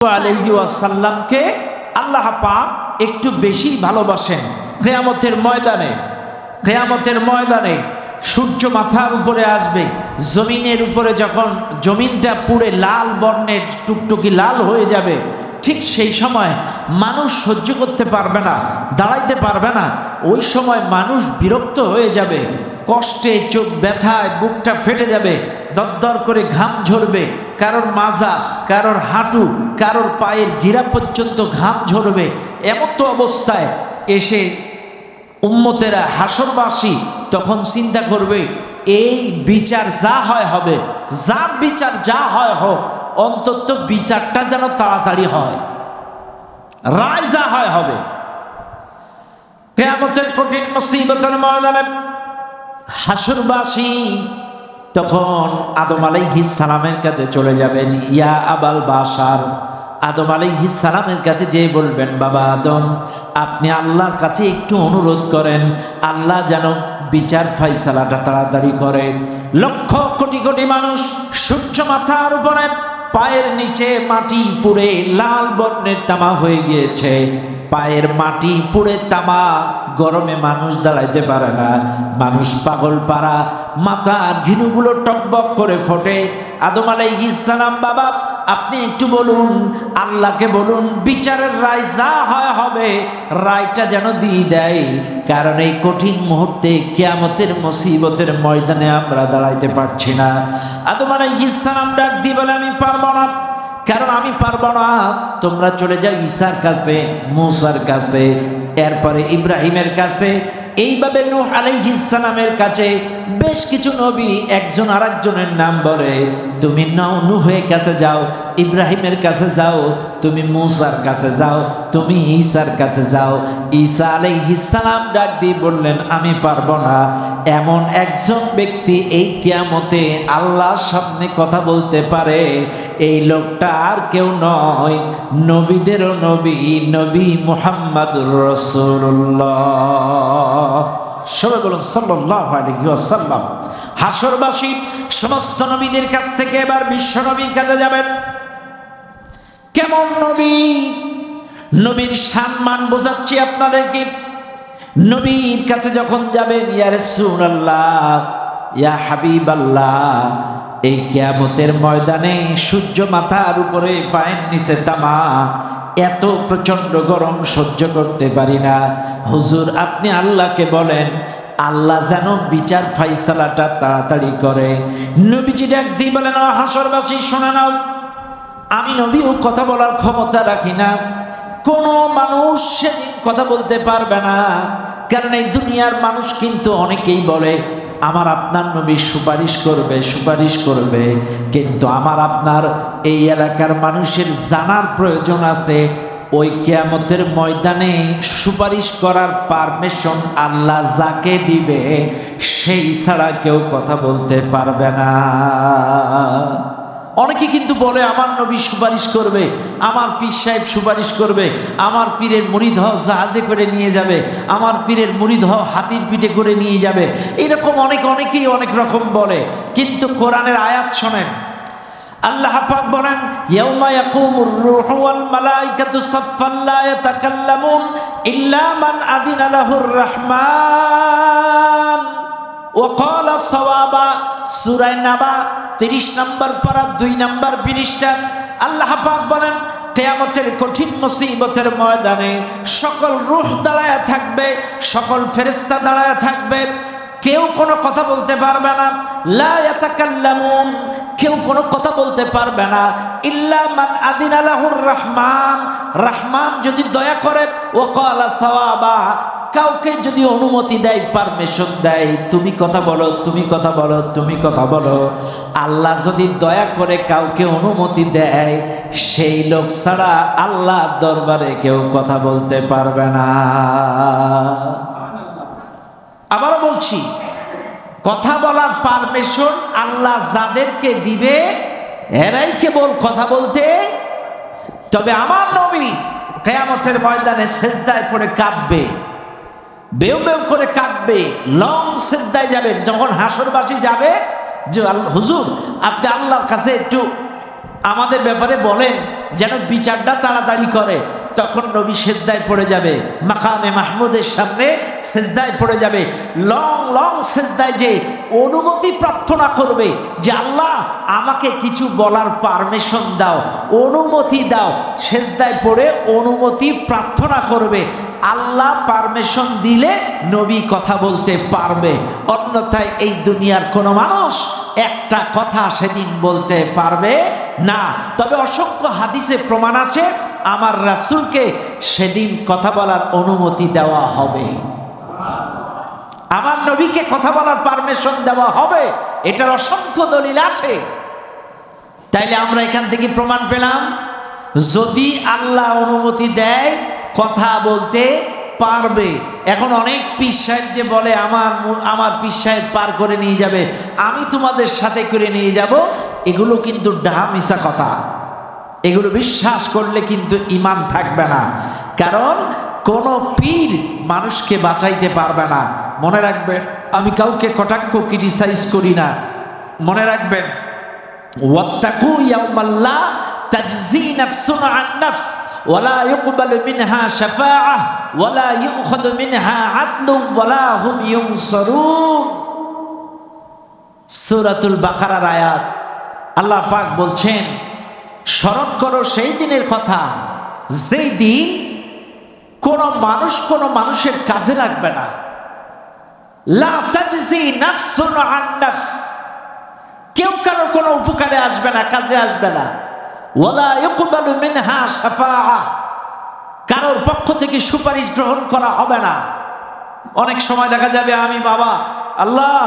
আলাইহি ওয়াসাল্লামকে আল্লাহ পাক একটু বেশি ভালোবাসেন। কিয়ামতের ময়দানে সূর্য মাথার উপরে আসবে, জমিনের উপরে যখন জমিনটা পুড়ে লাল বর্ণের টুকটুকি লাল হয়ে যাবে, ঠিক সেই সময় মানুষ সহ্য করতে পারবে না, দাঁড়াইতে পারবে না। ওই সময় মানুষ বিরক্ত হয়ে যাবে, কষ্টে চোখ ব্যথায় বুকটা ফেটে যাবে, দরদর করে ঘাম ঝরবে, কারোর মাজা, কারোর হাঁটু, কারোর পায়ের গিরা পর্যন্ত ঘাম ঝরবে। এমন তো অবস্থায় এসে উম্মতেরা হাসরবাসী তখন চিন্তা করবে, এই বিচার যা হয় হবে, যার বিচার যা হয় হোক, অন্তত বিচারটা যেন তাড়াতাড়ি হয়, রায় যা হয় হবে। কিয়ামতের কঠিন মুসিবতের ময়দানে হাসরবাসী তখন আদম আলাইহিস সালামের কাছে চলে যাবেন। ইয়া আবাল বাশার, আদম আলাইহিস সালামের কাছে যেয়ে বলবেন, বাবা আদম, আপনি আল্লাহর কাছে একটু অনুরোধ করেন, আল্লাহ যেন বিচার ফাইসালাটা তাড়াতাড়ি করে। লক্ষ কোটি কোটি মানুষ সূর্য মাথার উপরে, পায়ের নিচে মাটি পুড়ে লাল বর্ণের তামা হয়ে গিয়েছে। পায়ের মাটি পুড়ে তামা, গরমে মানুষ দাঁড়াইতে পারে না, মানুষ পাগল পারা, মাথার ঘিনুগুলো টকবক করে ফোটে। আদম আলাইহিস সালাম, বাবা আপনি একটু বলুন, আল্লাহকে বলুন, বিচারের রায় যা হয় হবে, রায়টা যেন দিয়ে দেয়, কারণ এই কঠিন মুহূর্তে কিয়ামতের মুসিবতের ময়দানে আমরা দাঁড়াইতে পারছি না। আদম আলাইহিস সালাম ডাক দিয়ে বলে, আমি পারবো না, কারণ আমি পারবো না। তোমরা চলে যাও ঈসার কাছে, মূসার কাছে, এরপরে ইব্রাহিমের কাছে, এইভাবে নূহ আলাইহিস সালামের কাছে। বেশ কিছু নবী একজন আরেকজনের নাম বলে, তুমি নূহের কাছে যাও, ইব্রাহিমের কাছে যাও, তুমি মূসার কাছে যাও, তুমি ঈসার কাছে যাও। ঈসা আলাইহিস সালাম ডাক দিয়ে বললেন, আমি পারবো না। এমন একজন ব্যক্তি এই কিয়ামতে আল্লাহর সামনে কথা বলতে পারে, এই লোকটা আর কেউ নয়, নবীদেরও নবী, নবী মুহাম্মদুর রাসূলুল্লাহ। সবাই বলুন সাল্লাল্লাহু আলাইহি ওয়াসাল্লাম। হাসরবাসী সমস্ত নবীদের কাছ থেকে এবার বিশ্ব নবীর কাছে যাবেন। কেমন নবী, নবীর সম্মান বোঝাচ্ছি আপনাদেরকে। নবীর কাছে যখন যাবেন, ইয়া রাসূলুল্লাহ, ইয়া হাবিবাল্লাহ, এই কিয়ামতের ময়দানে সূর্য মাথার উপরে, পায়ের নিচে তামা, এত প্রচন্ড গরম সহ্য করতে পারি না। হুজুর আপনি আল্লাহকে বলেন, আল্লাহ যেন বিচার ফাইসালাটা তাড়াতাড়ি করে। নবীজি ডাক দিয়ে বলেন, হাসরবাসী শুনে নাও, আমি নবীও কথা বলার ক্ষমতা রাখি না, কোনো মানুষ সেদিন কথা বলতে পারবে না। কারণ এই দুনিয়ার মানুষ কিন্তু অনেকেই বলে, আমার আপনার নবী সুপারিশ করবে, সুপারিশ করবে, কিন্তু আমার আপনার এই এলাকার মানুষের জানার প্রয়োজন আছে, ওই কিয়ামতের ময়দানে সুপারিশ করার পারমিশন আল্লাহ যাকে দিবে, সেই ছাড়া কেউ কথা বলতে পারবে না। অনেকে কিন্তু বলে, আমার নবী সুপারিশ করবে, আমার পীর সাহেব সুপারিশ করবে, আমার পীরের মুরিদ জাহাজে করে নিয়ে যাবে, আমার পীরের মুরিদ হাতির পিঠে করে নিয়ে যাবে। এরকম অনেকেই অনেক রকম বলে, কিন্তু কোরআনের আয়াত শোনেন। আল্লাহ পাক বলেন, ইয়াউমা ইয়াকুমুর রূহু ওয়াল মালাইকাতু সাফফান লা ইয়াতাকাল্লামুন ইল্লা মান আযিনা লাহুর রাহমান ওয়া ক্বালা সাওয়াবা। সূরা নাবা 30 নম্বর পারা 2 নম্বর পৃষ্ঠা। আল্লাহ পাক বলেন, কিয়ামতের কঠিন মুসিবতের ময়দানে সকল রূহ দাঁড়ায়া থাকবে, সকল ফেরেশতা দাঁড়ায়া থাকবে, কেউ কোনো কথা বলতে পারবে না। লা ইয়াতাকাল্লামুন, কেউ কোনো কথা বলতে পারবে না, ইল্লা মান আযিনা লাহুর রাহমান, রহমান যদি দয়া করে, ওয়া ক্বালা সাওয়াবা, কাউকে যদি অনুমতি দেয়, পারমিশন দেয়, তুমি কথা বলো, তুমি কথা বলো, তুমি কথা বলো। আল্লাহ যদি দয়া করে কাউকে অনুমতি দেয়, সেই লোক ছাড়া আল্লাহর দরবারে কেউ কথা বলতে পারবে না। আবারও বলছি, কথা বলার পারমিশন আল্লাহ যাদেরকে দিবে, এরাই কেবল কথা বলতে। তবে আমার নবী কিয়ামতের ময়দানে সেজদায় পড়ে কাঁদবে, বেউ বেউ করে কাঁদবে, লং সেজদায় যাবেন। যখন হাসরবাসী যাবে যে, হুজুর আপনি আল্লাহর কাছে একটু আমাদের ব্যাপারে বলেন, যেন বিচারটা তাড়াতাড়ি করে। তখন নবী সেজদায় পড়ে যাবে, মাকামে মাহমুদের সামনে সেজদায় পড়ে যাবে, লং লং সেজদায় যে অনুমতি প্রার্থনা করবে যে আল্লাহ আমাকে কিছু বলার পারমিশন দাও, অনুমতি দাও। সেজদায় পড়ে অনুমতি প্রার্থনা করবে, আল্লাহ পারমিশন দিলে নবী কথা বলতে পারবে, অন্যথায় এই দুনিয়ার কোনো মানুষ একটা কথা সেদিন বলতে পারবে না। তবে অসংখ্য হাদিসে প্রমাণ আছে আমার রাসূলকে সেদিন কথা বলার অনুমতি দেওয়া হবে, আমার নবীকে কথা বলার পারমিশন দেওয়া হবে, এটার অসংখ্য দলিল আছে। তাইলে আমরা এখান থেকে প্রমাণ পেলাম যদি আল্লাহ অনুমতি দেয় কথা বলতে পারবে। এখন অনেক পীর সাহেব যে বলে আমার পীর সাহেব পার করে নিয়ে যাবে, আমি তোমাদের সাথে করে নিয়ে যাব, এগুলো কিন্তু ডাহা মিছা কথা। এগুলো বিশ্বাস করলে কিন্তু ঈমান থাকবে না, কারণ কোন পীর মানুষকে বাঁচাইতে পারবে না। মনে রাখবেন, আমি কাউকে কটাক্ষ ক্রিটিসাইজ করি না, মনে রাখবেন ওয়াত্তাকু ইয়াউমাল্লা তাজজি নাফসুন আন নাফস ওয়ালা ইউকবালু মিনহা শাফাআহ ওয়ালা ইউখাযু মিনহা আদলুন ওয়ালা হুম ইউনসারুন। সূরাতুল বাকারার আয়াত। আল্লাহ পাক বলছেন স্মরণ করো সেই দিনের কথা যেই দিন কোন মানুষ কোন মানুষের কাজে লাগবে না। লা তাজজি নাফসুন আন নাফস, কেউ কারো কোনো উপকারে আসবে না, কাজে আসবে না। ওয়ালা ইউকবালু মিনহা শাফাআহ, কারোর পক্ষ থেকে সুপারিশ গ্রহণ করা হবে না। অনেক সময় দেখা যাবে আমি বাবা আল্লাহ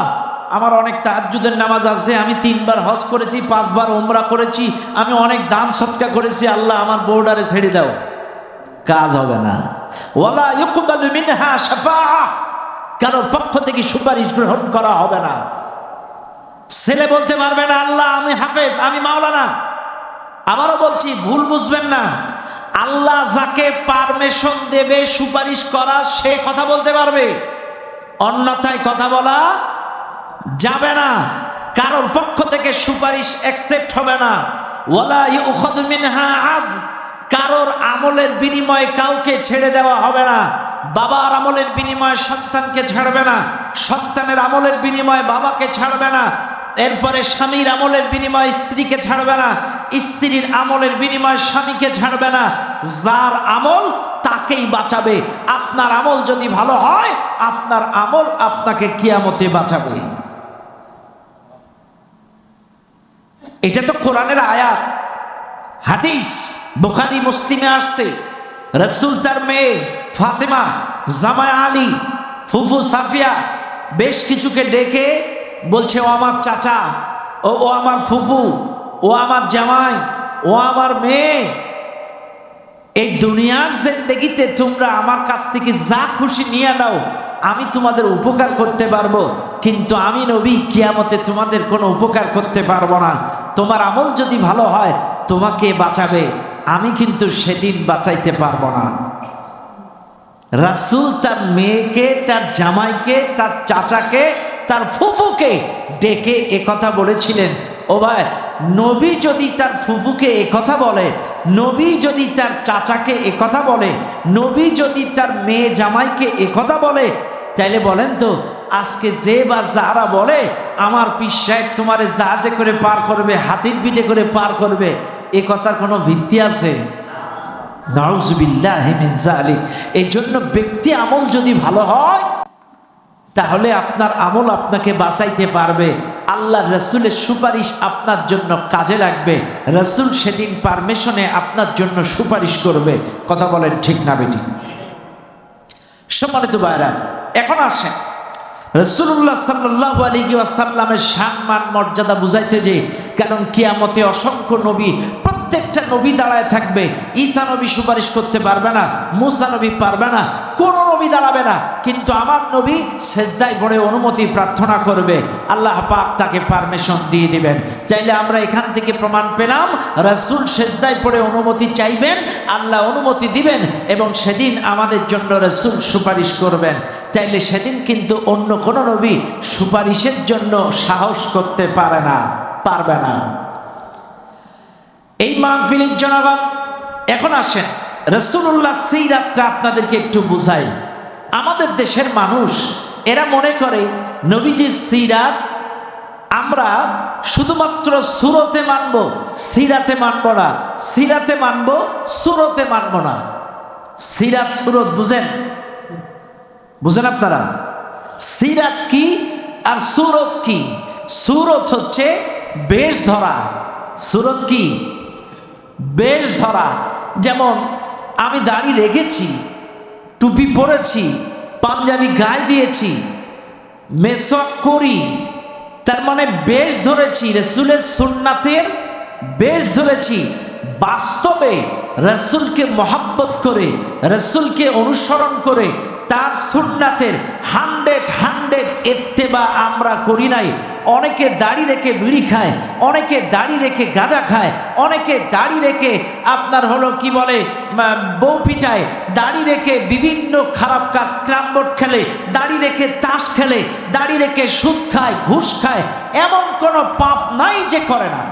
আমার অনেক তাহাজ্জুদের নামাজ আছে, আমি 3 বার হজ করেছি, 5 বার উমরা করেছি, আমি অনেক দান সদকা করেছি, আল্লাহ আমার বর্ডারে ছেড়ে দাও, কাজ হবে না। ওয়ালা ইউকবালু মিনহা শাফাআহ, কারোর পক্ষ থেকে সুপারিশ গ্রহণ করা হবে না। ছেলে বলতে পারবে না আল্লাহ আমি হাফেজ, আমি মাওলানা। আবারও বলছি, ভুল বুঝবেন না, আল্লাহ যাকে পারমিশন দেবে সুপারিশ করা সে কথা বলতে পারবে, অন্যথায় কথা বলা যাবে না। কারোর পক্ষ থেকে সুপারিশ অ্যাকসেপ্ট হবে না। ওয়ালা ইউখাযু মিনহা আদল, কারোর আমলের বিনিময়ে কাউকে ছেড়ে দেওয়া হবে না। বাবার আমলের বিনিময়ে সন্তানকে ছাড়বে না, সন্তানের আমলের বিনিময়ে বাবাকে ছাড়বে না, এরপরে স্বামীর আমলের বিনিময়ে স্ত্রীকে ছাড়বে না, স্ত্রীর আমলের বিনিময়ে স্বামীকে ছাড়বে না। যার আমল তাকেই বাঁচাবে। আপনার আমল যদি ভালো হয় আপনার আমল আপনাকে কিয়ামতে বাঁচাবে। এটা তো কোরআনের আয়াত, হাদিস বুখারী মুসলিমে আসছে। রাসূল তার মেয়ে ফাতেমা, জামাই আলী, ফুফু সাফিয়া বেশ কিছুকে ডেকে বলছে ও আমার চাচা, ও আমার ফুফু, ও আমার জামাই, ও আমার মেয়ে, এই দুনিয়ার জিন্দেগিতে তোমরা আমার কাছ থেকে যা খুশি নিয়ে নাও, আমি তোমাদের উপকার করতে পারবো, কিন্তু আমি নবী কিয়ামতে তোমাদের কোনো উপকার করতে পারবো না। তোমার আমল যদি ভালো হয় তোমাকে বাঁচাবে, আমি কিন্তু সেদিন বাঁচাইতে পারবো না। রাসূল তার মেয়েকে, তার জামাইকে, তার চাচাকে, তার ফুফুকে ডেকে একথা বলেছিলেন। ও ভাই, নবী যদি তার ফুফুকে একথা বলে, নবী যদি তার চাচাকে একথা বলে, নবী যদি তার মেয়ে জামাইকে একথা বলে, তাইলে বলেন তো আজকে যে বা যারা বলে আমার পীর সাহেব তোমারে জাহাজে করে পার করবে, হাতির পিঠে করে পার করবে, এ কথার কোনো ভিত্তি আছে? নাউযুবিল্লাহি মিন যালিক। এই জন্য ব্যক্তি আমল যদি ভালো হয় তাহলে আপনার আমল আপনাকে বাঁচাইতে পারবে, আল্লাহ রাসূলের সুপারিশ আপনার জন্য কাজে লাগবে, রাসূল সেদিন পারমিশনে আপনার জন্য সুপারিশ করবে। কথা বলেন ঠিক না বেটি? সম্মানিত ভাইরা, এখন আসেন রাসূলুল্লাহ সাল্লাল্লাহু আলাইহি ওয়াসাল্লামের সম্মান মর্যাদা বুঝাইতে যে, কারণ কিয়ামতে অসংখ্য নবী, প্রত্যেকটা নবী দাঁড়ায় থাকবে। ঈসা নবী সুপারিশ করতে পারবে না, মুসা নবী পারবে না, কোন নবী দাঁড়াবে না, কিন্তু আমার নবী সেজদায় পড়ে অনুমতি প্রার্থনা করবে, আল্লাহ পাক তাকে পারমিশন দিয়ে দিবেন। চাইলে আমরা এখান থেকে প্রমাণ পেলাম রাসূল সেজদায় পড়ে অনুমতি চাইবেন, আল্লাহ অনুমতি দিবেন, এবং সেদিন আমাদের জন্য রাসূল সুপারিশ করবেন। চাইলে সেদিন কিন্তু অন্য কোন নবী সুপারিশের জন্য সাহস করতে পারে না, পারবে না। এই মাহফিলের জনগণ এখন আসেন রাসূলুল্লাহ সিরাতটা আপনাদেরকে একটু বুঝাই। আমাদের দেশের মানুষ এরা মনে করে নবীজির সিরাত আমরা শুধুমাত্র সুরতে মানব, সিরাতে মানব না, সিরাতে মানব সুরতে মানব না। সিরাত সুরত বুঝেন? বুঝেন আপনারা সিরাত কি আর সুরত কি? সুরত হচ্ছে বেশ ধরা, সুরত কি? বেশ ধরা। যেমন আমি দাড়ি রেখেছি, টুপি পরেছি, পাঞ্জাবি গায়ে দিয়েছি, মেসওয়াক করি, তার মানে বেশ ধরেছি, রাসূলের সুন্নাতের বেশ ধরেছি। বাস্তবে রাসূলকে মহব্বত করে, রাসূলকে অনুসরণ করে, তার সুন্নাতের 100 ইত্তেবা আমরা করি নাই। অনেকে দাড়ি রেখে বিড়ি খায়, অনেকে দাড়ি রেখে গাঁজা খায়, অনেকে দাড়ি রেখে আপনার হলো কি বলে বউ পিটায়, দাড়ি রেখে বিভিন্ন খারাপ কাজ ক্রামবোর্ড খেলে, দাড়ি রেখে তাস খেলে, দাড়ি রেখে সুদ খায়, ঘুষ খায়। এমন কোনো পাপ নাই যে করে না।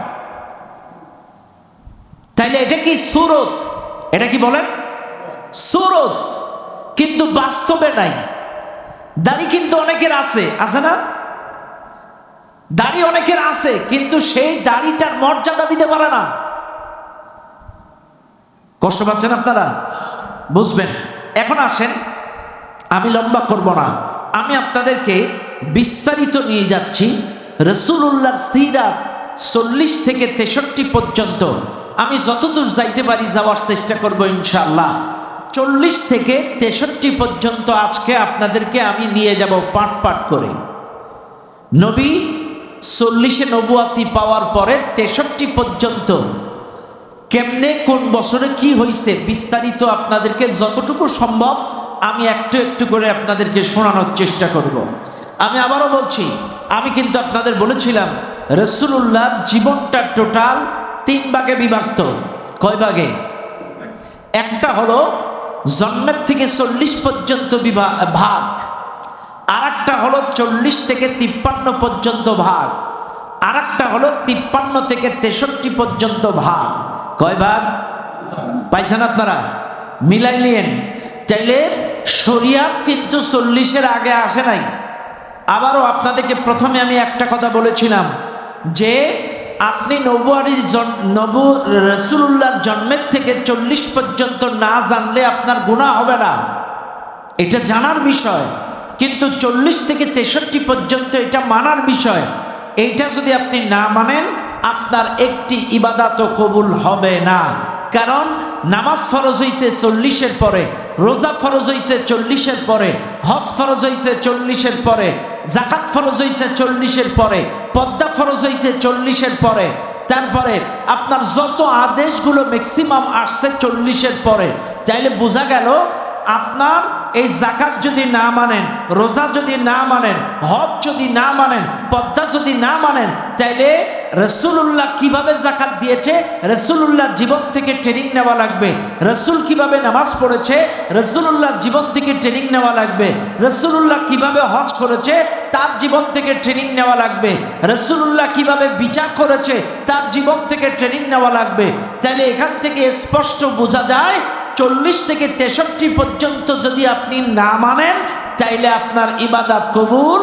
তাইলে এটা কি সুরত? এটা কি বলেন? সুরত। কিন্তু বাস্তবে নাই। দাড়ি কিন্তু অনেকের আছে, আছে না? দাড়ি অনেকের আছে, কিন্তু সেই দাড়িটার মর্যাদা দিতে পারে না। কষ্ট পাচ্ছেন আপনারা? বুঝবেন। এখন আসেন, আমি লম্বা করব না, আমি আপনাদেরকে বিস্তারিত নিয়ে যাচ্ছি রাসূলুল্লাহর সিরাত 40 থেকে 63 পর্যন্ত। আমি যতদূর যাইতে পারি যাওয়ার চেষ্টা করব ইনশাআল্লাহ। 40 থেকে 63 পর্যন্ত আজকে আপনাদেরকে আমি নিয়ে যাব পাঠ পাঠ করে। নবী 40-এ নবুয়াতি পাওয়ার পরে 63 পর্যন্ত কেমনে কোন বছরে কি হয়েছে বিস্তারিত আপনাদেরকে যতটুকু সম্ভব আমি একটু একটু করে আপনাদেরকে শোনানোর চেষ্টা করব। আমি আবারও বলছি, আমি কিন্তু আপনাদের বলেছিলাম রাসূলুল্লাহর জীবনটা টোটাল 3 ভাগে বিভক্ত। কয় ভাগে? একটা হলো জন্মের থেকে 40 পর্যন্ত ভাগ, আর একটা হলো 40 থেকে 53 পর্যন্ত ভাগ, আর একটা হলো 53 থেকে 63 পর্যন্ত ভাগ। কয় ভাগ পাইছেন আপনারা? মিলাই নিয়েন। চাইলে শরিয়াত কিন্তু 40-এর আগে আসে নাই। আবারও আপনাদেরকে প্রথমে আমি একটা কথা বলেছিলাম যে আপনি রাসূলুল্লাহর জন্মের থেকে 40 পর্যন্ত না জানলে আপনার গুনাহ হবে না, এটা জানার বিষয়। কিন্তু 40 থেকে 63 পর্যন্ত এটা মানার বিষয়। এইটা যদি আপনি না মানেন আপনার একটি ইবাদতও কবুল হবে না। কারণ নামাজ ফরজ হইছে 40-এর পরে, রোজা ফরজ হইছে 40-এর পরে, হজ ফরজ হইছে 40-এর পরে, যাকাত ফরজ হইছে 40-এর পরে, পর্দা ফরজ হইছে 40-এর পরে, তারপরে আপনার যত আদেশগুলো ম্যাক্সিমাম আসছে 40-এর পরে। তাইলে বোঝা গেল আপনার এই যাকাত যদি না মানেন, রোজা যদি না মানেন, হজ যদি না মানেন, পর্দা যদি না মানেন, তাইলে রাসূলুল্লাহ কিভাবে যাকাত দিয়েছে রাসূলুল্লাহর জীবন থেকে ট্রেনিং নেওয়া লাগবে। রাসূল কিভাবে নামাজ পড়েছে রাসূলুল্লাহর জীবন থেকে ট্রেনিং নেওয়া লাগবে। রাসূলুল্লাহ কিভাবে হজ করেছে তার জীবন থেকে ট্রেনিং নেওয়া লাগবে। রাসূলুল্লাহ কিভাবে বিচার করেছে তার জীবন থেকে ট্রেনিং নেওয়া লাগবে। তাইলে এখান থেকে স্পষ্ট বোঝা যায় 40 থেকে 63 পর্যন্ত যদি আপনি না মানেন তাইলে আপনার ইবাদত কবুল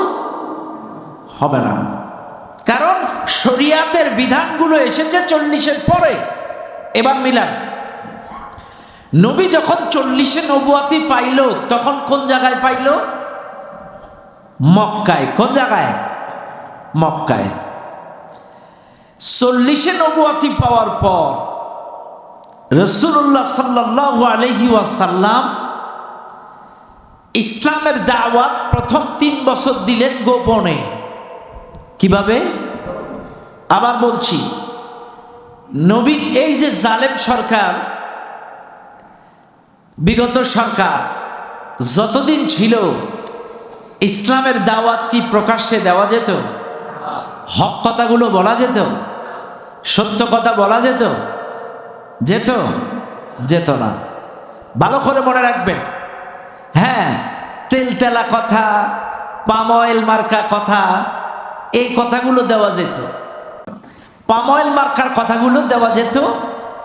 হবে না। কারণ শরিয়াতের বিধানগুলো এসেছে 40-এর পরে। এবার মিলান, নবী যখন 40-এ নবুয়াতি পাইল তখন কোন জায়গায় পাইল? মক্কায়। কোন জায়গায়? মক্কায়। 40-এ নবুয়াতি পাওয়ার পর রাসূলুল্লাহ সাল্লাল্লাহু আলাইহি ওয়াসাল্লাম ইসলামের দাওয়াত প্রথম 3 বছর দিলেন গোপনে। কিভাবে? আবার বলছি, নবী এই যে জালেম সরকার, বিগত সরকার যতদিন ছিল ইসলামের দাওয়াত কি প্রকাশ্যে দেওয়া যেত? হক কথাগুলো বলা যেত? সত্য কথা বলা যেত? যেত? যেত না। ভালো করে মনে রাখবেন। হ্যাঁ, তেলতেলা কথা, পাম অয়েল মার্কা কথা, এই কথাগুলো দেওয়া যেত, পাম অয়েল মার্কার কথাগুলো দেওয়া যেত,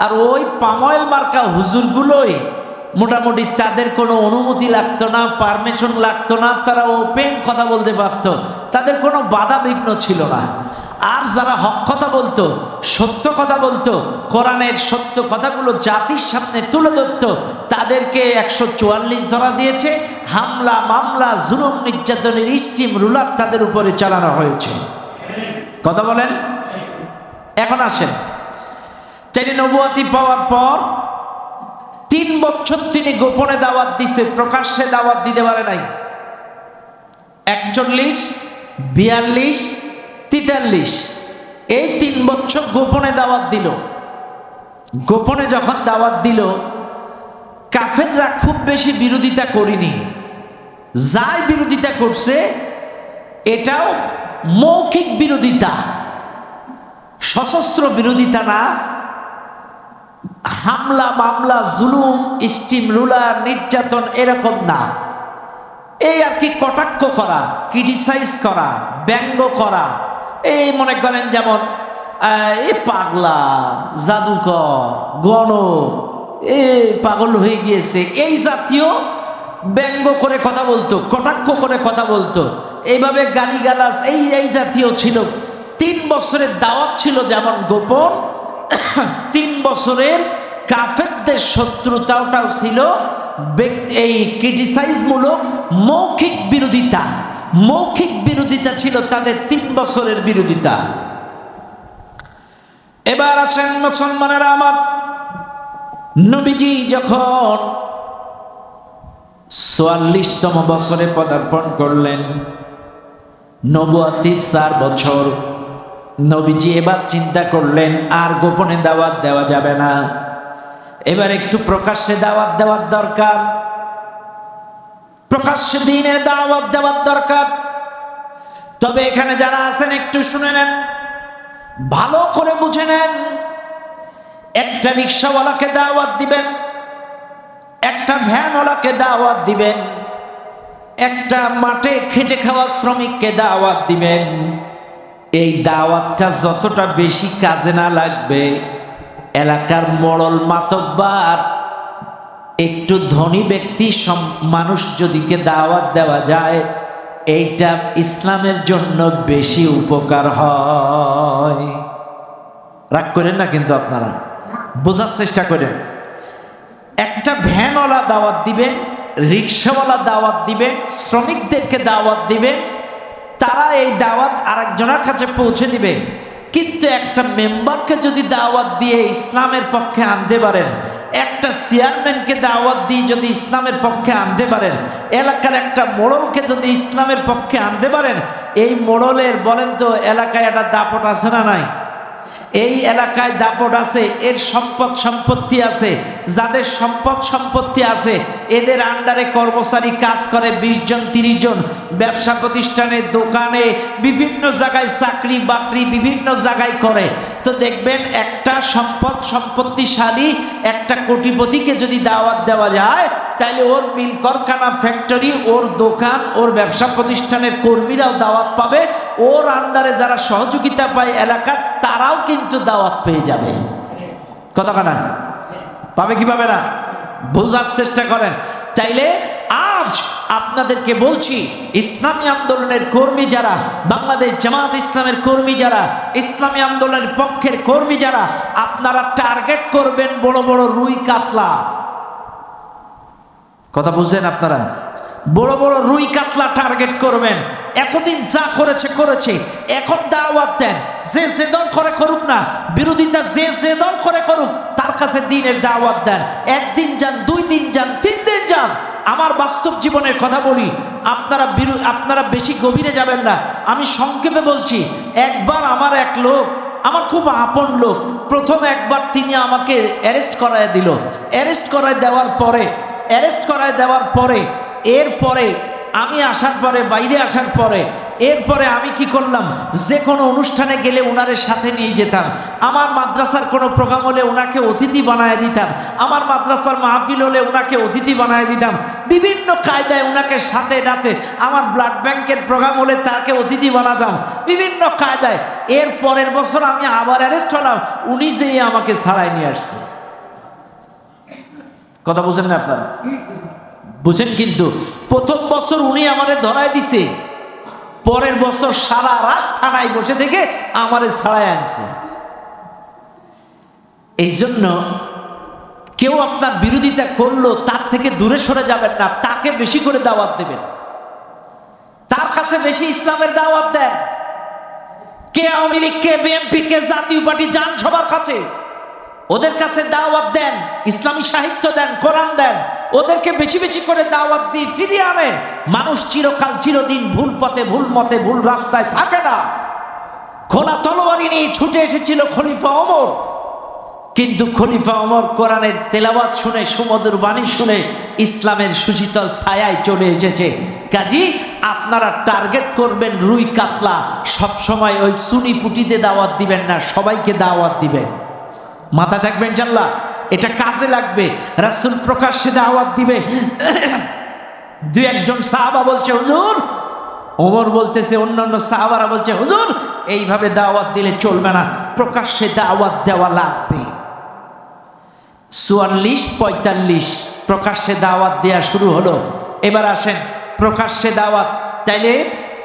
আর ওই পাময়েল মার্কা হুজুরগুলোই মোটামুটি তাদের কোনো অনুমতি লাগতো না, পারমিশন লাগতো না, তারা ওপেন কথা বলতে পারত, তাদের কোনো বাধা বিঘ্ন ছিল না। আর যারা হক কথা বলতো, সত্য কথা বলতো, কোরআনের সত্য কথাগুলো জাতির সামনে তুলে ধরতো, তাদেরকে 144 ধরা দিয়েছে, হামলা মামলা জুলুম নির্যাতনের স্টিম রুলার তাদের উপরে চালানো হয়েছে। কথা বলেন। এখন আসেন, তিনি নবুয়তি পাওয়ার পর 3 বছর তিনি গোপনে দাওয়াত দিছে, প্রকাশ্যে দাওয়াত দিতে পারে নাই। 41, 42, 43 এই 3 বছর গোপনে দাওয়াত দিল। গোপনে যখন দাওয়াত দিল, কাফেররা খুব বেশি বিরোধিতা করেনি। যাই বিরোধিতা করছে এটাও মৌখিক বিরোধিতা, সশস্ত্র বিরোধিতা না, হামলা মামলা জুলুম স্টিম রুলার নির্যাতন এরকম না। এই আর কি কটাক্ষ করা, ক্রিটিসাইজ করা, ব্যঙ্গ করা। এই মনে করেন যেমন এই পাগলা, জাদুকর, গণক, এ পাগল হয়ে গিয়েছে, এই জাতীয় ব্যঙ্গ করে কথা বলতো, কটাক্ষ করে কথা বলতো, এইভাবে গালিগালাজ এই জাতীয় ছিল। 3 বছরের দাওয়াত ছিল যেমন গোপন, 3 বছরের কাফেরদের শত্রুতাটাও ছিল এই ক্রিটিসাইজমূলক মৌখিক বিরোধিতা। মৌখিক বিরোধিতা ছিল তাদের 3 বছরের বিরোধিতা। এবার আসেন মুসলমানেরা আমার, নবীজি যখন 44তম বছরে পদার্পণ করলেন, নবুয়তির 4 বছর, নবীজি এবার চিন্তা করলেন আর গোপনে দাওয়াত দেওয়া যাবে না, এবার একটু প্রকাশ্যে দাওয়াত দেওয়ার দরকার, প্রকাশ্যে দ্বীনের দাওয়াত দেওয়ার দরকার। তবে এখানে যারা আছেন একটু শুনে নেন, ভালো করে বুঝে নেন। একটা রিকশাওয়ালাকে দাওয়াত দিবেন, একটা ভ্যানওয়ালাকে দাওয়াত দিবেন, একটা মাঠে খেটে খাওয়া শ্রমিককে দাওয়াত দিবেন। এই দাওয়াতটা যতটা বেশি কাজে না লাগবে, এলাকার মোড়ল মাতব্বার একটু ধনী ব্যক্তি মানুষ যদিকে দাওয়াত দেওয়া যায়, এইটা ইসলামের জন্য বেশি উপকার হয়। রাগ করেন না কিন্তু, আপনারা বোঝার চেষ্টা করেন। একটা ভ্যানওয়ালা দাওয়াত দিবেন, রিক্সাওয়ালা দাওয়াত দিবেন, শ্রমিকদেরকে দাওয়াত দিবেন, তারা এই দাওয়াত আরেকজনের কাছে পৌঁছে দিবে। কিন্তু একটা মেম্বারকে যদি দাওয়াত দিয়ে ইসলামের পক্ষে আনতে পারেন, একটা চেয়ারম্যানকে দাওয়াত দিয়ে যদি ইসলামের পক্ষে আনতে পারেন, এলাকার একটা মোড়লকে যদি ইসলামের পক্ষে আনতে পারেন, এই মোড়লের বলেন তো এলাকায় একটা দাপট আছে না নাই? এই এলাকায় দাপট আছে, এর সম্পদ সম্পত্তি আছে। যাদের সম্পদ সম্পত্তি আছে এদের আন্ডারে কর্মচারী কাজ করে 20 জন 30 জন, ব্যবসা প্রতিষ্ঠানে, দোকানে, বিভিন্ন জায়গায় চাকরি বাকরি বিভিন্ন জায়গায় করে। তো দেখবেন একটা সম্পদ সম্পত্তিশালী একটা কোটিপতিকে যদি দাওয়াত দেওয়া যায়, তাহলে ওর মিল কারখানা, ফ্যাক্টরি, ওর দোকান, ওর ব্যবসা প্রতিষ্ঠানের কর্মীরাও দাওয়াত পাবে, ওর আন্ডারে যারা সহযোগিতা পায় এলাকার, তারাও কিন্তু দাওয়াত পেয়ে যাবে। কথা কানা পাবে কি পাবে না? বোঝার চেষ্টা করেন। তাইলে আজ আপনাদেরকে বলছি, ইসলামী আন্দোলনের কর্মী যারা, বাংলাদেশ জামাত ইসলামের কর্মী যারা, ইসলামী আন্দোলনের পক্ষের কর্মী যারা, আপনারা টার্গেট করবেন বড় বড় রুই কাতলা। কথা বুঝছেন আপনারা? বড় বড় রুই কাতলা টার্গেট করবেন। এতদিন যা করেছে করেছে, এখন দাওয়াত দেন। যে দল করে করুক না, বিরোধিতা যে দল করে করুক, তার কাছে দ্বীনের দাওয়াত দেন। 1 দিন যান, 2 দিন যান, 3 দিন যান। আমার বাস্তব জীবনের কথা বলি, আপনারা বেশি গভীরে যাবেন না, আমি সংক্ষেপে বলছি। একবার আমার এক লোক, আমার খুব আপন লোক, প্রথম একবার তিনি আমাকে অ্যারেস্ট করায় দিল। অ্যারেস্ট করায় দেওয়ার পরে এরপরে আমি আসার পরে, বাইরে আসার পরে, এরপরে আমি কি করলাম, যে কোনো অনুষ্ঠানে গেলে ওনাদের সাথে নিয়ে যেতাম। আমার মাদ্রাসার কোনো প্রোগ্রাম হলে ওনাকে অতিথি বানায় দিতাম, আমার মাদ্রাসার মাহফিল হলে ওনাকে অতিথি বানায় দিতাম। বিভিন্ন কায়দায় ওনাকে সাথে ডাতে, আমার ব্লাড ব্যাংকের প্রোগ্রাম হলে তাকে অতিথি বানাতাম বিভিন্ন কায়দায়। এর পরের বছর আমি আবার অ্যারেস্ট হলাম, উনি যেয়ে আমাকে ছাড়াই নিয়ে আসছে। কথা বুঝেন না আপনারা? বুঝেন? কিন্তু প্রথম বছর উনি আমারে ধরায় দিছে, পরের বছর সারা রাত থানায় বসে থেকে আমারে ছাড়াই আনছে। এই জন্য কেউ আপনার বিরোধিতা করলো তার থেকে দূরে সরে যাবেন না, তাকে বেশি করে দাওয়াত দেবেন, তার কাছে বেশি ইসলামের দাওয়াত দেন। কে আওয়ামী লীগ, কে বিএনপি, কে জাতীয় পার্টি, যান সবার কাছে, ওদের কাছে দাওয়াত দেন, ইসলামী সাহিত্য দেন, কোরআন দেন, ওদেরকে বেশি বেশি করে দাওয়াত দিয়ে ফিরিয়ে আনেন। মানুষ চিরকাল চিরদিন ভুল পথে, ভুল মতে, ভুল রাস্তায় থাকে না। খোলা তলোয়ারি নিয়ে ছুটে এসেছিল খলিফা ওমর, কিন্তু খলিফা ওমর কোরআনের তেলাওয়াত শুনে, সুমধুর বাণী শুনে ইসলামের সুশীতল ছায়ায় চলে এসেছে। কাজী আপনারা টার্গেট করবেন রুই কাতলা, সবসময় ওই সুনি পুটিতে দাওয়াত দিবেন না, সবাইকে দাওয়াত দিবেন। মাথা থাকবেন ইনশাআল্লাহ, এটা কাজে লাগবে। রাসূল প্রকাশ্যে দাওয়াত দিবে। দুই একজন সাহাবা বলছে হুজুর, ওমর বলতেছে, অন্যান্য সাহাবারা বলছে হুজুর এইভাবে দাওয়াত দিলে চলবে না, প্রকাশ্যে দাওয়াত দেওয়া লাগবে। 44-45 প্রকাশ্যে দাওয়াত দেওয়া শুরু হলো। এবার আসেন প্রকাশ্যে দাওয়াত। তাইলে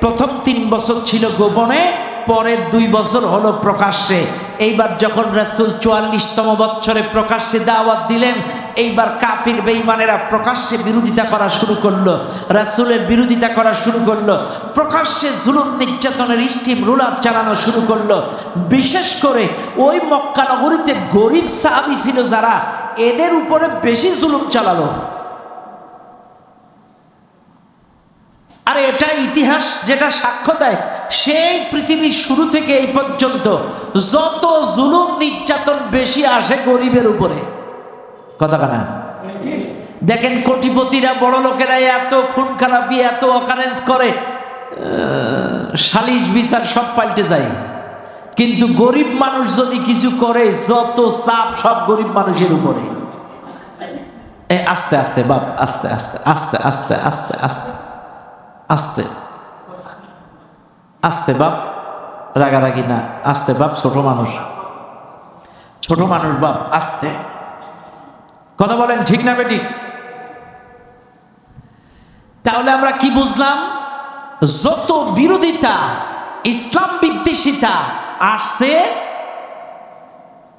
প্রথম 3 বছর ছিল গোপনে, পরের 2 বছর হলো প্রকাশ্যে। এইবার যখন রাসূল 44তম বছরে প্রকাশ্যে দাওয়াত দিলেন, এইবার কাফির বেঈমানেরা প্রকাশ্যে বিরোধিতা করা শুরু করলো, রাসূলের বিরোধিতা করা শুরু করলো, প্রকাশ্যে জুলুম নির্যাতনের স্টিম রুলার চালানো শুরু করলো। বিশেষ করে ওই মক্কা নগরীতে গরিব সাহাবী ছিল যারা, এদের উপরে বেশি জুলুম চালালো। আর এটা ইতিহাস যেটা সাক্ষ্য দেয়, সেই পৃথিবীর শুরু থেকে এই পর্যন্ত যত জুলুম নির্যাতন বেশি আসে গরিবের উপরে। কথা কানা? দেখেন কোটিপতিরা, বড় লোকেরা এত খুন খারাপি, এত অকারেন্স করে, সালিশ বিচার সব পাল্টে যায়। কিন্তু গরিব মানুষ যদি কিছু করে, যত চাপ সব গরিব মানুষের উপরে। আস্তে আস্তে বাপ, আস্তে আস্তে আস্তে আস্তে আস্তে আস্তে আস্তে আস্তে বাপ, রাগারাগি না, আস্তে বাপ, ছোট মানুষ, ছোট মানুষ বাপ, আস্তে। কথা বলেন ঠিক না বেটি? তাহলে আমরা কি বুঝলাম? যত বিরোধিতা, ইসলাম বিদ্বেষিতা আসছে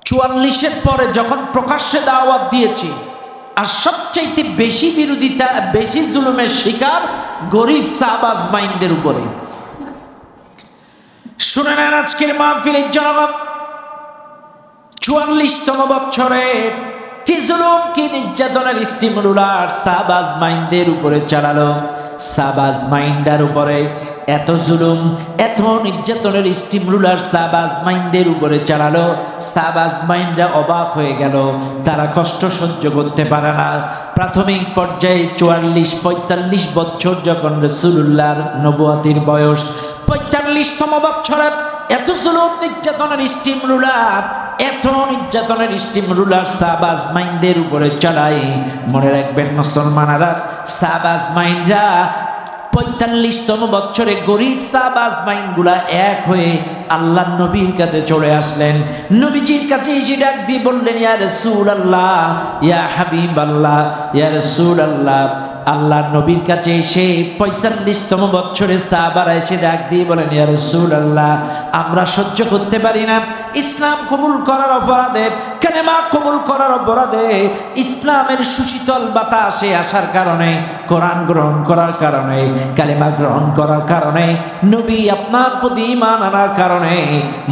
44-এর পরে যখন প্রকাশ্যে দাওয়াত দিয়েছি, আর সবচাইতে বেশি বিরোধিতা, বেশি জুলুমের শিকার গরিব সাহাবাজ মাইন্ডের উপরে। শুনে নেন আজকের মাহফিলের জনাব, 44তম বছরে কি জুলুম, কি নির্যাতনের স্টিম রুলার সাহাবাজ মাইন্ডের উপরে চালালো। সাহাবাজ মাইন্ডার উপরে এত জুলুম, এত নির্যাতনের স্টিম রুলার সাহাবাজ মাইন্ডের উপরে চালালো, সাহাবাজ মাইন্ডরা অবাক হয়ে গেল, তারা কষ্ট সহ্য করতে পারে না। প্রাথমিক পর্যায়ে 44-45 বছর যখন রাসূলুল্লাহর নবুয়তির বয়স, 45তম বছরে এত জুলুম নির্যাতনের স্টিম রুলার, এত নির্যাতনের স্টিম রুলার সাহাবাজ মাইন্ডের উপরে চালায়। মনে রাখবেন মুসলমানেরা, সাহাবাজ মাইন্ডরা 45তম বছরে গরিব সাহাবাজ মাইন্ডগুলা এক হয়ে আল্লাহর নবীর কাছে চলে আসলেন। নবীজির কাছে এসে ডাক দিয়ে বললেন, ইয়া রাসূলুল্লাহ, ইয়া হাবিবাল্লাহ, ইয়া রাসূলুল্লাহ। আল্লাহর নবীর কাছে এসে 45তম বছরে সাহাবারা এসে ডাক দিয়ে বলেন, ইয়া রাসূলুল্লাহ, আমরা সহ্য করতে পারি না ইসলাম কবুল করার অপরাধে, কালেমা কবুল করার অপরাধে, ইসলামের সুশীতল বাতাসে আসার কারণে, কোরআন গ্রহণ করার কারণে, কালেমা গ্রহণ করার কারণে, নবী আপনার প্রতি ঈমান আনার কারণে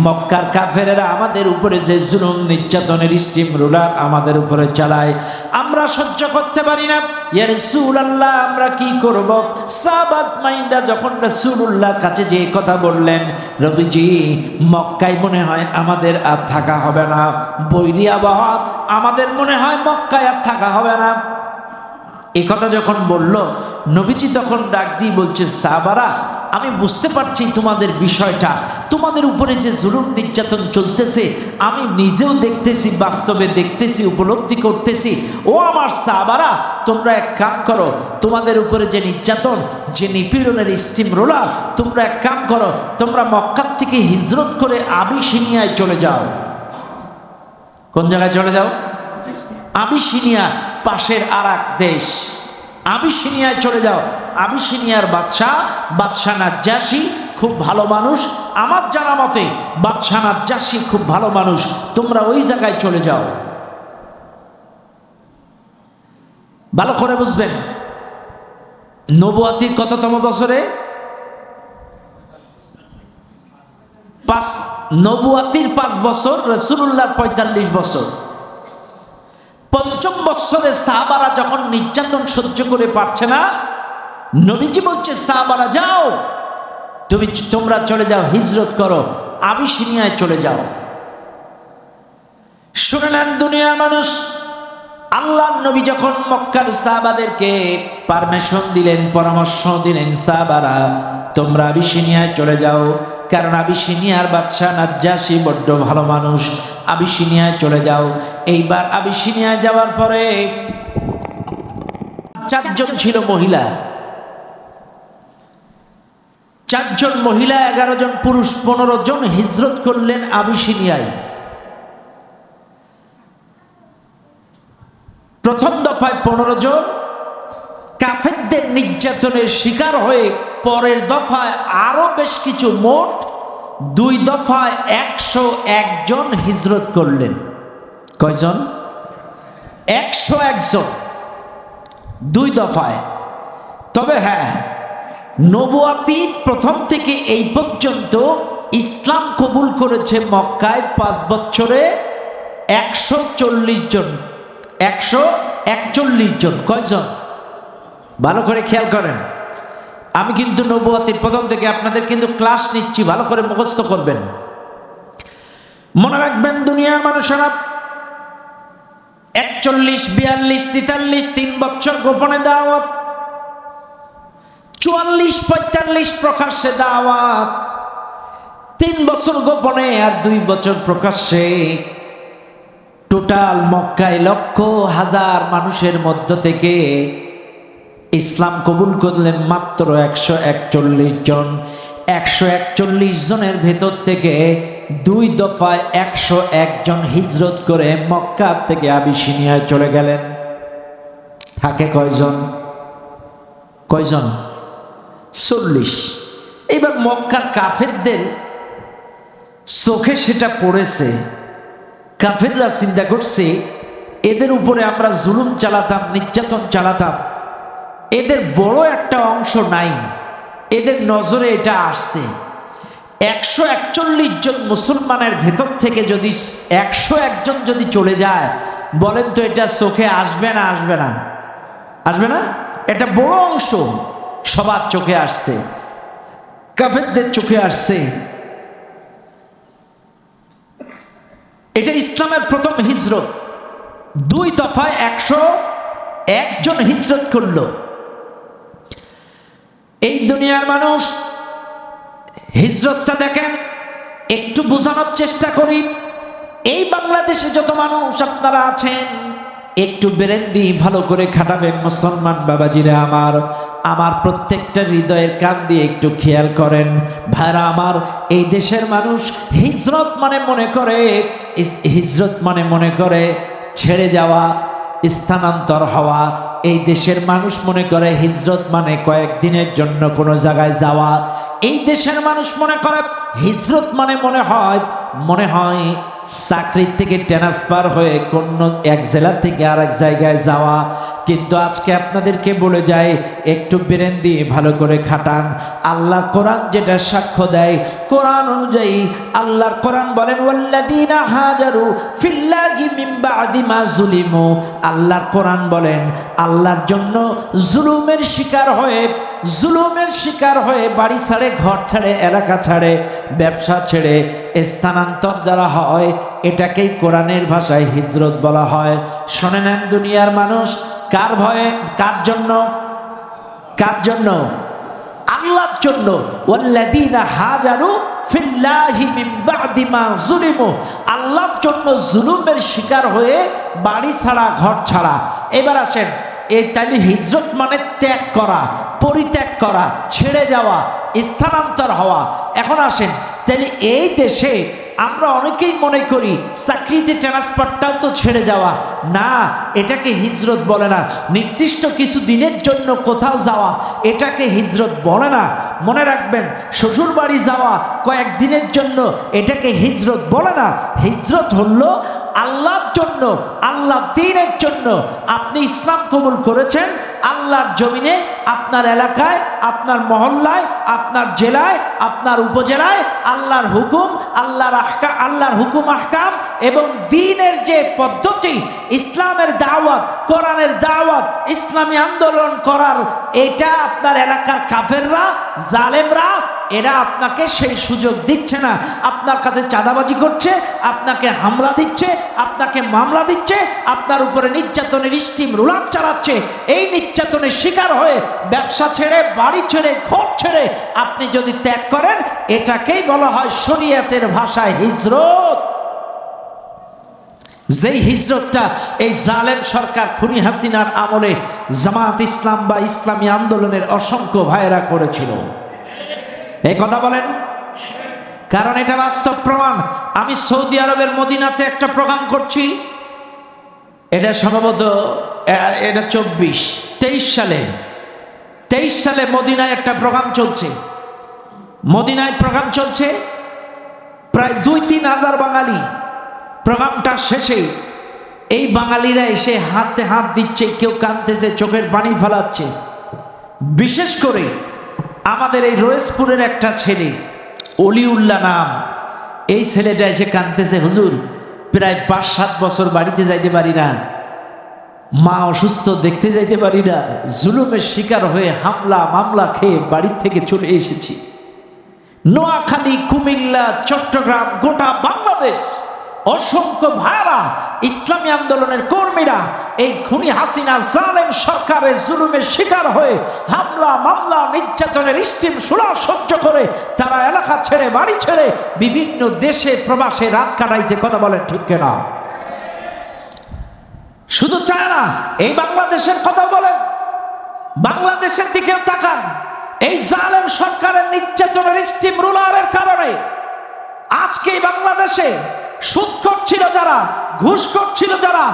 মক্কার কাফেরেরা আমাদের উপরে যে জুলুম নির্যাতনের স্টিম রুলার আমাদের উপরে চালায়, আমরা সহ্য করতে পারি না। ইয়া রাসূলুল্লাহ, আমরা কি করব? সাহাবাজ মাইন্ডা যখন রাসূলুল্লাহর কাছে যে কথা বললেন, নবীজি মক্কায় মনে হয় আমাদের আর থাকা হবে না, বৈরী আবহাওয়া, আমাদের মনে হয় মক্কায় আর থাকা হবে না। এই কথা যখন বলল, নবীজি তখন ডাক দিয়ে বলছে, সাহাবারা আমি বুঝতে পারছি তোমাদের বিষয়টা, তোমাদের উপরে যে জুলুম নির্যাতন চলতেছে আমি নিজেও দেখতেছি, বাস্তবে দেখতেছি, উপলব্ধি করতেছি। ও আমার সাহাবারা, তোমরা এক কাম করো, তোমাদের উপরে যে নির্যাতন, যে নিপীড়নের স্টিম রোলার, তোমরা এক কাম করো, তোমরা মক্কা থেকে হিজরত করে আবিসিনিয়ায় চলে যাও। কোন জায়গায় চলে যাও? আবিসিনিয়া, পাশের আর এক দেশ। আবিসিনিয়ায় চলে যাও। আবিসিনিয়ার বাদশাহ নাজ্জাশী খুব ভালো মানুষ, আমার জানা মতে বাদশাহ নাজ্জাশী খুব ভালো মানুষ, তোমরা ওই জায়গায় চলে যাও। ভালো করে বুঝবেন, নবুয়াতির কততম বছরে? নবুয়াতির 5 বছর, রাসূলুল্লাহর 45 বছর। পঞ্চম বছরে সাহাবারা যখন নির্যাতন সহ্য করে পারছে না, নবীজি বলছে, সাহাবারা যাও, তোমরা চলে যাও, হিজরত করো, আবিসিনিয়ায় চলে যাও। শুনে নেন দুনিয়ার মানুষ, আল্লাহর নবী যখন মক্কার সাহাবাদেরকে পারমিশন দিলেন, পরামর্শ দিলেন, সাহাবারা তোমরা আবিসিনিয়ায় চলে যাও, কারণ আবিসিনিয়ার বাদশাহ নাজ্জাশী বড্ড ভালো মানুষ, আবিসিনিয়ায় চলে যাও। এইবার আবিসিনিয়ায় যাওয়ার পরে 4 জন ছিল মহিলা, 4 জন মহিলা, 11 জন পুরুষ, 15 জন হিজরত করলেন আবিসিনিয়ায়। প্রথম দফায় 15 জন কাফেরদের নির্যাতনের শিকার হয়ে, পরের দফায় আরো বেশ কিছু, মোট 2 দফায় 101 জন হিজরত করলেন। কয়জন? 101 জন 2 দফায়। তবে হ্যাঁ, নবুয়াতির প্রথম থেকে এই পর্যন্ত ইসলাম কবুল করেছে মক্কায় 5 বছরে 140 জন, 141 জন। কয়জন? ভালো করে খেয়াল করেন, আমি কিন্তু নবুয়াতির প্রথম থেকে আপনাদের কিন্তু ক্লাস নিচ্ছি, ভালো করে মুখস্থ করবেন। মনে রাখবেন দুনিয়ার মানুষেরা, 41, 42, 43, 3 বছর গোপনে দাওয়াত, 44, 45 প্রকাশ্যে দাওয়াত, 3 বছর গোপনে আর 2 বছর প্রকাশ্যে। টোটাল মক্কায় লক্ষ হাজার মানুষের মধ্য থেকে ইসলাম কবুল করলেন মাত্র 141 জন। 141 জনের ভেতর থেকে 2 দফায় 101 জন হিজরত করে মক্কা থেকে আবিসিনিয়ায় চলে গেলেন। থাকে কয়জন? 40। এইবার মক্কার কাফেরদের চোখে সেটা পড়েছে। কাফেররা চিন্তা করছে, এদের উপরে আমরা জুলুম চালাতাম, নির্যাতন চালাতাম, এদের বড় একটা অংশ নাই, এদের নজরে এটা আসছে। 141 জন মুসলমানের ভেতর থেকে যদি 101 জন যদি চলে যায়, বলেন তো এটা চোখে আসবে না? আসবে না? আসবে না? এটা বড় অংশ সবার চোখে আসছে, কাফেরদের চোখে আসছে। এটা ইসলামের প্রথম হিজরত। 2 দফায় 101 জন হিজরত করলো। এই দুনিয়ার মানুষ, হিজরতটা দেখেন, একটু বোঝানোর চেষ্টা করি। এই বাংলাদেশে যত মানুষ আপনারা আছেন, একটু ব্রেন দিয়ে ভালো করে খাটাবেন মুসলমান বাবাজিরা আমার প্রত্যেকটা হৃদয়ের কান দিয়ে একটু খেয়াল করেন ভাইরা আমার। এই দেশের মানুষ হিজরত মানে মনে করে ছেড়ে যাওয়া, স্থানান্তর হওয়া। এই দেশের মানুষ মনে করে হিজরত মানে কয়েকদিনের জন্য কোনো জায়গায় যাওয়া। এই দেশের মানুষ মনে করে হিজরত মানে মনে হয় চাকরির থেকে ট্রান্সফার হয়ে কোন এক জেলা থেকে আরেক জায়গায় যাওয়া। কিন্তু আজকে আপনাদেরকে বলে যায়, একটু ব্রেন দিয়ে ভালো করে খাটান। আল্লাহ কোরআন যেটা সাক্ষ্য দেয়, কোরআন অনুযায়ী আল্লাহর কোরআন বলেন, ওয়াল্লাযীনা হাজারু ফিল্লাহি মিন বাদি মা যুলিমু। আল্লাহর কোরআন বলেন, আল্লাহর জন্য জুলুমের শিকার হয়ে বাড়ি ছাড়ে, ঘর ছাড়ে, এলাকা ছাড়ে, ব্যবসা ছেড়ে স্থানান্তর যারা হয়, এটাকেই কোরআনের ভাষায় হিজরত বলা হয়। শুনে নেন দুনিয়ার মানুষ, কার ভয়ে? কার জন্য? কার জন্য? আল্লাহর জন্য। ওয়াল্লাযীনা হাজারু ফিল্লাহি মিন বা'দি মা যুলিমু, আল্লাহর জন্য জুলুমের শিকার হয়ে বাড়ি ছাড়া, ঘর ছাড়া। এবার আসেন, এই তাইলে হিজরত মানে ত্যাগ করা, পরিত্যাগ করা, ছেড়ে যাওয়া, স্থানান্তর হওয়া। এখন আসেন, তাইলে এই দেশে আমরা অনেকেই মনে করি চাকরিতে ট্রান্সফারটাও তো ছেড়ে যাওয়া। না, এটাকে হিজরত বলে না। নির্দিষ্ট কিছু দিনের জন্য কোথাও যাওয়া, এটাকে হিজরত বলে না। মনে রাখবেন, শ্বশুর বাড়ি যাওয়া কয়েকদিনের জন্য, এটাকে হিজরত বলে না। হিজরত হলো আল্লাহর জন্য, আল্লাহ দ্বীনের জন্য। আপনি ইসলাম কবুল করেছেন, আল্লাহর জমিনে, আপনার এলাকায়, আপনার মহল্লায়, আপনার জেলায়, আপনার উপজেলায় আল্লাহর হুকুম, আল্লাহর হুকুম আহকাম এবং দ্বীনের যে পদ্ধতি, ইসলামের দাওয়াত, কোরআনের দাওয়াত, ইসলামী আন্দোলন করার, এটা আপনার এলাকার কাফেররা, জালেমরা, এরা আপনাকে সেই সুযোগ দিচ্ছে না। আপনার কাছে চাঁদাবাজি করছে, আপনাকে হামলা দিচ্ছে, আপনাকে মামলা দিচ্ছে, আপনার উপরে নির্যাতনের স্টিম রোলার চালাচ্ছে। এই নির্যাতনের শিকার হয়ে ব্যবসা ছেড়ে, বাড়ি ছেড়ে, ঘর ছেড়ে আপনি যদি ত্যাগ করেন, এটাকেই বলা হয় শরীয়তের ভাষায় হিজরত। যেই হিজরতটা এই জালেম সরকার খুনি হাসিনার আমলে জামাত ইসলাম বা ইসলামী আন্দোলনের অসংখ্য ভাইয়েরা করেছিল। এই কথা বলেন, কারণ এটা বাস্তব প্রমাণ। আমি সৌদি আরবের মদিনাতে একটা প্রোগ্রাম করছি, এটা সম্ভবত এটা 23 সালে মদিনায় একটা প্রোগ্রাম চলছে। মদিনায় প্রোগ্রাম চলছে, প্রায় 2-3 হাজার বাঙালি। প্রোগ্রামটা শেষে এই বাঙালিরা এসে হাতে হাত দিচ্ছে, কেউ কাঁদতেছে, চোখের পানি ফেলাচ্ছে। বিশেষ করে আমাদের এই রয়েসপুরের একটা ছেলে, অলিউল্লাহ নাম, এই ছেলেটা এসে কাঁদতেছে, হুজুর প্রায় 5-7 বছর বাড়িতে যাইতে পারি না, মা অসুস্থ, দেখতে যাইতে পারি না, জুলুমের শিকার হয়ে হামলা মামলা খেয়ে বাড়ির থেকে চলে এসেছি। নোয়াখালী, কুমিল্লা, চট্টগ্রাম, গোটা বাংলাদেশ অসংখ্য ভাইরা, ইসলামী আন্দোলনের কর্মীরা এই খুনি হাসিনা জালেম সরকারের জুলুমের শিকার হয়ে হামলা মামলা নির্যাতনের স্টিম সুরা সহ্য করে তারা এলাকা ছেড়ে, বাড়ি ছেড়ে বিভিন্ন দেশে প্রবাসে রাত কাটাইছে। কথা বলেন ঠিক কিনা? শুধু চায় না, এই বাংলাদেশের কথা বলেন, বাংলাদেশের দিকেও তাকান। এই জালেম সরকারের নির্যাতনের স্টিম রুলারের কারণে আজকে এই বাংলাদেশে সুদ করছিল যারা, ঘুষ করছিল যারা,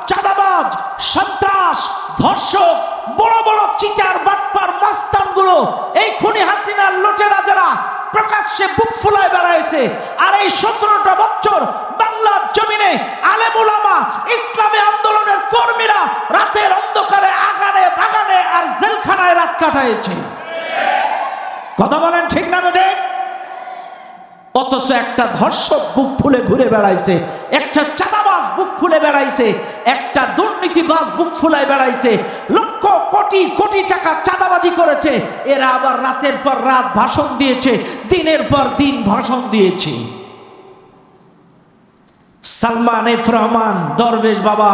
চাঁদাবাজ, সন্ত্রাস, ধর্ষক, বড় বড় চিটার বাটপার মাস্তানগুলো, এই খুনি হাসিনার লুটেরা যারা প্রকাশ্যে বুক ফুলায় বেড়াইছে। আর এই 17টা বছর বাংলার জমিনে আলেম উলামা, ইসলামী আন্দোলনের কর্মীরা রাতের অন্ধকারে আগানে বাগানে আর জেলখানায় রাত কাটাইছে। কথা বলেন ঠিক না বেটে? অথচ একটা ধর্ষক বুক ফুলে ঘুরে বেড়াইছে, একটা চাঁদাবাজ বুক ফুলে বেড়াইছে, একটা দুর্নীতিবাজ বুক ফুলে বেড়াইছে, লক্ষ কোটি কোটি টাকা চাঁদাবাজি করেছে। এরা আবার রাতের পর রাত ভাষণ দিয়েছে, দিনের পর দিন ভাষণ দিয়েছে। সালমান এফ রহমান দরবেশ বাবা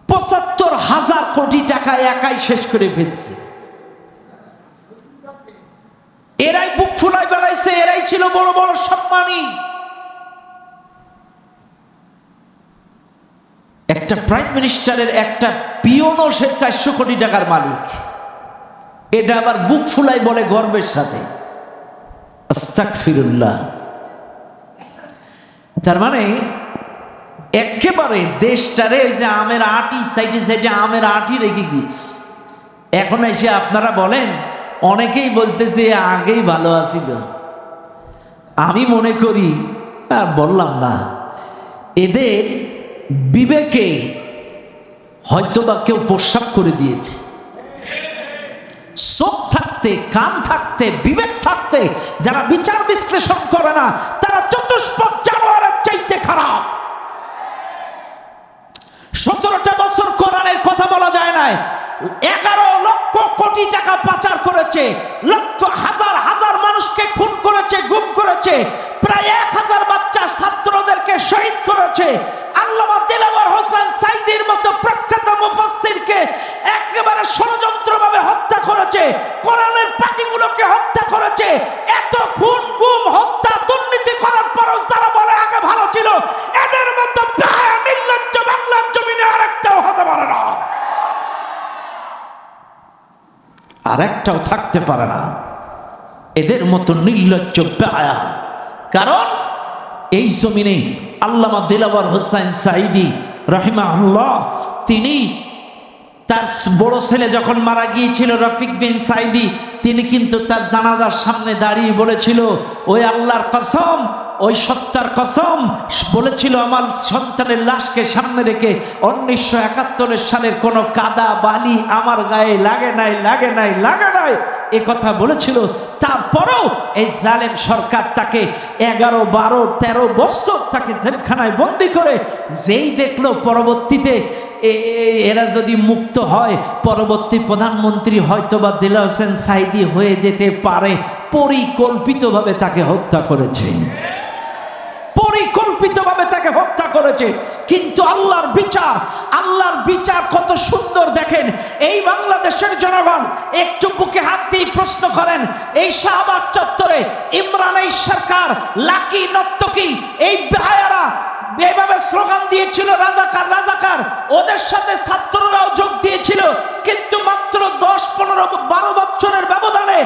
৭৫,০০০ কোটি টাকা একাই শেষ করে ফেলছে। এরাই বুক ফুলায় বেড়াইছে, এরাই ছিল বড় বড় সম্মানী। একটা প্রাইম মিনিস্টারের একটা পিয়নও সে 400 কোটি টাকার মালিক। এটা আবার বুক ফুলাই বলে গর্বের সাথে। আস্তাগফিরুল্লাহ। তার মানে একেবারে দেশটারে ওই যে আমের আটি সাইডে সাইডে আমের আটি রেখে গিয়েছে। এখন এসে আপনারা বলেন, অনেকেই বলতেছে আগেই ভালো আছিল। আমি মনে করি, আর বললাম না, এদের বিবেকে হয়তোবা কেউ প্রস্রাব করে দিয়েছে। চোখ থাকতে, কান থাকতে, বিবেক থাকতে যারা বিচার বিশ্লেষণ করে না, তারা চতুষ্পদ জানোয়ারের চাইতে খারাপ। 17টা বছর কোরআনের কথা বলা যায় না, 11 লক্ষ কোটি টাকা পাচার করেছে, লক্ষ হাজার হাজার মানুষকে খুন করেছে, গুম করেছে, প্রায় 1000 বাচ্চা ছাত্রদেরকে শহীদ করেছে। আল্লামা দিলওয়ার হোসেন সাইদির মতো আর একটাও থাকতে পারে না এদের মতো নির্লজ্জ বেহায়া। কারণ এই জমিনে আল্লামা দিলওয়ার হোসেন সাঈদী রাহিমাহুল্লাহ তিনি তার বড় ছেলে যখন মারা গিয়েছিল রফিক বিন সাঈদী, তিনি কিন্তু তার জানাজার সামনে দাঁড়িয়ে বলেছিল, ওই আল্লাহর কসম, ওই সত্তার কসম, বলেছিল আমার সন্তানের লাশকে সামনে রেখে 1971 সালের কোনো কাদা বালি আমার গায়ে লাগে নাই, লাগে নাই, লাগে নাই, এ কথা বলেছিল। তারপরেও এই জালেম সরকার তাকে 11, 12, 13 বছর তাকে জেলখানায় বন্দি করে, যেই দেখলো পরবর্তীতে এরা যদি মুক্ত হয় পরবর্তী প্রধানমন্ত্রী হয়তোবা দিলওয়ার হোসেন সাঈদী হয়ে যেতে পারে, পরিকল্পিতভাবে তাকে হত্যা করেছে, পরিকল্পিতভাবে তাকে হত্যা করেছে। কিন্তু আল্লাহর বিচার, আল্লাহর বিচার কত সুন্দর দেখেন। এই বাংলাদেশের জনগণ একটু বুকে হাত দিয়ে প্রশ্ন করেন, এই শাহবাগ চত্বরে ইমরান এই সরকার, লাকি নর্তকী, এই বেহায়ারা এভাবে স্লোগান দিয়েছিল রাজাকার রাজাকার, ওদের সাথে ছাত্ররাও যোগ দিয়েছিল। কিন্তু মাত্র 10, 15, 12 বছরের ব্যবধানে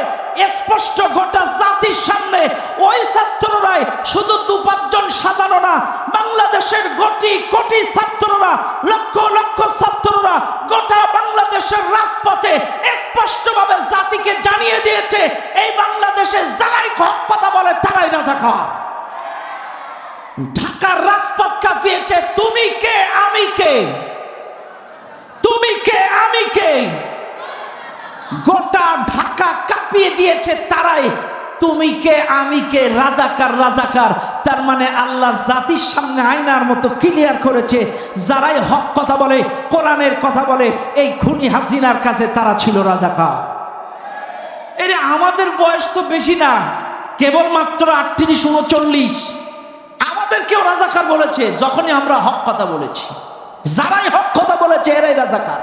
স্পষ্ট গোটা জাতির সামনে ওই ছাত্ররাই শুধু 2-5 জন সাজানো না, বাংলাদেশের কোটি কোটি ছাত্ররা, লক্ষ লক্ষ ছাত্ররা গোটা বাংলাদেশের রাজপথে স্পষ্টভাবে জাতিকে জানিয়ে দিয়েছে, এই বাংলাদেশে যারাই কথা বলে তারাই রাজাকার। ঢাকার রাজপথ কাঁপিয়েছে, তুমি কে আমি কে, তুমি কে আমি কে, গোটা ঢাকা কাঁপিয়ে দিয়েছে তারাই, তুমি কে আমি কে, রাজাকার রাজাকার। তার মানে আল্লাহ জাতির সামনে আয়নার মতো ক্লিয়ার করেছে, যারাই হক কথা বলে, কোরআনের কথা বলে, এই খুনি হাসিনার কাছে তারা ছিল রাজাকার। এরে আমাদের বয়স তো বেশি না, কেবলমাত্র 38, 39, আমাদেরকেও রাজাকার বলেছে যখনই আমরা হক কথা বলেছি। যারাই হক কথা বলেছে এরাই রাজাকার।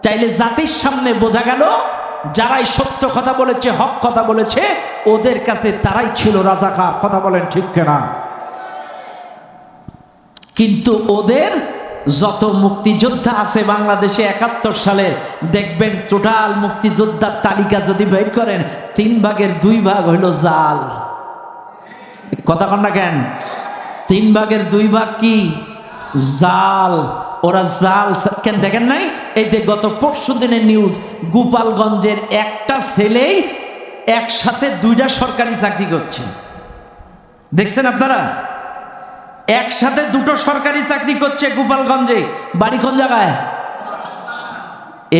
চাইলে জাতির সামনে বোঝা গেল যারাই সত্য কথা বলেছে, হক কথা বলেছে, ওদের কাছে তারাই ছিল রাজাকার। কথা বলেন ঠিক কিনা? কিন্তু ওদের যত মুক্তিযোদ্ধা আছে বাংলাদেশে 71 সালের, দেখবেন টোটাল মুক্তিযোদ্ধার তালিকা যদি বের করেন 3 ভাগের 2 ভাগ হইল জাল। কথা কন না কেন? 3 ভাগের 2 ভাগ কি? জাল। ওরা জাল কেন দেখেন নাই? এই যে গত পরশু দিনের নিউজ, গোপালগঞ্জের একটা ছেলেই একসাথে 2টা সরকারি চাকরি করছে। দেখছেন আপনারা? একসাথে 2টো সরকারি চাকরি করছে গোপালগঞ্জে। বাড়ি কোন জায়গায়?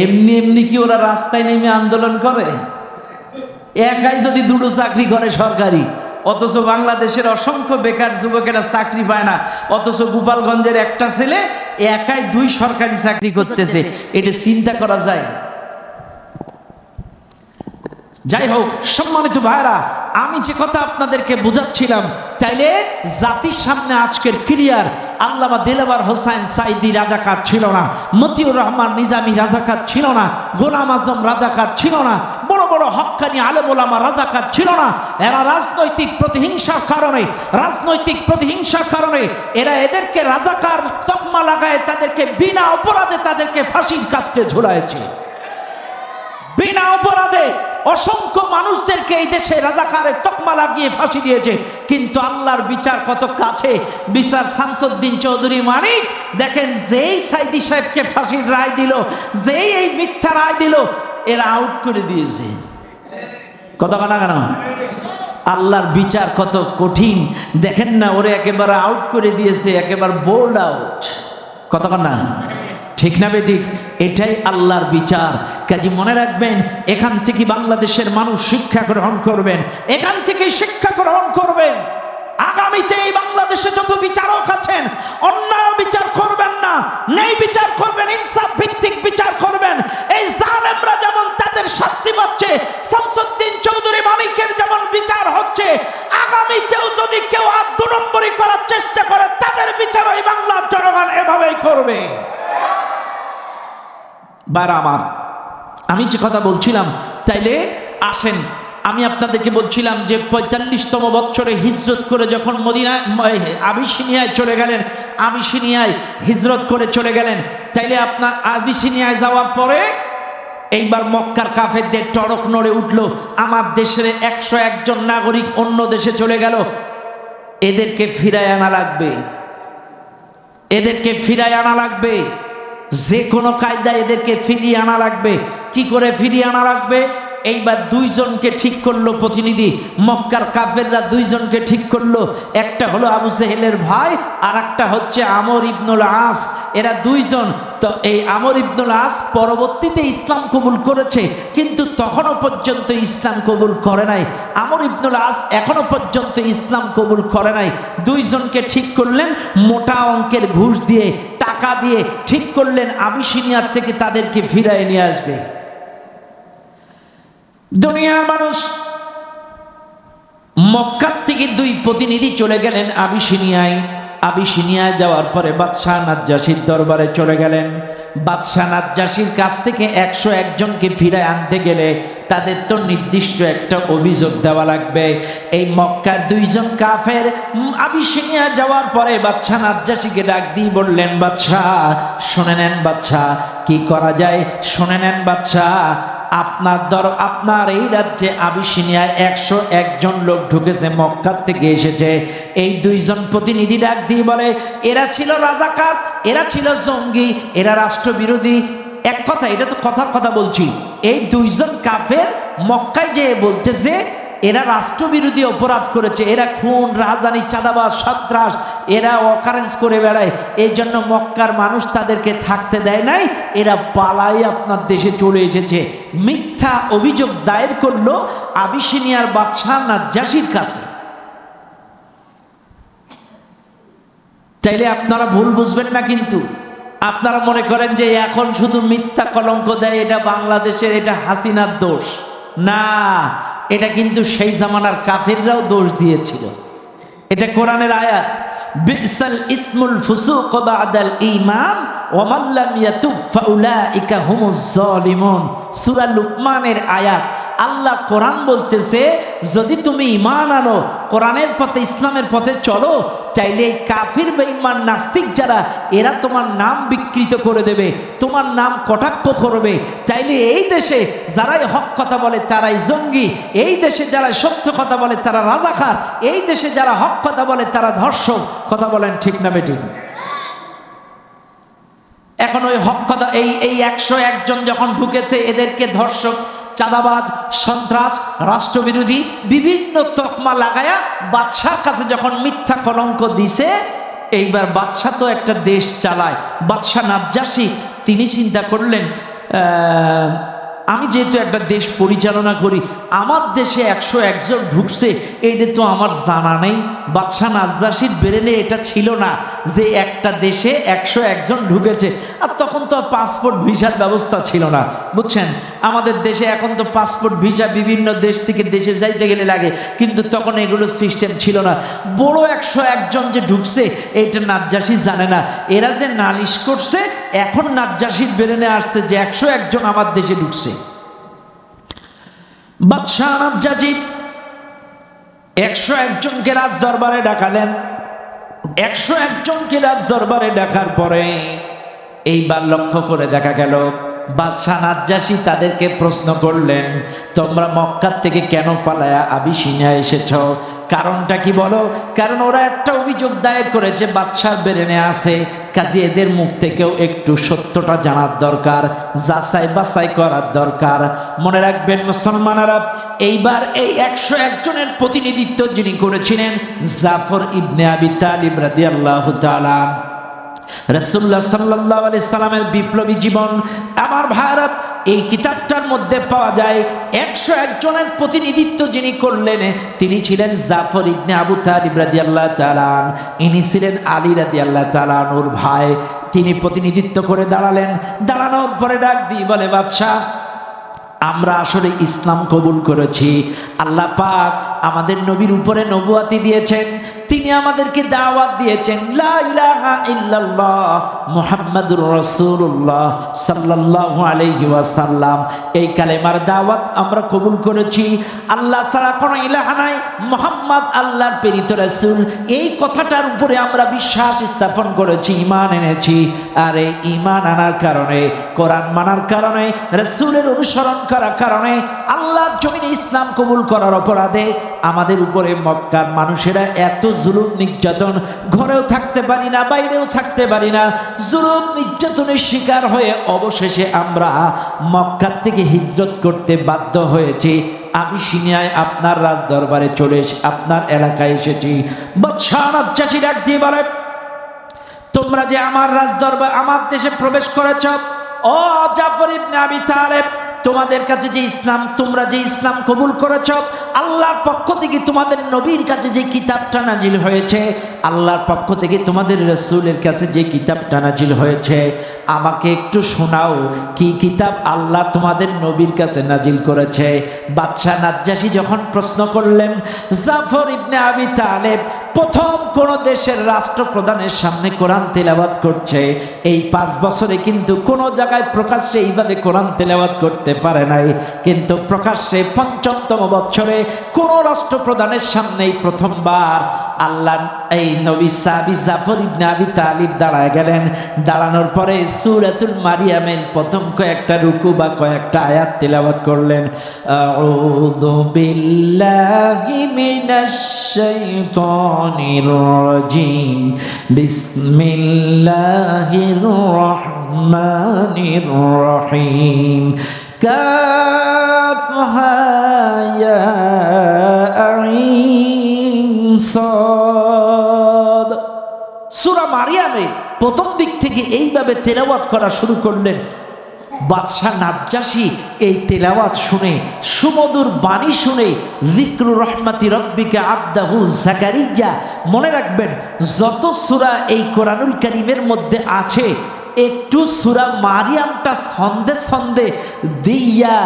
এমনি এমনি কি ওরা রাস্তায় নেমে আন্দোলন করে? একাই যদি 2টো চাকরি করে সরকারি, অথচ বাংলাদেশের অসংখ্য বেকার যুবকেরা চাকরি পায় না, অথচ গোপালগঞ্জের একটা ছেলে একাই 2 সরকারি চাকরি করতেছে। এটা চিন্তা করা যায়? যাই হোক সম্মানিত ভাইরা, আমি যে কথা আপনাদেরকে বোঝাচ্ছিলাম, তাইলে জাতির সামনে আজকের ক্লিয়ার, আল্লামা দিলওয়ার হোসেন সাঈদী রাজাকার ছিল না, মতিউর রহমান নিজামী রাজাকার ছিল না, গোলাম আজম রাজাকার ছিল না, বড় বড় হক্কানি আলেম ওলামা রাজাকার ছিল না। এরা রাজনৈতিক প্রতিহিংসার কারণে এরা এদেরকে রাজাকার তকমা লাগায় তাদেরকে বিনা অপরাধে তাদেরকে ফাঁসির কাস্টে ঝুলাইছে। বিনা অপরাধে অসংখ্য মানুষদেরকে এই দেশে রাজাকারের তকমা লাগিয়ে ফাঁসি দিয়েছে। কিন্তু আল্লাহর বিচার কত কাছে। বিচার শামসুদ্দিন চৌধুরী মানিক দেখেন, যেই সাঈদী সাহেবকে ফাঁসির রায় দিল, যেই এই মিথ্যা রায় দিল, এরা আউট করে দিয়েছে। কথা কানা কেন? আল্লাহর বিচার কত কঠিন দেখেন না, ওরে একেবারে আউট করে দিয়েছে, একেবারে বোল্ড আউট। কথা কানা ঠিক না বেঠিক? এটাই আল্লাহর বিচার। কাজে মনে রাখবেন, এখান থেকে বাংলাদেশের মানুষ শিক্ষা গ্রহণ করবেন, এখান থেকে শিক্ষা গ্রহণ করবেন। আগামীতে এই বাংলাদেশে যত বিচারক আছেন, অন্যায় বিচার করবেন না, ন্যায় বিচার করবেন, ইনসাফ ভিত্তিক বিচার করবেন। এই জালেমরা যেমন তাদের শাস্তি পাচ্ছে, শামসুদ্দিন চৌধুরী মানিকের যেমন বিচার হচ্ছে, আগামীতেও যদি কেউ 2 নম্বরি করার চেষ্টা করে, তাদের বিচার এই বাংলার জনগণ এভাবেই করবে। বারা আমার, আমি যে কথা বলছিলাম, তাইলে আসেন আমি আপনাদেরকে বলছিলাম যে 45তম বছরে হিজরত করে যখন মদিনায় আবিসিনিয়ায় চলে গেলেন, আবিসিনিয়ায় হিজরত করে চলে গেলেন, তাইলে আপনার আবিসিনিয়ায় যাওয়ার পরে এইবার মক্কার কাফেরদের টরক নড়ে উঠল, আমার দেশের 101 জন নাগরিক অন্য দেশে চলে গেল, এদেরকে ফিরায় আনা লাগবে, এদেরকে ফিরায় আনা লাগবে, যে কোনো কায়দায় এদেরকে ফিরিয়ে আনা লাগবে। কি করে ফিরিয়ে আনা লাগবে? এইবার দুইজনকে ঠিক করলো প্রতিনিধি, মক্কার কাফেররা দুইজনকে ঠিক করলো। একটা হলো আবু জেহেলের ভাই, আর একটা হচ্ছে আমর ইবনুল আস। এরা দুইজন, তো এই আমর ইবনুল আস পরবর্তীতে ইসলাম কবুল করেছে, কিন্তু তখনও পর্যন্ত ইসলাম কবুল করে নাই। আমর ইবনুল আস এখনো পর্যন্ত ইসলাম কবুল করে নাই। দুইজনকে ঠিক করলেন, মোটা অঙ্কের ঘুষ দিয়ে, টাকা দিয়ে ঠিক করলেন আবিসিনিয়ার থেকে তাদেরকে ফিরায় নিয়ে আসবে। দুনিয়ার মানুষ, মক্কার থেকে দুই প্রতিনিধি চলে গেলেন আবিসিনিয়ায়। আবিসিনিয়ায় যাওয়ার পরে বাদশাহ নাজ্জাশীর দরবারে চলে গেলেন। বাদশাহ নাজ্জাশীর কাছ থেকে 101 জনকে ফিরায় আনতে গেলে তাদের তো নির্দিষ্ট একটা অভিযোগ দেওয়া লাগবে। এই মক্কার দুইজন কাফের আবিসিনিয়া যাওয়ার পরে বাদশাহ নাজ্জাশীকে ডাক দিয়ে বললেন, বাদশাহ শুনে নেন, বাদশাহ কি করা যায় শুনে নেন বাদশাহ। আপনার এই রাজ্যে আবিসিনিয়ায় 101 জন লোক ঢুকেছে, মক্কা থেকে এসেছে। এই দুইজন প্রতিনিধি ডাক দিয়ে বলে, এরা ছিল রাজাকার, এরা ছিল জঙ্গি, এরা রাষ্ট্রবিরোধী। এক কথা, এটা তো কথার কথা বলছি। এই দুইজন কাফের মক্কায় যেয়ে বলতেছে এরা রাষ্ট্রবিরোধী অপরাধ করেছে, এরা খুন, রাজধানী, চাঁদাবাজ, সন্ত্রাস, এরা অকারেন্স করে বেড়ায়। এই জন্য মক্কার মানুষ তাদেরকে থাকতে দেয় নাই, এরা পালাই আপনার দেশে চলে এসেছে। মিথ্যা অভিযোগ দায়ের করলো আবিসিনিয়ার বাদশাহ নাজ্জাশীর কাছে। তাইলে আপনারা ভুল বুঝবেন না, কিন্তু আপনারা মনে করেন যে এখন শুধু মিথ্যা কলঙ্ক দেয় এটা বাংলাদেশের, এটা হাসিনার দোষ। না, এটা কিন্তু সেই জামানার কাফেররাও দোষ দিয়েছিল। এটা কোরআনের আয়াত, বিসাল ইসমুল ফুসুক বাদাল ঈমান ওয়া মান লাম ইয়াতুব ফাউলাইকা হুমুজ জালিমুন। সূরা লুকমানের আয়াত। আল্লাহ কোরআন বলতেছে, যদি তুমি ঈমান আনো, কোরআনের পথে, ইসলামের পথে চলো, চাইলে এই কাফির বেঈমান নাস্তিক যারা, এরা তোমার নাম বিকৃত করে দেবে, তোমার নাম কটাক্ষ করবে। চাইলে এই দেশে যারাই হক কথা বলে তারাই জঙ্গি, এই দেশে যারা সত্য কথা বলে তারা রাজাকার, এই দেশে যারা হক কথা বলে তারা ধর্ষক। কথা বলেন ঠিক না বেঠিক? এখন ওই হক কথা, এই 101 জন যখন ঢুকেছে, এদেরকে ধর্ষক, চাঁদাবাজ, সন্ত্রাস, রাষ্ট্রবিরোধী বিভিন্ন তকমা লাগায়া বাদশার কাছে যখন মিথ্যা কলঙ্ক দিছে, এইবার বাদশাহ তো একটা দেশ চালায়। বাদশাহ নাজ্জাশী তিনি চিন্তা করলেন, আমি যেহেতু একটা দেশ পরিচালনা করি, আমার দেশে 101 জন ঢুকছে, এইটা তো আমার জানা নেই। বাদশাহ নাজ্জাশীর ব্রেনে এটা ছিল না যে একটা দেশে 101 জন ঢুকেছে। আর তখন তো পাসপোর্ট ভিসার ব্যবস্থা ছিল না, বুঝছেন? আমাদের দেশে এখন তো পাসপোর্ট ভিসা বিভিন্ন দেশ থেকে দেশে যাইতে গেলে লাগে, কিন্তু তখন এগুলো সিস্টেম ছিল না। বড় 101 জন যে ঢুকছে এইটা নাজ্জাশী জানে না। এরা যে নালিশ করছে, এখন নাজ্জাশীর ব্রেনে আসছে যে 101 জন আমার দেশে ঢুকছে। বাদশাহ নাজ্জাশী 101 জনকে রাজ দরবারে ডাকালেন। 101 জনকে রাজ দরবারে ডাকার পরে এইবার লক্ষ্য করে দেখা গেল, বাদশাহ নাজ্জাশী তাদেরকে প্রশ্ন করলেন, তোমরা মক্কার থেকে কেন পালায়া আবিসিনিয়া এসেছ? কারণটা কি বলো? কারণ ওরা একটা অভিযোগ দায়ের করেছে, বাদশার ব্রেনে আছে, কাজে এদের মুখ থেকেও একটু সত্যটা জানার দরকার, যাচাই বাছাই করার দরকার। মনে রাখবেন মুসলমানেরা, এইবার এই 101 জনের প্রতিনিধিত্ব যিনি করেছিলেন, জাফর ইবনে আবি তালিব রাদিয়াল্লাহু তাআলা। রাসূলুল্লাহ সাল্লাল্লাহু আলাইহি সাল্লামের বিপ্লবী জীবন আমার ভাইরা এই কিতাবটার মধ্যে পাওয়া যায়। 101 জনের প্রতিনিধিত্ব যিনি করলেন, তিনি ছিলেন জাফর ইবনে আবু তালিব রাদিয়াল্লাহু তাআলা। ইনি ছিলেন আলী রাদিয়াল্লাহু তাআলা নূর ভাই। তিনি প্রতিনিধিত্ব করে দাঁড়ালেন। দাঁড়ানোর পরে ডাক দিয়ে বলে, বাদশাহ, আমরা আসলে ইসলাম কবুল করেছি। আল্লাহ পাক আমাদের নবীর উপরে নবুয়াতি দিয়েছেন। তিনি তিনি আমাদেরকে দাওয়াত দিয়েছেন লা ইলাহা ইল্লাল্লাহ মুহাম্মাদুর রাসূলুল্লাহ সাল্লাল্লাহু আলাইহি ওয়াসাল্লাম। এই কালেমার দাওয়াত আমরা কবুল করেছি। আল্লাহ ছাড়া কোনো ইলাহা নাই, মুহাম্মদ আল্লাহর প্রেরিত রাসূল, এই কথাটার উপরে আমরা বিশ্বাস স্থাপন করেছি, ঈমান এনেছি। আর এই ঈমান আনার কারণে, কোরআন মানার কারণে, রাসূলের অনুসরণ করার কারণে, আল্লাহর জমিনে ইসলাম কবুল করার অপরাধে আমাদের উপরে মক্কার মানুষেরা এত জুলুম নির্যাতন, ঘরেও থাকতে পারি না, বাইরেও থাকতে পারি না, জুলুম নির্যাতনের শিকার হয়ে অবশেষে আমরা মক্কার থেকে হিজরত করতে বাধ্য হয়েছি। আমি সিনিয়ায় আপনার রাজ দরবারে চলে আপনার এলাকায় এসেছি। বাদশাহ নাজ্জাশী ডাক দিয়ে বলে, তোমরা যে আমার রাজ দরবার, আমার দেশে প্রবেশ করেছ, ও জাফর ইবনে আবি তালেব, তোমাদের কাছে যে ইসলাম, তোমরা যে ইসলাম কবুল করেছ, আল্লাহর পক্ষ থেকে তোমাদের নবীর কাছে যে কিতাবটা নাজিল হয়েছে, আল্লাহর পক্ষ থেকে তোমাদের রাসূলের কাছে যে কিতাবটা নাজিল হয়েছে, আমাকে একটু শোনাও কি কিতাব আল্লাহ তোমাদের নবীর কাছে নাজিল করেছে। বাদশাহ নাজ্জাশী যখন প্রশ্ন করলেন, জাফর ইবনে আবি তালেব প্রথম কোন দেশের রাষ্ট্রপ্রধানের সামনে কোরআন তেলাওয়াত করছে, এই 5 বছরে কিন্তু কোনো জায়গায় প্রকাশ্যে এইভাবে কোরআন তেলাওয়াত করতে পারে নাই, কিন্তু প্রকাশ্যে ৫৫তম বছরে কোন রাষ্ট্রপ্রধানের সামনেই প্রথমবার আল্লাহ এই নবী সাহাবী জাফর ইবনে আবি তালিব দাঁড়ায় গেলেন। দাঁড়ানোর পরে সূরাতুল মারিয়ামের প্রথম কয়েকটা রুকু বা কয়েকটা আয়াত তেলাওয়াত করলেন। আউযু বিল্লাহি মিনাশ শাইতানির রাজিম, বিসমিল্লাহির রহমানির রহিম, কাফহা ইয়া আইন সাদ। সূরা মারিয়ামের প্রথম দিক থেকে এইভাবে তেলাওয়াত করা শুরু করলেন। বাদশাহ নাজ্জাশী এই তেলাওয়াত শুনে, সুমধুর বাণী শুনে, যিকরু রহমাতি রব্বিকা আবদাহু জাকারিয়া, মনে রাখবেন যত সূরা এই কোরআনুল কারীমের মধ্যে আছে, একটু সূরা মারিয়ামটা ছন্দে ছন্দে দিয়া,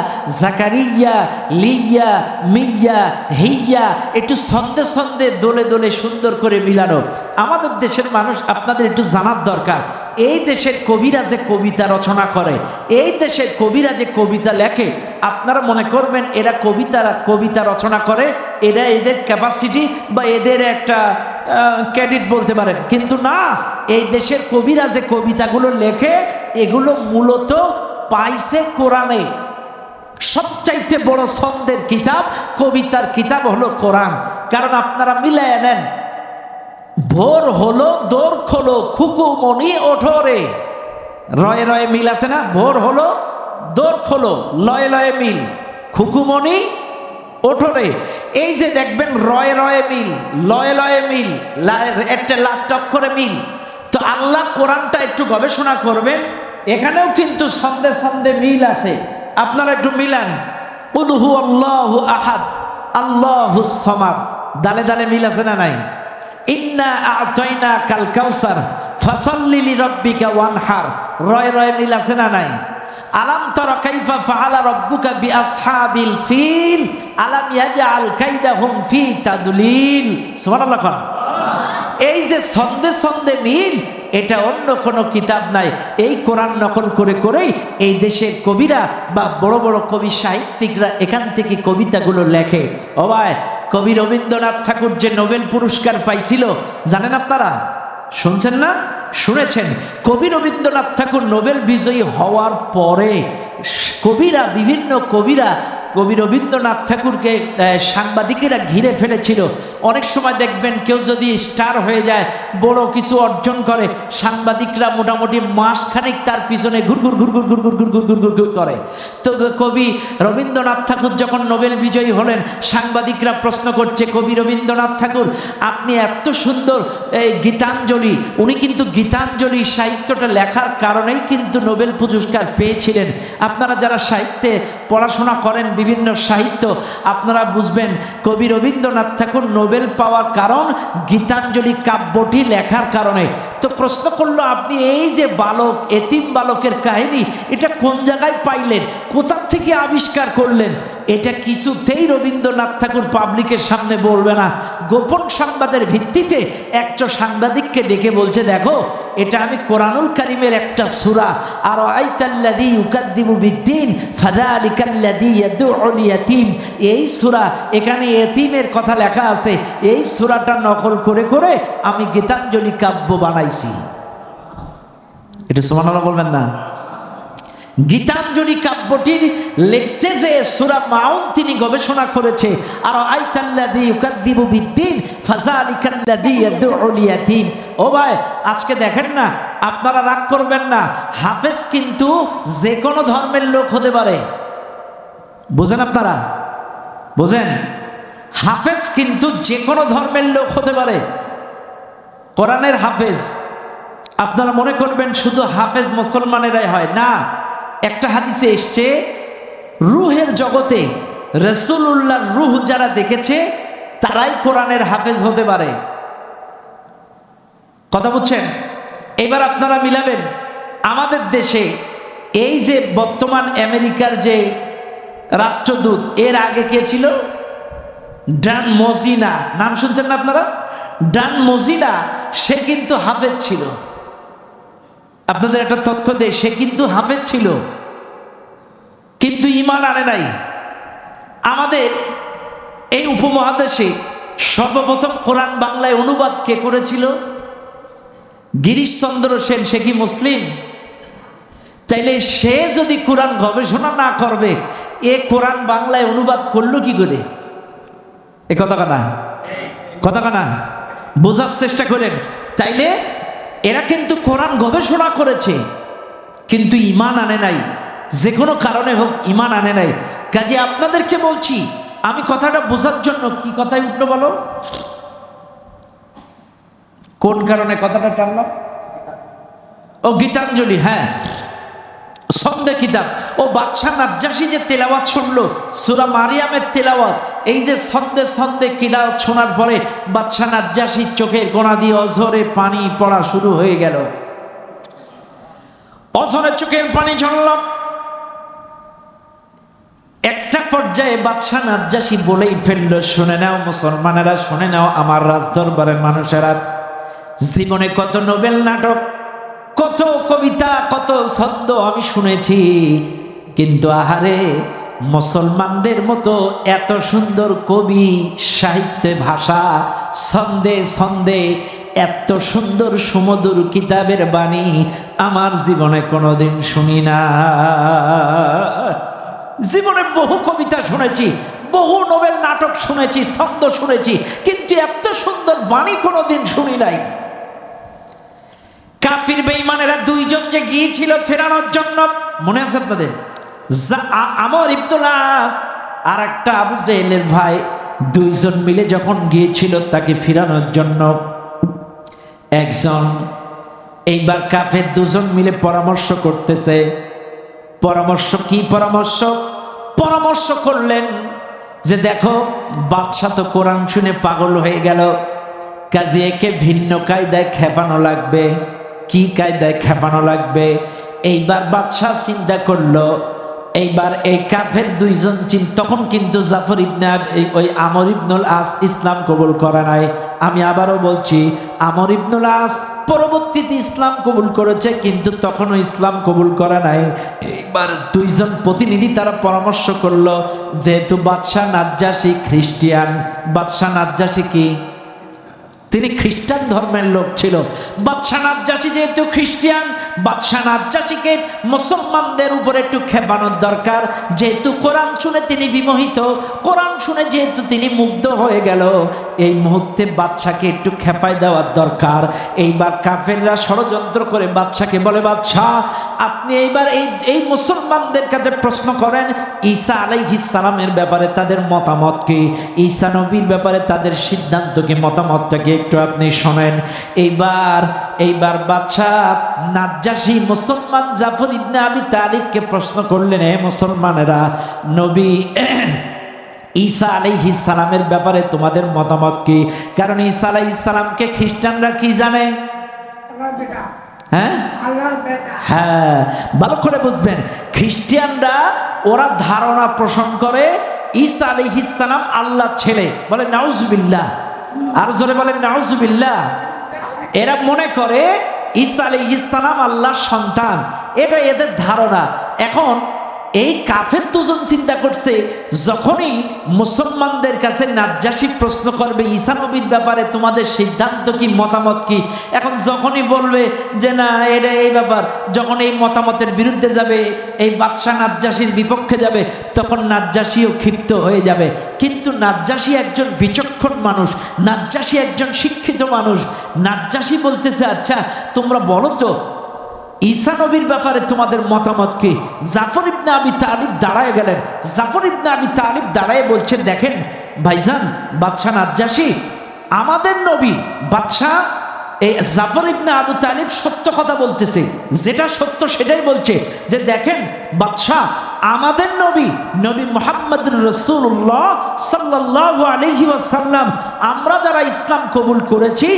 জাকারিয়া, লিয়া, মিয়া, হিয়া, একটু ছন্দে ছন্দে দোলে দোলে সুন্দর করে মিলানো। আমাদের দেশের মানুষ, আপনাদের একটু জানার দরকার, এই দেশের কবিরা যে কবিতা রচনা করে, এই দেশের কবিরা যে কবিতা লেখে, আপনারা মনে করবেন এরা কবিতা রচনা করে, এরা এদের ক্যাপাসিটি বা এদের একটা ক্রেডিট বলতে পারেন, কিন্তু না, এই দেশের কবিরা যে কবিতাগুলো লেখে, এগুলো মূলত পাইছে কোরআনে। সবচাইতে বড় ছন্দের কিতাব, কবিতার কিতাব হলো কোরআন। কারণ আপনারা মিলায় নেন, ভোর হলো দোর খোলো, খুকুমনি ওঠরে, রয়ে রয়ে মিল আছে না? ভোর হলো দোর খোলো, লয়ে লয়ে মিল, খুকুমনি ওঠরে। এই যে দেখবেন রয়ে রয়ে মিল, লয়ে লয়ে মিল, একটা লাস্ট অক্ষরে মিল। তো আল্লাহ কোরআনটা একটু গবেষণা করবেন, এখানেও কিন্তু ছন্দে ছন্দে মিল আছে, আপনারা একটু মিলান। কুল হু আল্লাহু আহাদ আল্লাহুস সামাদ, দালে দালে মিল আছে না নাই? ইন্না আ'তাইনা কাল কাউসার ফাসাল্লি লিরাব্বিকা ওয়ানহার, রয়ে রয়ে মিল আছে না নাই? আলাম তারা কাইফা ফাআলা রাব্বুকা বিআসহাবিল ফিল আলাম ইয়াজআল কাইদাহুম ফি তাদলিল। সুবহানাল্লাহ। এই যে ছন্দে ছন্দে মিল, এটা অন্য কোনো কিতাব নাই। এই কোরআন নকল করে করেই এই দেশের কবিরা বা বড় বড় কবি সাহিত্যিকরা এখান থেকে কবিতাগুলো লেখে। ও ভাই, কবি রবীন্দ্রনাথ ঠাকুর যে নোবেল পুরস্কার পাইছিল জানেন আপনারা? শুনছেন না? শুনেছেন? কবি রবীন্দ্রনাথ ঠাকুর নোবেল বিজয়ী হওয়ার পরে বিভিন্ন কবিরা কবি রবীন্দ্রনাথ ঠাকুরকে সাংবাদিকেরা ঘিরে ফেলেছিল। অনেক সময় দেখবেন কেউ যদি স্টার হয়ে যায়, বড় কিছু অর্জন করে, সাংবাদিকরা মোটামুটি মাসখানেক তার পিছনে ঘুরঘুর ঘুরঘুর ঘুরঘুর ঘুরঘুর ঘুরঘুর ঘুর করে। তো কবি রবীন্দ্রনাথ ঠাকুর যখন নোবেল বিজয়ী হলেন, সাংবাদিকরা প্রশ্ন করছে, কবি রবীন্দ্রনাথ ঠাকুর আপনি এত সুন্দর গীতাঞ্জলি, উনি কিন্তু গীতাঞ্জলি সাহিত্যটা লেখার কারণেই কিন্তু নোবেল পুরস্কার পেয়েছিলেন। আপনারা যারা সাহিত্যে পড়াশোনা করেন, বিভিন্ন সাহিত্য, আপনারা বুঝবেন কবি রবীন্দ্রনাথ ঠাকুর নোবেল পাওয়ার কারণ গীতাঞ্জলি কাব্যটি লেখার কারণে। তো প্রশ্ন করলো, আপনি এই যে বালক, এতিম বালকের কাহিনী, এটা কোন জায়গায় পাইলেন, কোথা থেকে আবিষ্কার করলেন? এটা কিছুতেই রবীন্দ্রনাথ ঠাকুর পাবলিকের সামনে বলবে না। গোপন সংবাদের ভিত্তিতে একটা সাংবাদিককে ডেকে বলছে, দেখো এটা আমি কোরআনুল কারীমের একটা সূরা, আর আইতাল্লাযী ইউকাদ্দিবু বিদ্দীন ফাযালিকাল্লাযী ইয়াদউল ইয়াতীম, এই সূরা, এখানে এতিমের কথা লেখা আছে, এই সূরাটা নকল করে করে আমি গীতাঞ্জলি কাব্য বানাইছি। এটা সুবহানাল্লাহ বলবেন না? গীতাঞ্জলি কাব্যটির লিখতে যে সূরা মাউন তিনি গবেষণা করেছে, আর আইতাল্লাযী ইউকাদ্দিবু বিদ্দীন ফাযালিকাল্লাযী ইয়াদউল ইয়াতীম। ও ভাই, আজকে দেখেন না, আপনারা রাগ করবেন না, হাফেজ কিন্তু যে কোনো ধর্মের লোক হতে পারে। বুঝেন আপনারা? বুঝেন? হাফেজ কিন্তু যে কোনো ধর্মের লোক হতে পারে। কোরআনের হাফেজ। আপনারা মনে করবেন শুধু হাফেজ মুসলমানেরাই হয় না। একটা হাদিসে এসছে, রুহের জগতে রাসূলুল্লাহর রূহ যারা দেখেছে তারাই কোরআনের হাফেজ হতে পারে। কথা বুঝছেন? এবার আপনারা মিলাবেন, আমাদের দেশে এই যে বর্তমান আমেরিকার যে রাষ্ট্রদূত, এর আগে কে ছিল? ডান মজিনা, নাম শুনছেন না আপনারা? ডান মজিনা, সে কিন্তু হাফেজ ছিল। আপনাদের একটা তথ্য দেয়, সে কিন্তু হাফেজ ছিল, কিন্তু ঈমান আনে নাই। আমাদের এই উপমহাদেশে সর্বপ্রথম কোরআন বাংলায় অনুবাদ কে করেছিল? গিরিশচন্দ্র সেন। সে কি মুসলিম? তাইলে সে যদি কোরআন গবেষণা না করবে, এ কোরআন বাংলায় অনুবাদ করলো কি করে? এ কথা কানা, কথা কানা, বোঝার চেষ্টা করেন। তাইলে এরা কিন্তু কোরআন গবেষণা করেছে, কিন্তু ঈমান আনে নাই। যে কোনো কারণে হোক ঈমান আনে নাই। কাজে আপনাদেরকে বলছি, আমি কথাটা বোঝার জন্য, কি কথাই উঠলো বলো? কোন কারণে কথাটা টানলাম? ও গীতাঞ্জলি, হ্যাঁ, সন্দেহ কিতাব। ও বাদশা নাজ্জাশী যে তেলাওয়াত শুনলো, সূরা মারিয়ামের তেলাওয়াত, এই যে সন্দেহ সন্দেহ কিলাওয়াত শোনার পরে বাদশা নাজ্জাশীর চোখের কোণা দিয়ে অঝরে পানি পড়া শুরু হয়ে গেল। অঝরে চোখের পানি ঝরল। একটা পর্যায়ে বাদশা নাজ্জাশী বলেই ফেলল, শুনে নাও মুসলমানেরা, শুনে নাও আমার রাজদরবারের মানুষেরা, জীবনে কত নোবেল নাটক, কত কবিতা, কত ছন্দ আমি শুনেছি, কিন্তু আহারে মুসলমানদের মতো এত সুন্দর কবি, সাহিত্যে, ভাষা, ছন্দে ছন্দে এত সুন্দর সুমধুর কিতাবের বাণী আমার জীবনে কোনোদিন শুনি না। জীবনে বহু কবিতা শুনেছি, বহু নোবেল নাটক শুনেছি, ছন্দ শুনেছি, কিন্তু এত সুন্দর বাণী কোনোদিন শুনি নাই। কাফির বেঈমানেরা দুইজন যে গিয়েছিল ফেরানোর জন্য, মনে আছে আপনাদের? আমর ইবনুল আস আর একটা আবু জেহেলের ভাই, দুইজন মিলে যখন গিয়েছিল তাকে ফেরানোর জন্য, একজন, এইবার কাফের দুজন মিলে পরামর্শ করতেছে। পরামর্শ কি? পরামর্শ করলেন যে দেখো, বাদশা তো কোরআন শুনে পাগল হয়ে গেল, কাজে একে ভিন্ন কায়দায় খেপানো লাগবে। কি কায়দায় খেপানো লাগবে? এইবার বাদশা চিন্তা করলো, এইবার এই কাফের দুইজন তখন কিন্তু জাফর ইবনে ওই আমর ইবনুল আস ইসলাম কবুল করে নাই। আমি আবারও বলছি, আমর ইবনুল আস পরবর্তীতে ইসলাম কবুল করেছে, কিন্তু তখনও ইসলাম কবুল করে নাই। এইবার দুইজন প্রতিনিধি তারা পরামর্শ করলো, যেহেতু বাদশা নাজ্জাশী খ্রিস্টিয়ান, বাদশা নাজ্জাশী কি? তিনি খ্রিস্টান ধর্মের লোক ছিল। বাদশা নাজ্জাশী যেহেতু খ্রিস্টিয়ান, বাদশা নাজ্জাশীকে মুসলমানদের উপরে একটু খেপানোর দরকার। যেহেতু কোরআন শুনে তিনি বিমোহিত, কোরআন শুনে যেহেতু তিনি মুগ্ধ হয়ে গেল, এই মুহূর্তে বাদশাকে একটু খেপায় দেওয়ার দরকার। এইবার কাফেররা ষড়যন্ত্র করে বাদশাকে বলে, বাদশা আপনি এইবার এই মুসলমানদের কাছে প্রশ্ন করেন, ঈসা আলাইহিস সালামের ব্যাপারে তাদের মতামত কি, ঈসা নবীর ব্যাপারে তাদের সিদ্ধান্ত কি, মতামতটাকে একটু আপনি শোনেন। এইবার বাদশা নাজ্জাশী মুসলমান জাফর ইবনে আবি তালিবকে প্রশ্ন করলেন, হে মুসলমানেরা, নবী ঈসা আলাইহিস সালামের ব্যাপারে তোমাদের মতামত কি? কারণ ঈসা আলাইহিস সালামকে খ্রিস্টানরা কি জানে? হ্যাঁ, ভালো করে বুঝবেন। খ্রিস্টানরা ওরা ধারণা পোষণ করে ঈসা আলাইহিস সালাম আল্লাহর ছেলে, বলে নাউজুবিল্লাহ, আর জোরে বলেন নাউজুবিল্লাহ। এরা মনে করে ঈসা আলাইহিস সালাম আল্লাহর সন্তান, এটা এদের ধারণা। এখন এই কাফের দুজন চিন্তা করছে, যখনই মুসলমানদের কাছে নাজ্জাশী প্রশ্ন করবে ঈসা নবীর ব্যাপারে তোমাদের সিদ্ধান্ত কি, মতামত কি, এখন যখনই বলবে যে না এটা এই ব্যাপার, যখন এই মতামতের বিরুদ্ধে যাবে, এই বাদশাহ নাজ্জাশীর বিপক্ষে যাবে, তখন নাজ্জাশীও ক্ষিপ্ত হয়ে যাবে। কিন্তু নাজ্জাশী একজন বিচক্ষণ মানুষ, নাজ্জাশী একজন শিক্ষিত মানুষ। নাজ্জাশী বলতেছে আচ্ছা তোমরা বলো তো ঈসা নবীর ব্যাপারে তোমাদের মতামত কি? জাফর ইবনে আবি তালিব দাঁড়ায় গেলেন। জাফর ইবনে আবি তালিব দাঁড়ায় বলছেন, দেখেন ভাইজান বাদশাহ নাজ্জাশী, আমাদের নবী বাদশাহ এই জাফর ইবনে আবু তালিব সত্য কথা বলতেছে, যেটা সত্য সেটাই বলছে, যে দেখেন বাদশাহ আমাদের নবী নবী মুহাম্মদুর রাসূলুল্লাহ সাল্লাল্লাহু আলাইহি ওয়াসাল্লাম, আমরা যারা ইসলাম কবুল করেছি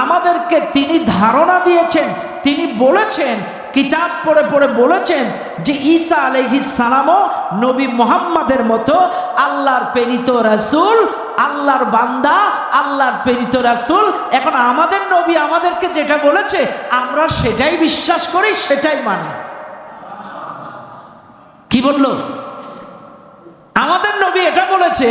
আমাদেরকে তিনি ধারণা দিয়েছেন, তিনি বলেছেন, কিতাব পড়ে পড়ে বলেছেন যে ঈসা আলাইহিস সালামও নবী মুহাম্মাদের মতো আল্লাহর প্রেরিত রাসূল, আল্লাহর বান্দা, আল্লাহর প্রেরিত রাসূল। এখন আমাদের নবী আমাদেরকে যেটা বলেছে আমরা সেটাই বিশ্বাস করি, সেটাই মানি। কি বললো? আমাদের নবী এটা বলেছে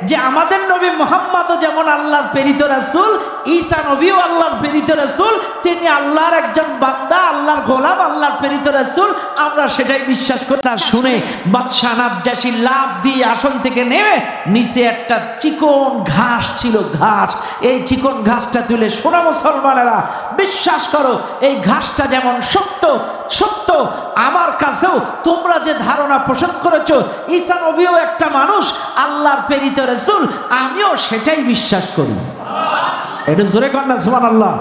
যে আমাদের নবী মুহাম্মদও যেমন আল্লাহর প্রেরিত রাসূল, ঈসা নবীও আল্লাহর প্রেরিত রাসূল, তিনি আল্লাহর একজন বান্দা, আল্লাহর গোলাম, আল্লাহর প্রেরিত রাসূল, আমরা সেটাই বিশ্বাস করি। তা শুনে বাদশাহ নাজ্জাশী লাফ দিয়ে আসন থেকে নেমে নিচে একটা চিকন ঘাস ছিল, ঘাস, এই চিকন ঘাসটা তুলে, শোনো মুসলমানেরা বিশ্বাস করো এই ঘাসটা যেমন সত্য, সত্য আমার কাছেও তোমরা যে ধারণা পোষণ করেছো ঈসা নবীও একটা মানুষ, আল্লাহর প্রেরিত রাসূল, আমিও সেটাই বিশ্বাস করি। এটা জোরে কর না সুবহানাল্লাহ।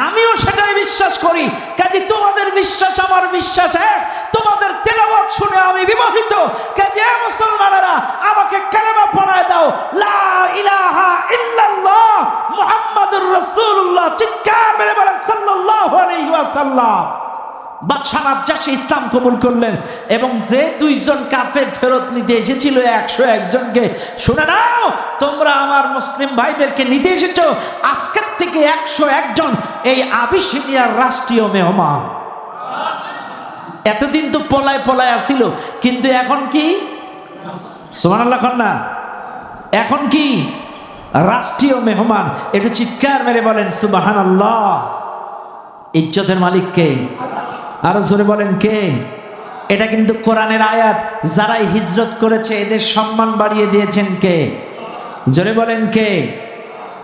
আমিও সেটাই বিশ্বাস করি। কাজে তোমাদের বিশ্বাস আমার বিশ্বাস এক, তোমাদের তেলাওয়াত শুনে আমি বিমোহিত। কাজে মুসলমানেরা আমাকে কালেমা পড়ায় দাও, লা ইলাহা ইল্লাল্লাহ মুহাম্মাদুর রাসূলুল্লাহ, চিৎকার মেরে বলেন সাল্লাল্লাহু আলাইহি ওয়াসাল্লাম। বাদশাহ নাজ্জাশী ইসলাম কবুল করলেন এবং যে দুইজন কাফের ফেরত নিতে এসেছিল 101 জনকে, শুনে নাও তোমরা আমার মুসলিম ভাইদেরকে নিতে এসেছো, আজকের থেকে 101 জন এই আবিসিনিয়ার রাষ্ট্রীয় মেহমান। এতদিন তো পলায় পলায় আসিল, কিন্তু এখন কি? সুবহানাল্লাহ না, এখন কি? রাষ্ট্রীয় মেহমান। একটু চিৎকার মেরে বলেন সুবহানাল্লাহ। ইজ্জতের মালিক কে? আরো জোরে বলেন কে? এটা কিন্তু কোরআনের আয়াত। যারাই হিজরত করেছে এদের সম্মান বাড়িয়ে দিয়েছেন কে? জোরে বলেন কে?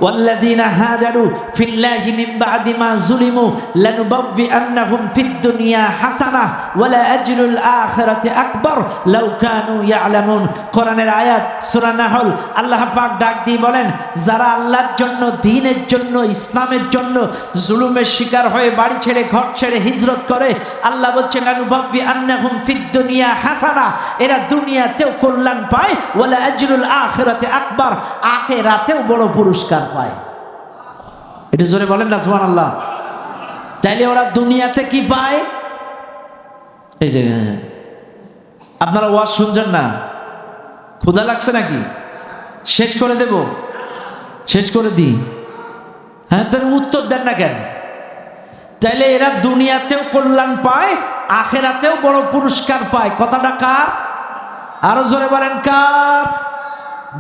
والذين هاجروا في الله من بعد ما ظلموا لنبوئنهم في الدنيا حسنة ولا أجر الآخرة أكبر لو كانوا يعلمون। কোরআনের আয়াত সূরা নাহল। আল্লাহ পাক ডাক দিয়ে বলেন, যারা আল্লাহর জন্য, দ্বীনের জন্য, ইসলামের জন্য জুলুমের শিকার হয়ে বাড়ি ছেড়ে ঘর ছেড়ে হিজরত করে, আল্লাহ বলছেন লানুবওয়িআন্নাহুম ফিদ দুনিয়া হাসানা, এরা দুনিয়াতেও কল্যাণ পায়, ওয়ালা আজরুল আখিরাতি আকবার, আখিরাতেও বড় পুরস্কার পায়। এটা জোরে বলেন না সুবহানাল্লাহ। তাইলে ওরা দুনিয়াতে কি পায়? এই যে আপনারা ওয়াজ শুনছেন না, ক্ষুধা লাগছে নাকি? শেষ করে দেব? শেষ করে দিই? হ্যাঁ, তার উত্তর দেন না কেন? তাইলে এরা দুনিয়াতেও কল্যাণ পায়, আখিরাতেও বড় পুরস্কার পায়। কথাটা কার? আরো জোরে বলেন কার?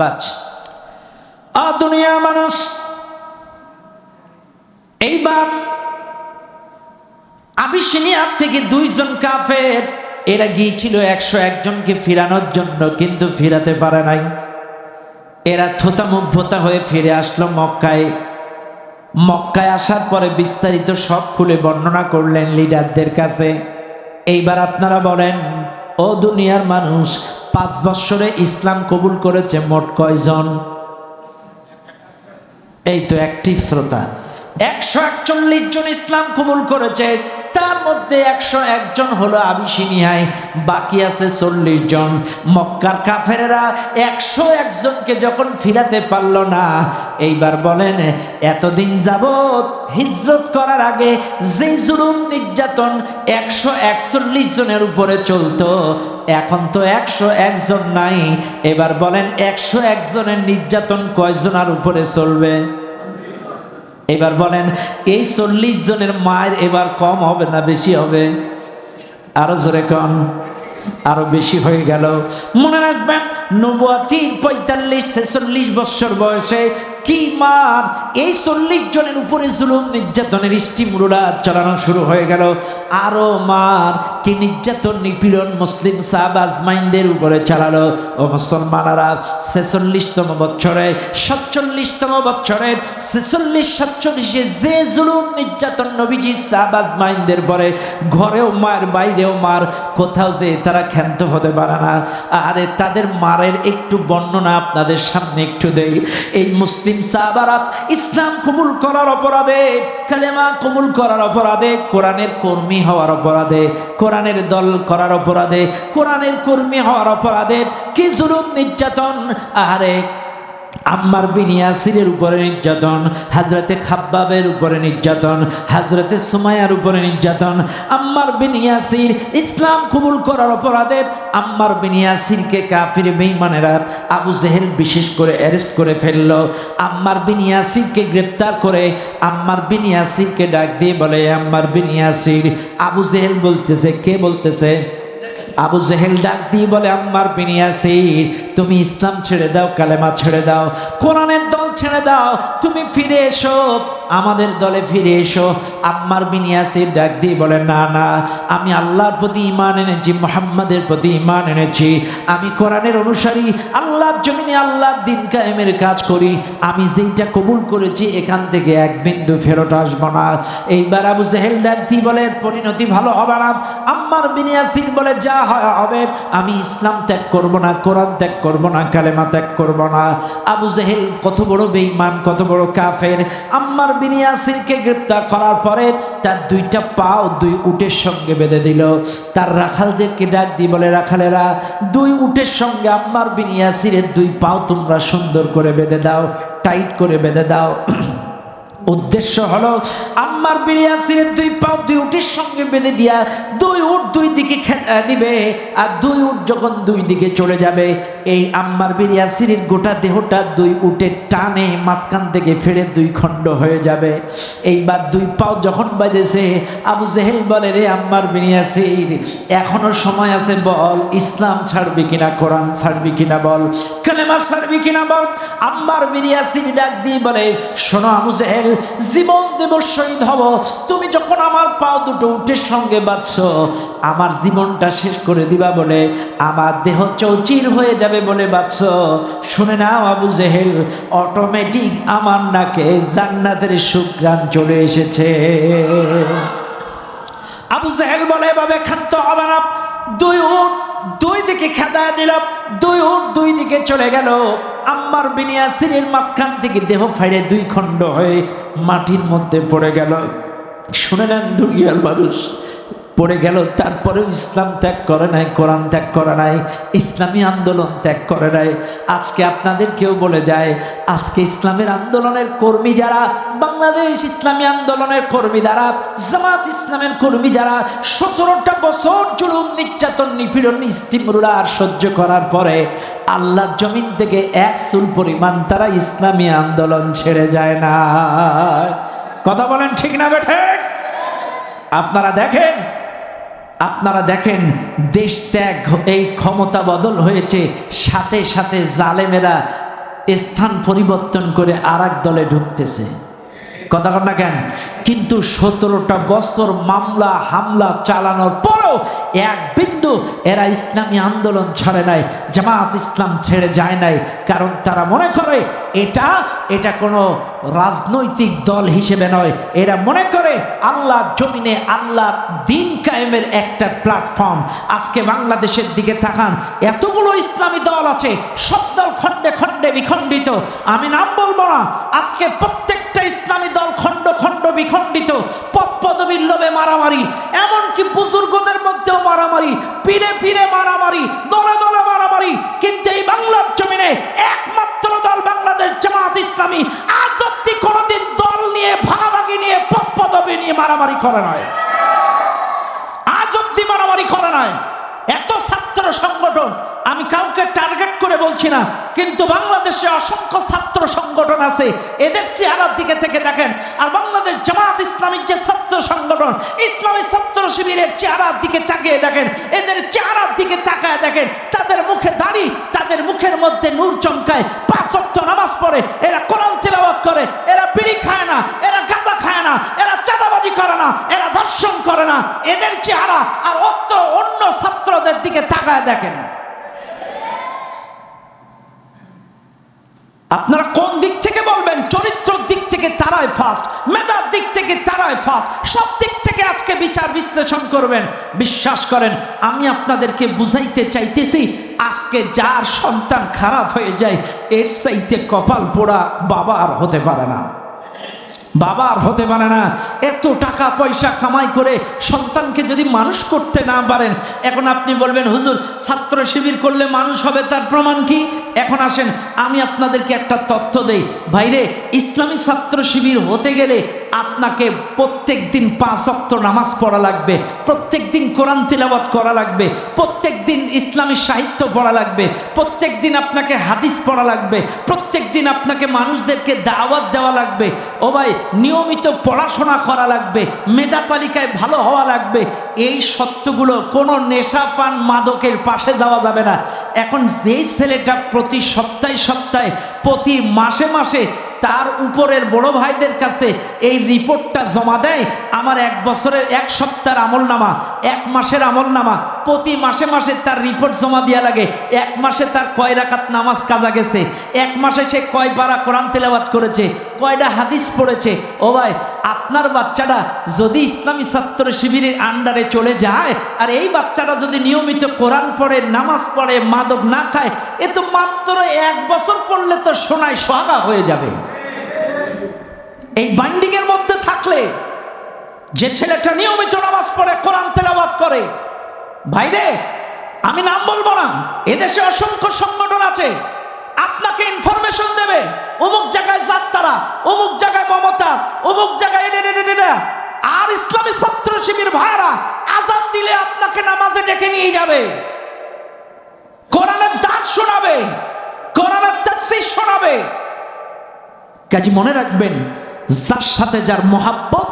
বাচ দুনিয়ার মানুষ। এইবার আবিসিনিয়া থেকে দুইজন কাফের, এরা গিয়েছিল 101 জনকে ফিরানোর জন্য, কিন্তু ফিরাতে পারে নাই। এরা থোতামুখভোতা হয়ে ফিরে আসলো মক্কায়। মক্কায় আসার পরে বিস্তারিত সব খুলে বর্ণনা করলেন লিডারদের কাছে। এইবার আপনারা বলেন, ও দুনিয়ার মানুষ, 5 বছরে ইসলাম কবুল করেছে মোট কয়জন? এই তো অ্যাক্টিভ শ্রোতা, 141 জন ইসলাম কবুল করেছে। তার মধ্যে 101 জন হলো আবিসিনিয়ায়, বাকি আছে 40 জন। মক্কার কাফেরেরা 101 জনকে যখন ফিরাতে পারল না, এইবার বলেন এতদিন যাবত হিজরত করার আগে যে জুলুম নির্যাতন 141 জনের উপরে চলতো, এখন তো 101 জন নাই। এবার বলেন 101 জনের নির্যাতন কয়জনের উপরে চলবে? এবার বলেন এই 40 জনের মায়ের এবার কম হবে না বেশি হবে? আরো জোরে কন। আরো বেশি হয়ে গেল। মনে রাখবেন নবুয়তির 45-46 বছর বয়সে কি মার, এই 40 জনের উপরে জুলুম নির্যাতনের স্টিমুলা চালানো শুরু হয়ে গেল। আরো মার কি নির্যাতন নিপীড়ন মুসলিম সাহাবা আজমাইনদের উপরে চালালো। ও মুসলমানেরা 46তম বছরে 47তম বছরে 46-47 যে জুলুম নির্যাতন নবীজির সাহাবা আজমাইনদের পরে ঘরেও মার বাইরেও মার, কোথাও যে তারা ক্ষান্ত হতে পারে না। আরে তাদের মারের একটু বর্ণনা আপনাদের সামনে একটু দেই। এই মুসলিম সাহাবারা ইসলাম কবুল করার অপরাধে, কালেমা কবুল করার অপরাধে, কোরআনের কর্মী হওয়ার অপরাধে, কোরআনের দল করার অপরাধে, কোরআনের কর্মী হওয়ার অপরাধে কি জুলুম নির্যাতন। আরে আম্মার বিন ইয়াসিরের উপরে নির্যাতন, হযরতে খাব্বাবের উপরে নির্যাতন, হযরতে সুমাইয়ার উপরে নির্যাতন। আম্মার বিন ইয়াসির ইসলাম কবুল করার অপরাধে আম্মার বিন ইয়াসিরকে কাফির বেঈমানেরা আবু জেহেল বিশেষ করে অ্যারেস্ট করে ফেলল। আম্মার বিন ইয়াসিরকে গ্রেপ্তার করে আম্মার বিন ইয়াসিরকে ডাক দিয়ে বলে, আম্মার বিন ইয়াসির। আবু জেহেল বলতেছে, কে বলতেছে? আবু জেহেল ডাক দিয়ে বলে, আম্মার বিন ইয়াসির তুমি ইসলাম ছেড়ে দাও, কালেমা ছেড়ে দাও, কোরআনের দল ছেড়ে দাও, তুমি ফিরে এসো, আমাদের দলে ফিরে এসো। আম্মার বিন ইয়াসির ডাক দিয়ে বলে, না না, আমি আল্লাহর প্রতি ঈমান এনেছি, মুহাম্মাদের প্রতি ঈমান এনেছি, আমি কোরআনের অনুসারী, আল্লাহর জমিনে আল্লাহর দ্বীন কায়েমের কাজ করি, আমি যেইটা কবুল করেছি এখান থেকে এক বিন্দু ফেরত আসবো না। এইবার আবু জেহেল ডাক দিয়ে বলে, পরিণতি ভালো হবে না। আম্মার বিন ইয়াসির বলে, যা হবে, আমি ইসলাম ত্যাগ করব না, কোরআন ত্যাগ করব না, কালেমা ত্যাগ করব না। আবু জেহেল কত বড় বেঈমান, কত বড় কাফের। আম্মার বিন ইয়াসিরকে গ্রেপ্তার করার পরে তার দুইটা পাও দুই উটের সঙ্গে বেঁধে দিল। তার রাখালদেরকে ডাক দিয়ে বলে, রাখালেরা দুই উটের সঙ্গে আম্মার বিন ইয়াসিরের দুই পাও তোমরা সুন্দর করে বেঁধে দাও, টাইট করে বেঁধে দাও। উদ্দেশ্য হলো আম্মার বিন ইয়াসিরের দুই পাও দুই উটের সঙ্গে বেঁধে দিয়া দুই উট দুই দিকে দিবে, আর দুই উট যখন দুই দিকে চলে যাবে, এই আম্মার বিন ইয়াসিরের গোটা দেহটা দুই উটের টানে মাঝখান থেকে ফেড়ে দুই খণ্ড হয়ে যাবে। এইবার দুই পাও যখন বাজেছে, আবু জেহেল বলে, রে আম্মার বিন ইয়াসির এখনো সময় আছে, বল ইসলাম ছাড়বি কিনা, কোরআন ছাড়বি কিনা বল, কালেমা ছাড়বি কিনা বল। আম্মার বিন ইয়াসির ডাক দিয়ে বলে, শোনো আবু জেহেল, জীবন দেব, শহীদ হব, তুমি যখন আমার পাও দুটো উটের সঙ্গে বাঁধছো, আমার জীবনটা শেষ করে দিবা বলে, আমার দেহ চৌচির হয়ে যাবে বলে বাঁধছো। শুনে নাও আবু জেহেল, অটোমেটিক আমার নাকে জান্নাতের সুঘ্রাণ চলে এসেছে। আবু জেহেল বলে, এভাবে ক্ষান্ত হবে না। দুই উট দুই দিকে খেদা দিল, দুই উট দুই দিকে চলে গেল। আম্মার বিন ইয়াসিরের মাঝখান থেকে দেহ ফাইড়ে দুই খণ্ড হয়ে মাটির মধ্যে পড়ে গেল। শুনে নেন দুনিয়ার মানুষ, পড়ে গেল, তারপরেও ইসলাম ত্যাগ করে নাই, কোরআন ত্যাগ করে নাই, ইসলামী আন্দোলন ত্যাগ করে নাই। আজকে আপনাদেরকেও বলে যায়, আজকে ইসলামের আন্দোলনের কর্মী যারা, বাংলাদেশ ইসলামী আন্দোলনের কর্মী যারা, জামাত ইসলামের কর্মী যারা 17টা বছর জুলুম নির্যাতন নিপীড়ন স্টিমরুলার সহ্য করার পরে আল্লাহর জমিন থেকে এক চুল পরিমাণ তারা ইসলামী আন্দোলন ছেড়ে যায় না। কথা বলেন ঠিক না বেঠে? আপনারা দেখেন দেশ ত্যাগ, এই ক্ষমতা বদল হয়েছে, সাথে সাথে জালেমেরা স্থান পরিবর্তন করে আরেক দলে ঢুকতেছে। কথা কন না কেন? কিন্তু 17টা বছর মামলা হামলা চালানোর পরেও এক বিন্দু এরা ইসলামী আন্দোলন ছাড়ে নাই, জামাত ইসলাম ছেড়ে যায় নাই। কারণ তারা মনে করে এটা কোনো রাজনৈতিক দল হিসেবে নয়, এরা মনে করে আল্লাহর জমিনে আল্লাহর দ্বীন কায়েমের একটা প্ল্যাটফর্ম। আজকে বাংলাদেশের দিকে তাকান, এতগুলো ইসলামী দল আছে, সব দল খণ্ডে খণ্ডে বিখণ্ডিত। আমি নাম বলবো না, আজকে প্রত্যেকটা ইসলামী দল খণ্ড খণ্ড বিখণ্ডিত, পথ পদবীর লোভে মারামারি, এমনকি বুজুর্গদের মধ্যেও মারামারি, পীরে পীরে মারামারি, দলে দলে মারামারি। কিন্তু এই বাংলার জমিনে একমাত্র দল বাংলাদেশ জামাত ইসলামী আজ অব্দি কোনোদিন দল নিয়ে ভাগাভাগি নিয়ে পদবী নিয়ে মারামারি করে নয়, আজ অব্দি মারামারি করে নয়। এত ছাত্র সংগঠন, আমি কাউকে টার্গেট করে বলছি না, কিন্তু বাংলাদেশে অসংখ্য ছাত্র সংগঠন আছে, এদের চেহারার দিকে থেকে দেখেন। আর বাংলাদেশ জামাত ইসলামীর যে ছাত্র সংগঠন, ইসলামী ছাত্র শিবিরের চেহারার দিকে তাকিয়ে দেখেন, এদের চেহারার দিকে তাকায় দেখেন, তাদের মুখে দাড়ি, তাদের মুখের মধ্যে নূর চমকায়, 5 ওয়াক্ত নামাজ পড়ে, এরা কোরআন তিলাওয়াত করে, এরা বিড়ি খায় না, এরা গাঁজা খায় না, এরা চাঁদাবাজি করে না, এরা ধর্ষণ করে না। এদের চেহারা আর অন্য ছাত্রদের দিকে তাকায় দেখেন। আপনারা কোন দিক থেকে বলবেন? চরিত্রের দিক থেকে তারাই ফার্স্ট, মেধার দিক থেকে তারাই ফার্স্ট, সব দিক থেকে আজকে বিচার বিশ্লেষণ করবেন। বিশ্বাস করেন, আমি আপনাদেরকে বুঝাইতে চাইতেছি, আজকে যার সন্তান খারাপ হয়ে যায়, এর চাইতে কপাল পোড়া বাবা আর হতে পারে না, বাবা আর হতে পারে না। এত টাকা পয়সা কামাই করে সন্তানকে যদি মানুষ করতে না পারেন, এখন আপনি বলবেন হুজুর ছাত্র শিবির করলে মানুষ হবে, তার প্রমাণ কি? এখন আসেন আমি আপনাদেরকে একটা তথ্য দেই ভাইরে, ইসলামী ছাত্র শিবির হতে গেলে আপনাকে প্রত্যেক দিন 5 ওয়াক্ত নামাজ পড়া লাগবে, প্রত্যেক দিন কোরআন তিলাওয়াত করা লাগবে, প্রত্যেক দিন ইসলামী সাহিত্য পড়া লাগবে, প্রত্যেক দিন আপনাকে হাদিস পড়া লাগবে, প্রত্যেক দিন আপনাকে মানুষদেরকে দাওয়াত দেওয়া লাগবে। ও ভাই, নিয়মিত পড়াশোনা করা লাগবে, মেধা তালিকায় ভালো হওয়া লাগবে। এই সত্যগুলো কোনো নেশা পান মাদকের পাশে যাওয়া যাবে না। এখন যেই ছেলেটা প্রতি সপ্তাহে প্রতি মাসে তার উপরের বড় ভাইদের কাছে এই রিপোর্টটা জমা দেয়, আমার 1 বছরের 1 সপ্তাহের আমলনামা, 1 মাসের আমলনামা, প্রতি মাসে তার রিপোর্ট জমা দেওয়া লাগে। 1 মাসে তার কয় রাকাত নামাজ কাজা গেছে, 1 মাসে সে কয় পারা কোরআন তেলাওয়াত করেছে, কয়টা হাদিস পড়েছে। ও ভাই, আপনার বাচ্চাটা যদি ইসলামী ছাত্র শিবিরের আন্ডারে চলে যায়, আর এই বাচ্চাটা যদি নিয়মিত কোরআন পড়ে, নামাজ পড়ে, মাদক না খায়, এ তো মাত্র 1 বছর পড়লে তো সোনায় সোহাগা হয়ে যাবে। এই বাইন্ডিং এর মধ্যে থাকলে, যে ছেলেটা নিয়মিত নামাজ পড়ে, কোরআন তেলাওয়াত করে, ভাইরে আমি নাম বলবো না, এদেশে অসংখ্য সংগঠন আছে, আপনাকে ইনফরমেশন দেবে, অমুক জায়গায় যাত্রা, অমুক জায়গায় মমতাজ, অমুক জায়গায় এটা। আর ইসলামী ছাত্র শিবির ভাইরা আজান দিলে আপনাকে নামাজে ডেকে নিয়ে যাবে, কোরআনের দাস শোনাবে, কোরআনের তাফসীর শোনাবে। কাজী মনে রাখবেন, যার সাথে যার মোহাব্বত,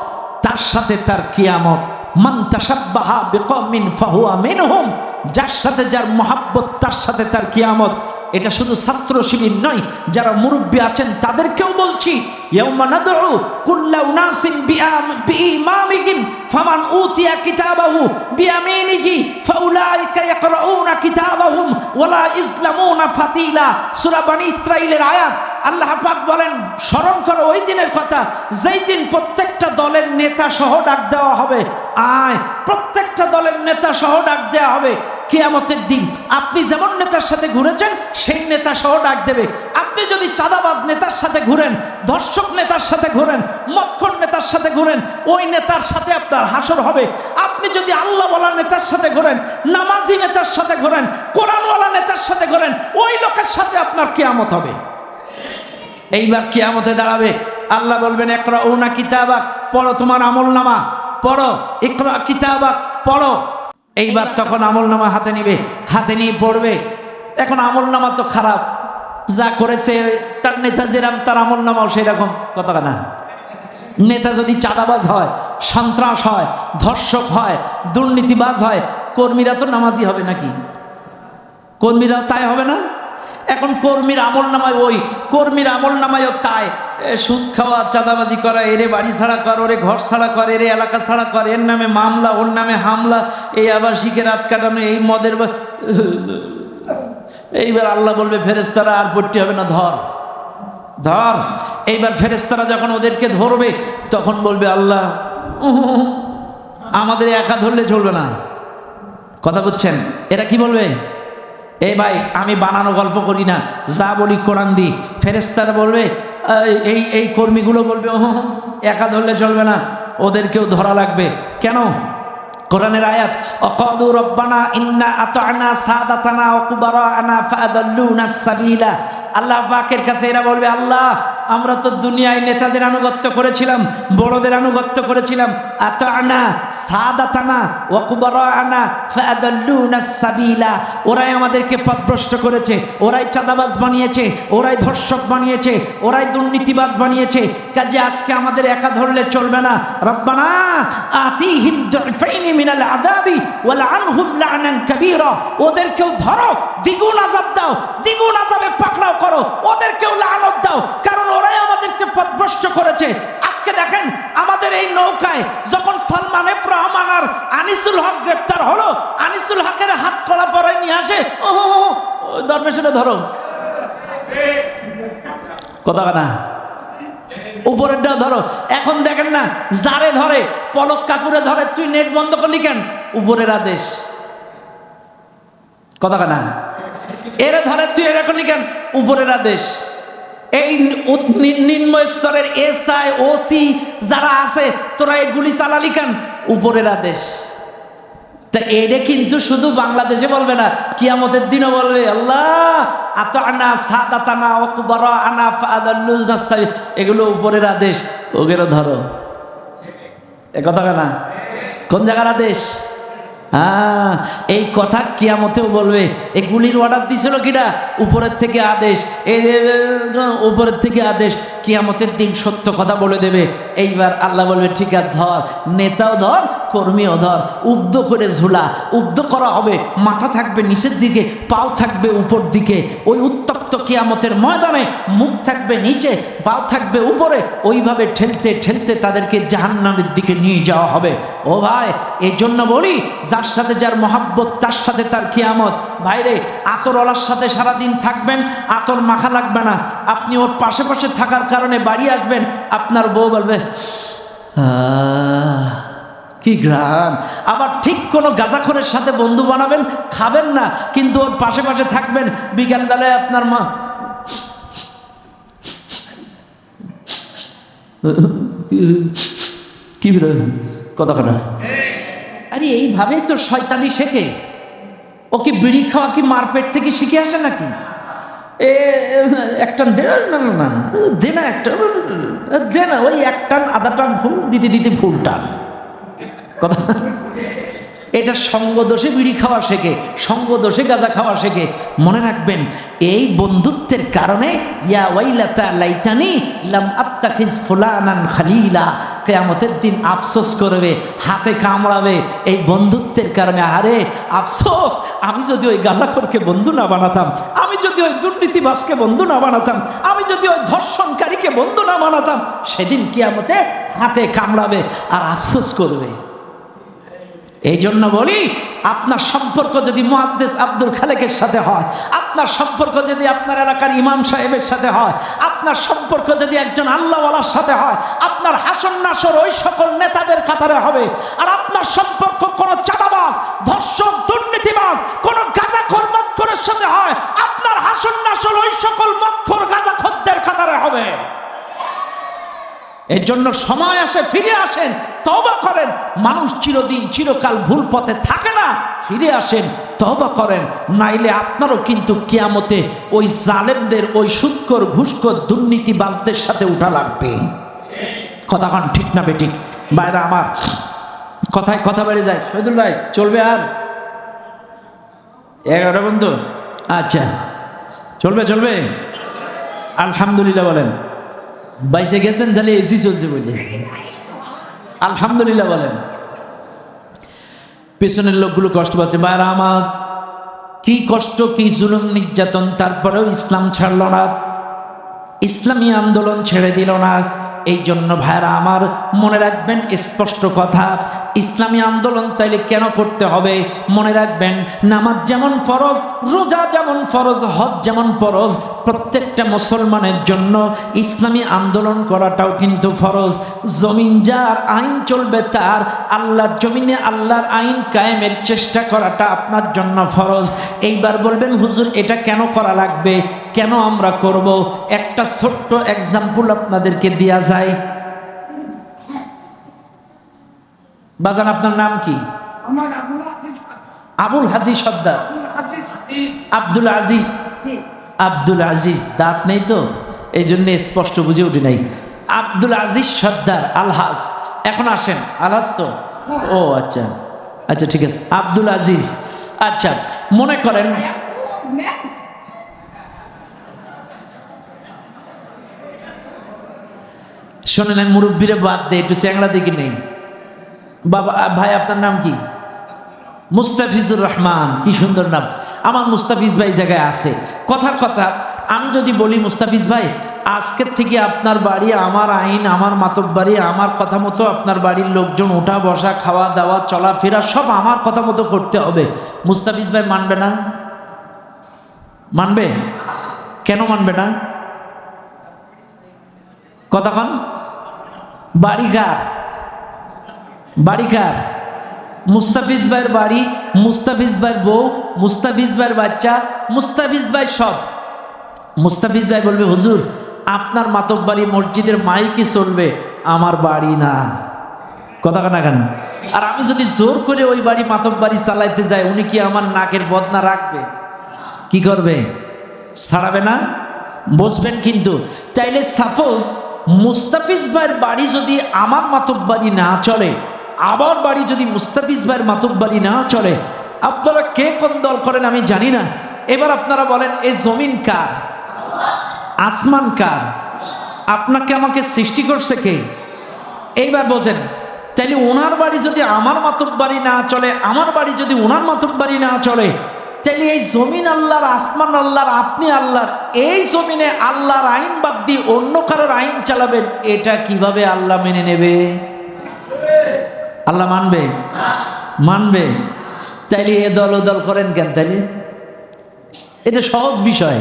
তার সাথে তার কিয়ামত। মান তাশাব্বাহা বিকওমিন ফাহুয়া মিনহুম, যার সাথে যার মোহাব্বত, তার সাথে তার কিয়ামত। এটা শুধু ছাত্র শিবির নয়, যারা মুরব্বী আছেন তাদেরকেও বলছি, ইয়াউমা নাদউ কুল্লা উনাসিন বিইমামিহিম ফামান উতিয়া কিতাবাহু বিয়ামিনিহি ফাউলাইকা ইয়াকরাউনা কিতাবাহুম ওয়ালা ইজলামুনা ফাতিলা। সূরা বনী ইসরাঈলের আয়াত। আল্লাহ পাক বলেন, স্মরণ করো ওই দিনের কথা, যেই দিন প্রত্যেকটা দলের নেতা সহ ডাক দেওয়া হবে। প্রত্যেকটা দলের নেতা সহ ডাক দেওয়া হবে কিয়ামতের দিন। আপনি যেমন নেতার সাথে ঘুরেছেন, সেই নেতা সহ ডাক দেবে। আপনি যদি চাঁদাবাজ নেতার সাথে ঘুরেন, ধর্ষক নেতার সাথে ঘুরেন, মক্কর নেতার সাথে ঘুরেন, ওই নেতার সাথে আপনার হাসর হবে। আপনি যদি আল্লাহওয়ালা নেতার সাথে ঘুরেন, নামাজি নেতার সাথে ঘুরেন, কোরআনওয়ালা নেতার সাথে ঘুরেন, ওই লোকের সাথে আপনার কিয়ামত হবে। এইবার কিয়ামতে দাঁড়াবে, আল্লাহ বলবেন ইকরাউনা কিতাবাক, পড়ো তোমার আমলনামা, পড়ো, ইকরা কিতাবাক, পড়ো। এইবার তখন আমলনামা হাতে নিবে, হাতে নিয়ে পড়বে। এখন আমলনামা তো খারাপ, যা করেছে তার নেতা যেরকম, তার আমলনামাও সেই রকম। কথা না, নেতা যদি চাঁদাবাজ হয়, সন্ত্রাস হয়, ধর্ষক হয়, দুর্নীতিবাজ হয়, কর্মীরা তো নামাজি হবে নাকি? কর্মীরা তাই হবে না? এখন কর্মীর আমলনামায়, ওই কর্মীর আমলনামায়ও তাই, সুদ খাওয়া, চাঁদাবাজি করা, এরে বাড়ি ছাড়া কর, ওরে ঘর ছাড়া কর, এরে এলাকা ছাড়া কর, এর নামে মামলা, ওর নামে হামলা, এই আবাসিকে রাত কাটানো, এই মদের। এইবার আল্লাহ বলবে ফেরেশতারা, আর পড়তে হবে না, ধর ধর। এইবার ফেরেশতারা যখন ওদেরকে ধরবে, তখন বলবে আল্লাহ আমাদের একা ধরলে চলবে না। কথা বুঝছেন? এরা কি বলবে? এই ভাই, আমি বানানো গল্প করি না, যা বলি কোরআন দি। ফেরেশতারা বলবে, এই কর্মীগুলো বলবে একা ধরলে চলবে না, ওদেরকেও ধরা লাগবে। কেন? কোরআনের আয়াত, অকালু রব্বানা ইন্না আতা'না সাদাতানা ওয়া কুবারা'না ফাআদাল্লুনা সাবিলা। আল্লাহ পাকের কাছে এরা বলবে, আল্লাহ আমরা তো দুনিয়ায় নেতাদের আনুগত্য করেছিলাম, বড়দের আনুগত্য করেছিলাম, আতা'না সাদাতানা ওয়া কুবারা'না ফাআদাল্লুনা সাবিলা। ওরাই আমাদেরকে পথভ্রষ্ট করেছে, ওরাই চাঁদাবাজ বানিয়েছে, ওরাই ধর্ষক বানিয়েছে, ওরাই দুর্নীতিবাদ বানিয়েছে। কাজে আজকে আমাদের একা ধরলে চলবে না। রব্বানা আতিহিম দু'ফাইনি মিনাল আযাবি ওয়া লা'আনহুম লা'নান কাবীরা। ওদেরকেও ধরো, দ্বিগুণ আযাব দাও, দ্বিগুণ আযাবে পাকড়াও করো, ওদেরকেও লানত দাও, কারণ ওরাই আমাদেরকে পথভ্রষ্ট করেছে। আজকে দেখেন আমাদের এই নৌকায় যখন সালমান এফ রহমান আর আনিসুল হক গ্রেপ্তার হলো, আনিসুল হকের হাত কলা পরায় নিয়ে আসে, ও দরবেশেরা ধরো, কথা না, উপরেরটা ধরো। এখন দেখেন না, যারে ধরে পলক কাকুরে ধরে, তুই নেট বন্ধ করলি কেন? উপরের আদেশ, কথা না। এরা ধরে তুই এরা করলি কেন? উপরের আদেশ। এই নিম্ন স্তরের এসআই ওসি যারা আছে, তোরা এই গুলি চালালি কেন? উপরের আদেশ। তা এটা কিন্তু শুধু বাংলাদেশে বলবে না, কিয়ামতের দিনও বলবে, আল্লাহ আতা'না সাদাতানা ওয়া কুবারা'না ফাআদাল্লুনা সাবিলা। এগুলো উপরের আদেশ, ওগুলো ধরো। এ কথা না, কোন জায়গার আদেশ? এই কথা কিয়ামতেও বলবে। এই গুলির অর্ডার দিছিল কিনা? উপরের থেকে আদেশ। এই উপরের থেকে আদেশ। কিয়ামতের দিন সত্য কথা বলে দেবে। এইবার আল্লাহ বলবে, ঠিক আছে ধর, নেতাও ধর, কর্মীও ধর, উব্ধ করে ঝুলা। উব্ধ করা হবে, মাথা থাকবে নিচের দিকে, পাও থাকবে উপর দিকে। ওই উত্তপ্ত কিয়ামতের ময়দানে মুখ থাকবে নিচে, পাও থাকবে উপরে। ওইভাবে ঠেলতে ঠেলতে তাদেরকে জাহান্নামের দিকে নিয়ে যাওয়া হবে। ও ভাই, এই জন্য বলি, যার সাথে যার মহাব্বত তার সাথে তার কিয়ামত। ভাইরে, আতরওয়ালার সাথে সারাদিন থাকবেন, আতর মাখা লাগবে না। আপনি ওর পাশে পাশে থাকার কারণে বাড়ি আসবেন, আপনার বউ বলবে কি ঘ্রাণ। আবার ঠিক কোনো গাঁজাখোরের সাথে বন্ধু বানাবেন, খাবেন না, কিন্তু ওর পাশে পাশে থাকবেন। বিকালবেলায় আপনার মা কি কথা কথা। আরে এইভাবে তো শয়তানি শেখে। ও কি বিড়ি খাওয়া কি মারপেট থেকে শিখে আসে নাকি? এক টান দে না, না না দে না, একটা দে না, ওই এক টান আধা টান ফুল দিতে দিতে ফুল টান, কথা। এটা সঙ্গ দোষে বিড়ি খাওয়া শেখে, সঙ্গ দোষে গাঁজা খাওয়া শেখে। মনে রাখবেন, এই বন্ধুত্বের কারণে ইয়া ওয়াইলাতা লাইতানি লাম আত্তাখিজ ফুলানান খালিলা। কিয়ামতের দিন আফসোস করবে, হাতে কামড়াবে এই বন্ধুত্বের কারণে। আরে আফসোস, আমি যদি ওই গাঁজাখোরকে বন্ধু না বানাতাম, আমি যদি ওই দুর্নীতিবাজকে বন্ধু না বানাতাম, আমি যদি ওই ধর্ষণকারীকে বন্ধু না বানাতাম, সেদিন কিয়ামতে হাতে কামড়াবে আর আফসোস করবে। এই জন্য বলি, আপনার সম্পর্ক যদি মুহাদ্দিস আব্দুল খালেকের সাথে হয়, আপনার সম্পর্ক যদি আপনার এলাকার ইমাম সাহেবের সাথে হয়, আপনার সম্পর্ক যদি একজন আল্লাহওয়ালার সাথে হয়, আপনার হাসর নাসর ওই সকল নেতাদের কাতারে হবে। আর আপনার সম্পর্ক কোনো চাঁদাবাজ, ধর্ষক, দুর্নীতিবাজ, কোনো গাঁজাখোর মক্খরের সাথে হয়, আপনার হাসর নাসর ওই সকল মক্খর গাঁজাখোরদের কাতারে হবে। এর জন্য সময় আসে, ফিরে আসেন, তওবা করেন। মানুষ চিরদিন চিরকাল ভুল পথে থাকে না, ফিরে আসেন, তওবা করেন। নাইলে আপনারও কিন্তু কিয়ামতে ওই জালেমদের, ওই সুদখোর, ঘুষখোর, দুর্নীতিবাজদের সাথে উঠা লাগবে। কথা কন ঠিক না বেঠিক? বাইরে আমার কথায় কথা বেড়ে যায়। শহীদুল ভাই চলবে আর 11টা বন্ধু? আচ্ছা, চলবে চলবে, আলহামদুলিল্লাহ বলেন। বাইসে গেছেন তাহলে এসি চলছে বলে আলহামদুলিল্লাহ বলেন। পেছনের লোকগুলো কষ্ট পাচ্ছে। ভাইরা আমার, কি কষ্ট, কি জুলুম নির্যাতন, তারপরেও ইসলাম ছাড়ল না, ইসলামী আন্দোলন ছেড়ে দিল না। এই জন্য ভাইরা আমার মনে রাখবেন স্পষ্ট কথা, ইসলামী আন্দোলন তাইলে কেন করতে হবে? মনে রাখবেন, নামাজ যেমন ফরজ, রোজা যেমন ফরজ, হজ যেমন ফরজ, প্রত্যেকটা মুসলমানের জন্য ইসলামী আন্দোলন করাটাও কিন্তু ফরজ। জমিন যার, আইন চলবে তার, আল্লাহর জমিনে আল্লাহর আইন কায়েমের চেষ্টা করাটা আপনার জন্য ফরজ। এইবার বলবেন, হুজুর এটা কেন করা লাগবে, কেন আমরা করব? একটা ছোট্ট এক্সাম্পল আপনাদেরকে দেয়া যায়। বাজান আপনার নাম কি? আমার আবুল আজিজ। আবুল হাজি সর্দার। আবুল আজিজ। আব্দুল আজিজ। আব্দুল আজিজ, দাঁত নেই তো এই জন্য স্পষ্ট বুঝে উঠি নাই। আব্দুল আজিজ সর্দার আলহাজ। এখন আসেন, আলহাজ তো? ও আচ্ছা আচ্ছা, ঠিক আছে, আব্দুল আজিজ। আচ্ছা, মনে করেন শোনেন, মুরব্বীরে বাদ দে, একটু চ্যাংড়া দিকে নেই বাবা। ভাই আপনার নাম কি? মুস্তাফিজুর রহমান, কি সুন্দর নাম। আমার মুস্তাফিজ ভাই জায়গায় আছে। কথার কথা, আমি যদি বলি মুস্তাফিজ ভাই আজকের থেকে আপনার বাড়ি আমার আইন, আমার মাতব্বাড়ি, আমার কথা মতো আপনার বাড়ির লোকজন ওঠা বসা, খাওয়া দাওয়া, চলাফেরা সব আমার কথা মতো করতে হবে, মুস্তাফিজ ভাই মানবে না? মানবে? কেন মানবে না? কতক্ষণ? বাড়ি কার? বাড়ি কার? মুস্তাফিজ ভাইয়ের বাড়ি, মুস্তাফিজ ভাইয়ের বউ, মুস্তাফিজ ভাইয়ের বাচ্চা, মুস্তাফিজ ভাই সব। মুস্তাফিজ ভাই বলবে হুজুর আপনার মাতব্বাড়ি মসজিদের মাইকে চলবে, আমার বাড়ি না। কথা না কেন? আর আমি যদি জোর করে ওই বাড়ি মাতব্বাড়ি চালাইতে যাই, উনি কি আমার নাকের বদনা রাখবে? কি করবে? ছাড়াবে না? বুঝবেন কিন্তু। চাইলে সাপোজ মুস্তাফিজ ভাইয়ের বাড়ি যদি আমার মাতব্বাড়ি না চলে, আমার বাড়ি যদি মুস্তাফিজ ভাইয়ের মাতব্বাড়ি না চলে, আপনারা কে কোন দল করেন আমি জানি না। এবার আপনারা বলেন এই জমিন কার? আসমান কার? আপনাকে আমাকে সৃষ্টি করছে কে? এইবার বোঝেন, তাইলে ওনার বাড়ি যদি আমার মাতব্বাড়ি না চলে, আমার বাড়ি যদি ওনার মাতব্বাড়ি না চলে, তাইলে এই জমিন আল্লাহর, আসমান আল্লাহর, আপনি আল্লাহর, এই জমিনে আল্লাহর আইন বাদ দিয়ে অন্য কারোর আইন চালাবেন, এটা কিভাবে আল্লাহ মেনে নেবে? আল্লাহ মানবে? মানবে? তাইলে এ দল ও দল করেন কেন? তাইলে এটা সহজ বিষয়।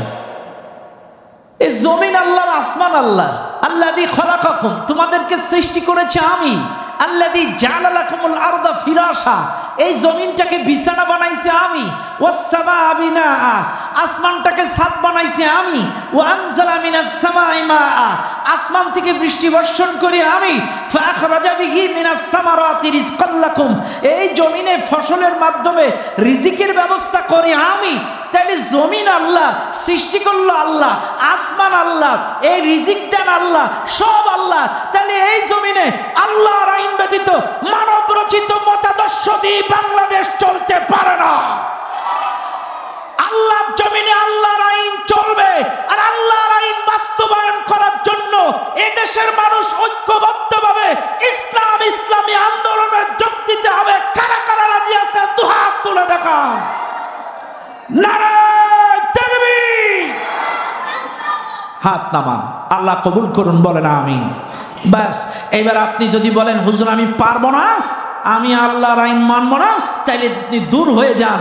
এই জমিন আল্লাহর, আসমান আল্লাহর। আল্লাযী খলাকাকুম, তোমাদেরকে সৃষ্টি করেছে আমি। আল্লাযী জাআলা লাকুমুল আরদা ফিরাশা, এই জমিনটাকে বিছানা বানাইছে আমি। ওয়াস সামাআ বিনাআ, আসমানটাকে ছাদ বানাইছে আমি। ওয়া আনজালা মিনাস সামাই মাআ, আসমান থেকে বৃষ্টি বর্ষণ করি আমি। ফাআখরাজা বিহি মিনাস সামারাতি রিজকাল লাকুম, এই জমিনে ফসলের মাধ্যমে রিজিকের ব্যবস্থা করি আমি। তাহলে জমিন আল্লাহ, সৃষ্টি করলো আল্লাহ, আসমান আল্লাহ, এই রিজিক দেন আল্লাহ, সব আল্লাহ। তাহলে এই জমিনে আল্লাহর আইন ব্যতীত মানব রচিত মতাদর্শ দিয়ে বাংলাদেশ চলতে পারে না। আল্লাহর জমিনে আল্লাহর আইন চলবে। আর আল্লাহর আইন বাস্তবায়ন করার জন্য এদেশের মানুষ ঐক্যবদ্ধভাবে ইসলাম, ইসলামী আন্দোলনে যোগ দিতে হবে। কারা কারা রাজি আছেন দুহাত তুলে দেখান। নারায়ে তাকবীর। হাত নামান, আল্লাহ কবুল করুন, বলেন আমিন। বাস, এবার আপনি যদি বলেন হুজুর আমি পারবো না, আমি আল্লাহর আইন মানবো না, তাইলে আপনি দূর হয়ে যান।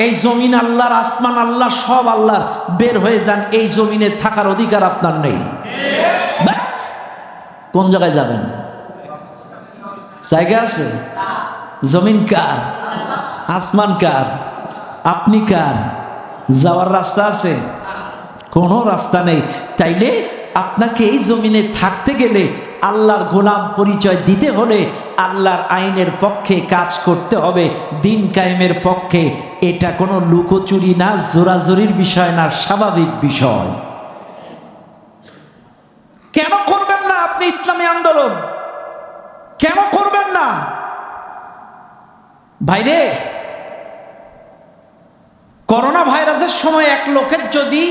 এই জমিন আল্লাহর, আসমান আল্লাহ, সব আল্লাহর, বের হয়ে যান। এই জমিনে থাকার অধিকার আপনার নেই। কোন জায়গায় যাবেন? জায়গা আছে? জমিন কার? আসমান কার? আপনি কার? যাওয়ার রাস্তা আছে? কোনো রাস্তা নেই। তাইলে আপনাকে এই জমিনে থাকতে গেলে, আল্লাহর গোলাম পরিচয় দিতে হলে আল্লাহর আইনের পক্ষে কাজ করতে হবে, দিন কায়েমের পক্ষে। এটা কোনো লুকোচুরি না, জোরাজোরির বিষয় না, স্বাভাবিক বিষয়। কেন করবেন না আপনি ইসলামী আন্দোলন? কেন করবেন না ভাইরে? করোনা ভাইরাসের সময় এক লোকের যদি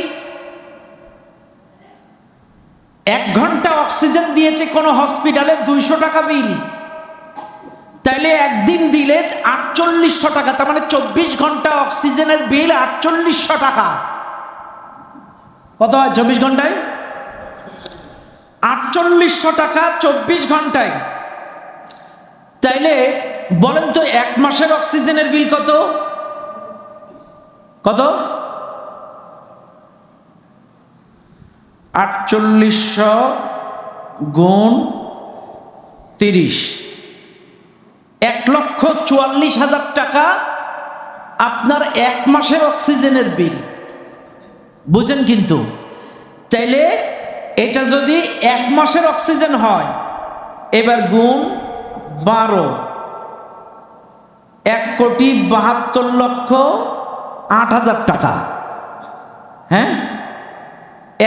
1 ঘন্টা অক্সিজেন দিয়েছে কোন হসপিটালে 200 টাকা বিল, তাইলে একদিন দিলে 4800 টাকা, তার মানে 24 ঘন্টা অক্সিজেনের বিল 4800 টাকা। কত হয় 24 ঘন্টায়? 4800 টাকা 24 ঘন্টায়। তাইলে বলেন তো 1 মাসের অক্সিজেনের বিল কত? কত? 4800 গুণ 30, 1,44,000 টাকা আপনার 1 মাসের অক্সিজেনের বিল। বুঝেন কিন্তু? চাইলে এটা যদি 1 মাসের অক্সিজেন হয়, এবার গুণ 12, 1,72,08,000 টাকা। হ্যাঁ,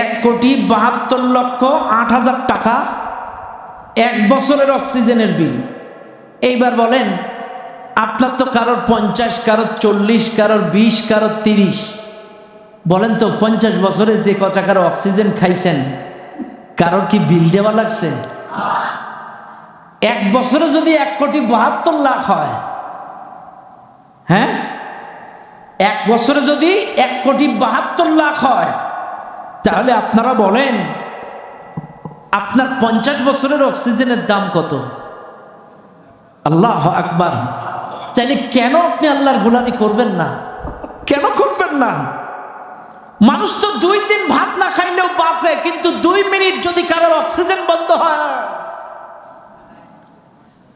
1,72,08,000 টাকা 1 বছরের অক্সিজেনের বিল। এইবার বলেন, আপনার তো কারোর 50, কারোর 40, কারোর 20, কারোর 30। বলেন তো 50 বছরে যে কত টাকার অক্সিজেন খাইছেন, কারোর কি বিল দেওয়া লাগছে? 1 বছরে যদি 1,72,00,000 হয়, হ্যাঁ, 1 বছরে যদি 1,72,00,000 হয়, তাহলে আপনারা বলেন আপনার 50 বছরের অক্সিজেনের দাম কত? আল্লাহু আকবার। তাহলে কেন আপনি আল্লাহর গোলামি করবেন না? কেন করবেন না? মানুষ তো 2 দিন ভাত না খাইলেও বাঁচে, কিন্তু 2 মিনিট যদি কারোর অক্সিজেন বন্ধ হয়,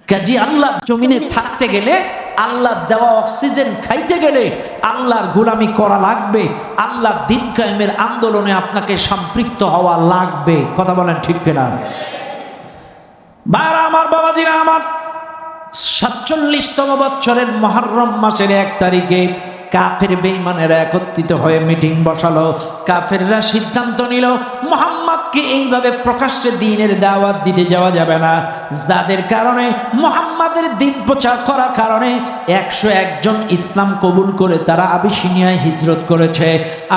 কাজী আল্লাহ জমিনে থাকতে গেলে, আল্লাহ দেওয়া অক্সিজেন খাইতে গেলে আল্লাহর গোলামি করা লাগবে। আল্লাহর দ্বীন কায়েমের আন্দোলনে আপনাকে সম্পৃক্ত হওয়া লাগবে। কথা বলেন ঠিক কিনা? বারা আমার বাবাজিরা আমার, 47তম বছরের মুহররম মাসের 1 তারিখে কাফের বেঈমানেরা একত্রিত হয়ে মিটিং বসালো। কাফেররা সিদ্ধান্ত নিল মুহাম্মদকে এইভাবে প্রকাশ্যে দ্বীনের দাওয়াত দিতে যাওয়া যাবে না, যাদের কারণে মুহাম্মাদের দ্বীন প্রচার করার কারণে 101 জন ইসলাম কবুল করে তারা আবিসিনিয়ায় হিজরত করেছে।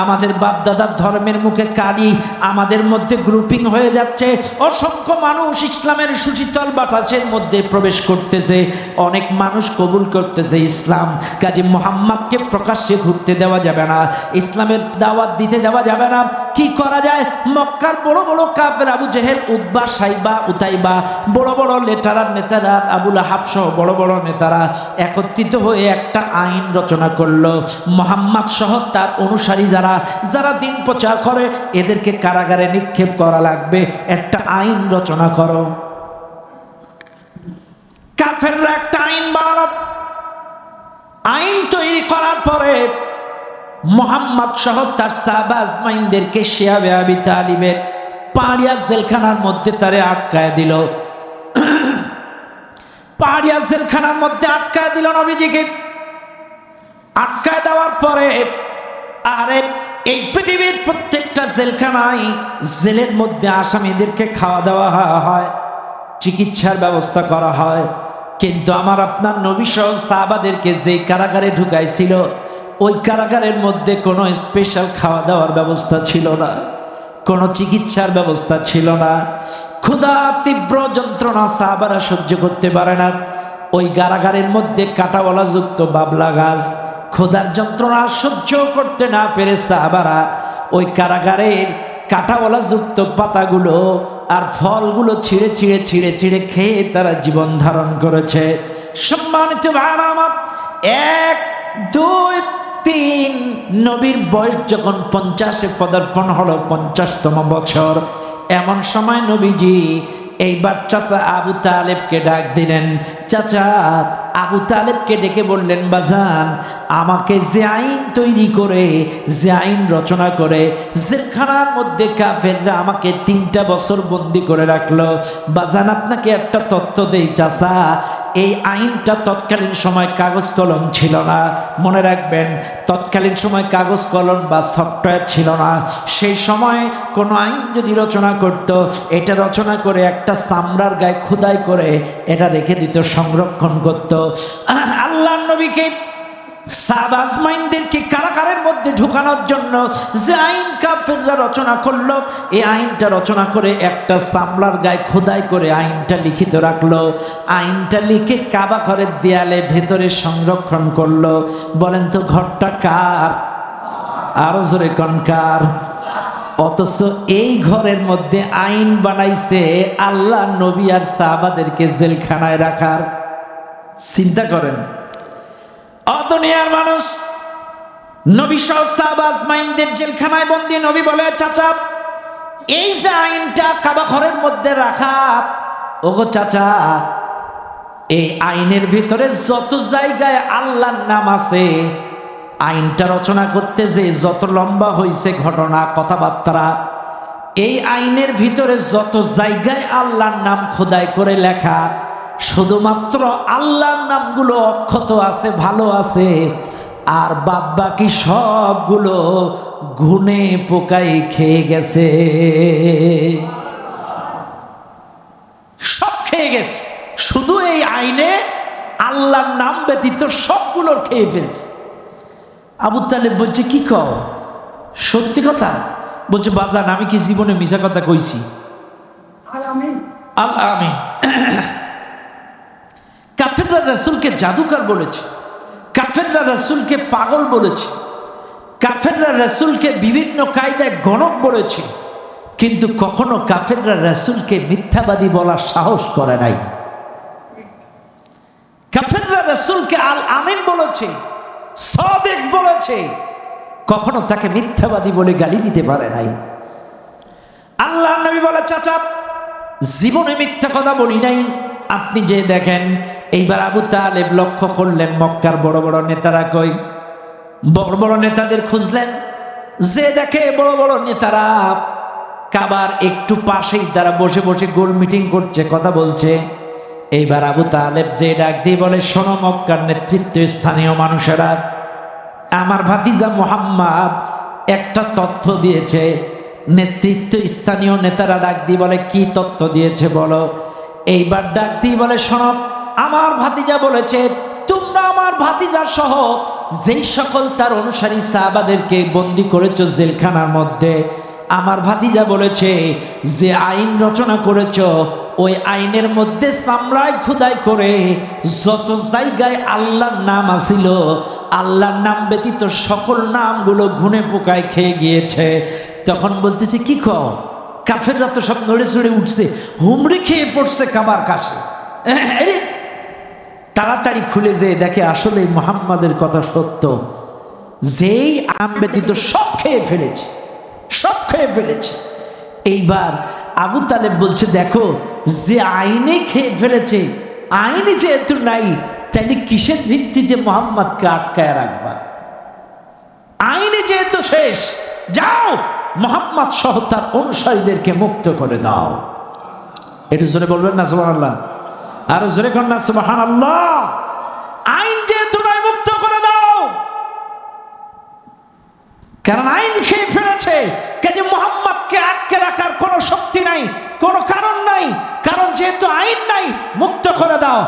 আমাদের বাপদাদার ধর্মের মুখে কালি, আমাদের মধ্যে গ্রুপিং হয়ে যাচ্ছে। অসংখ্য মানুষ ইসলামের সুশীতল বাতাসের মধ্যে প্রবেশ করতেছে, অনেক মানুষ কবুল করতেছে ইসলাম। কাজী মুহাম্মদকে প্রকাশ্যে ঘুরতে দেওয়া যাবে না, ইসলামের দাওয়াত দিতে দেওয়া যাবে না। কি করা যায়? মক্কার বড় বড় কাফের আবু জেহেল, উতবা, সাইবা, উতাইবা, বড় বড় নেতারা আবুল আহাব সহ বড় বড় নেতারা একত্রিত হয়ে একটা আইন রচনা করলো। মুহাম্মদ সহ তার অনুসারী যারা দিন প্রচার করে এদেরকে কারাগারে নিক্ষেপ করা লাগবে, একটা আইন রচনা করো। কাফেররা একটা আইন বানালো। আইন তৈরি করার পরে মুহাম্মদ সহ তার সাহাবা আজমাইনদেরকে শিয়াবে আবি তালিবের পাহাড়িয়া জেলখানার মধ্যে তারে আটকায় দিল। পাহাড়িয়া জেলখানার মধ্যে আটকায় দিল নবীজিকে। আটকায় দেওয়ার পরে, আরে এই পৃথিবীর প্রত্যেকটা জেলখানায় জেলের মধ্যে আসামিদেরকে খাওয়া দাওয়া হয়, চিকিৎসার ব্যবস্থা করা হয়। কিন্তু আমার আপনার নবী সহ সাহাবাদেরকে যে কারাগারে ঢুকাইছিল, ওই কারাগারের মধ্যে কোনো স্পেশাল খাওয়া দাওয়ার ব্যবস্থা ছিল না, কোনো চিকিৎসার ব্যবস্থা ছিল না। ক্ষুধা, তীব্র যন্ত্রণা সাহাবারা সহ্য করতে পারে না। ওই কারাগারের মধ্যে কাঁটাওয়ালা যুক্ত বাবলা গাছ, ক্ষুধার যন্ত্রণা সহ্য করতে না পেরে সাহাবারা ওই কারাগারের কাঁটাওয়ালা যুক্ত পাতাগুলো আর ফলগুলো ছিঁড়ে ছিঁড়ে ছিঁড়ে ছিঁড়ে খেয়ে তারা জীবন ধারণ করেছে। সম্মানিত ভাইরা আমার, 1, 2, 3 নবীর বয়স যখন 50-এ পদার্পণ হলো, 50তম বছর, এমন সময় নবীজি এইবার চাচা আবু তালেবকে ডাক দিলেন। চাচা আবু তালেবকে ডেকে বললেন, বাজান, আমাকে যে আইন তৈরি করে, যে আইন রচনা করে জেলখানার মধ্যে কাফেররা আমাকে 3টা বছর বন্দি করে রাখলো, বাজান আপনাকে একটা তথ্য দেই চাচা, এই আইনটা তৎকালীন সময় কাগজ কলম ছিল না। মনে রাখবেন, তৎকালীন সময় কাগজ কলম বা সফটওয়্যার ছিল না। সেই সময় কোনো আইন যদি রচনা করত, এটা রচনা করে একটা চামড়ার গায়ে খোদাই করে এটা রেখে দিত, সংরক্ষণ করত। আল্লাহর নবীকে সাহাবা আজমাইনদেরকে কারাগারের মধ্যে ঢুকানোর জন্য যে আইন কাফেররা রচনা করলো, এই আইনটা রচনা করে একটা চামড়ার গায়ে খোদাই করে আইনটা লিখিত রাখলো। আইনটা লিখে কাবা ঘরের দেয়ালে ভেতরে সংরক্ষণ করলো। বলেন তো ঘরটা কার? আরো জোরে কোন কার? অথচ এই ঘরের মধ্যে আইন বানাইছে আল্লাহ নবী আর সাহাবাদেরকে জেলখানায় রাখার। চিন্তা করেন, দুনিয়ার মানুষ নবী সহ সাহাবা আজমাইনদের জেলখানায় বন্দী। নবী বলে, চাচা এই যে আইনটা কাবা ঘরের মধ্যে রাখা, ওগো চাচা, এই আইনের ভিতরে যত জায়গায় আল্লাহর নাম আছে, আইনটা রচনা করতে যে যত লম্বা হয়েছে ঘটনা কথাবার্তা, এই আইনের ভিতরে যত জায়গায় আল্লাহর নাম খোদাই করে লেখা, শুধুমাত্র আল্লাহর নামগুলো অক্ষত আছে, ভালো আছে, আর বাদ বাকি সবগুলো ঘুনে পোকাই খেয়ে গেছে, সব খেয়ে গেছে। শুধু এই আইনে আল্লাহর নাম ব্যতীত সবগুলোর খেয়ে ফেলছে। আবু তালেব বলছে, কি কও, সত্যি কথা? বলছে, বাজান আমি কি জীবনে মিছা কথা কইছি? আল আমিন। কাফেররা রাসূলকে জাদুকর বলেছে, কাফেররা রাসূলকে পাগল বলেছে, কাফেররা রাসূলকে বিভিন্ন কায়দায় গণক বলেছে, কিন্তু কখনো কাফেররা রাসূলকে মিথ্যাবাদী বলার সাহস করে নাই। কাফেররা রাসূলকে আল আমিন বলেছে, সাদিক বলেছে, কখনো তাকে মিথ্যাবাদী বলে গালি দিতে পারে নাই। আল্লাহর নবী বলে, চাচা জীবনে মিথ্যা কথা বলি নাই। আপনি যে দেখেন, এইবার আবু তালেব লক্ষ্য করলেন মক্কার বড় বড় নেতারা কই, বড় বড় নেতাদের খুঁজলেন, যে দেখে বড় বড় নেতারা কাবার একটু পাশেই তারা বসে বসে গোল মিটিং করছে, কথা বলছে। এইবার আবু তালেব যে ডাক দিয়ে বলে, শোনো মক্কার নেতৃত্ব স্থানীয় মানুষেরা, আমার ভাতিজা মুহাম্মদ একটা তথ্য দিয়েছে। নেতৃত্ব স্থানীয় নেতারা ডাক দিয়ে বলে, কি তথ্য দিয়েছে বলো? এইবার ডাক দিয়ে বলে, শোনো, আমার ভাতিজা বলেছে তোমরা আমার ভাতিজা সহ যেই সকল তার অনুসারী সাহাবাদেরকে বন্দী করেছো জেলখানার মধ্যে, আমার ভাতিজা বলেছে যে আইন রচনা করেছ, ওই আইনের মধ্যে চামড়ায় খোদাই করে যত জায়গায় আল্লাহর নাম আসিল, আল্লাহর নাম ব্যতীত সকল নামগুলো ঘুনে পোকায় খেয়ে গিয়েছে। তখন বলতেছে, কি কও? কাফেররা তো সব নড়ে চড়ে উঠছে, হুমড়ি খেয়ে পড়ছে কাবার কাছে। তাড়াতাড়ি খুলে যেয়ে দেখে আসলে মুহাম্মাদের কথা সত্য, যেই আম ব্যতীত সব খেয়ে ফেলেছে, সব খেয়ে ফেলেছে। এইবার আবু তালেব বলছে, দেখো যে আইনে খেয়ে ফেলেছে, আইনে যেহেতু নাই, তাইলে কিসের ভিত্তিতে মুহাম্মাদকে আটকায় রাখবা? আইনে যেহেতু শেষ, যাও মুহাম্মদ সহ তার অনুসারীদেরকে মুক্ত করে দাও। একটু জোরে বলবেন না সুবহানাল্লাহ? আরো জোরে কর না সুবহানাল্লাহ। আইন যেহেতু নাই, মুক্ত করে দাও, কারণ আইন খেয়ে ফেলেছে। কাজে মুহাম্মদকে আটকে রাখার কোনো শক্তি নাই, কোনো কারণ নাই, কারণ যেহেতু আইন নাই, মুক্ত করে দাও।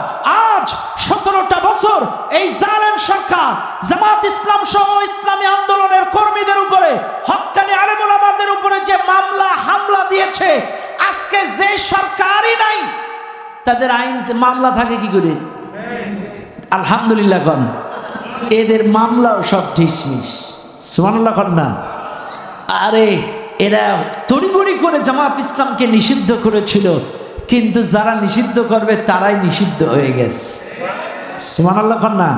আজ 17টা বছর এই জালেম সরকার জামাত ইসলাম সহ ইসলামী আন্দোলনের কর্মীদের উপরে, হক্কানি আলেম ওলামাদের উপরে যে মামলা হামলা দিয়েছে, আজকে যে সরকারই নাই তাদের আইন মামলা থাকে কি করে? আলহামদুলিল্লাহ কন, এদের মামলাও সব ঠিকমিস। সুবহানাল্লাহ কন না? আরে এরা তড়িঘড়ি করে জামাত ইসলামকে নিষিদ্ধ করেছিল, কিন্তু যারা নিষিদ্ধ করবে তারাই নিষিদ্ধ হয়ে গেছে। সুবহানাল্লাহ কন না?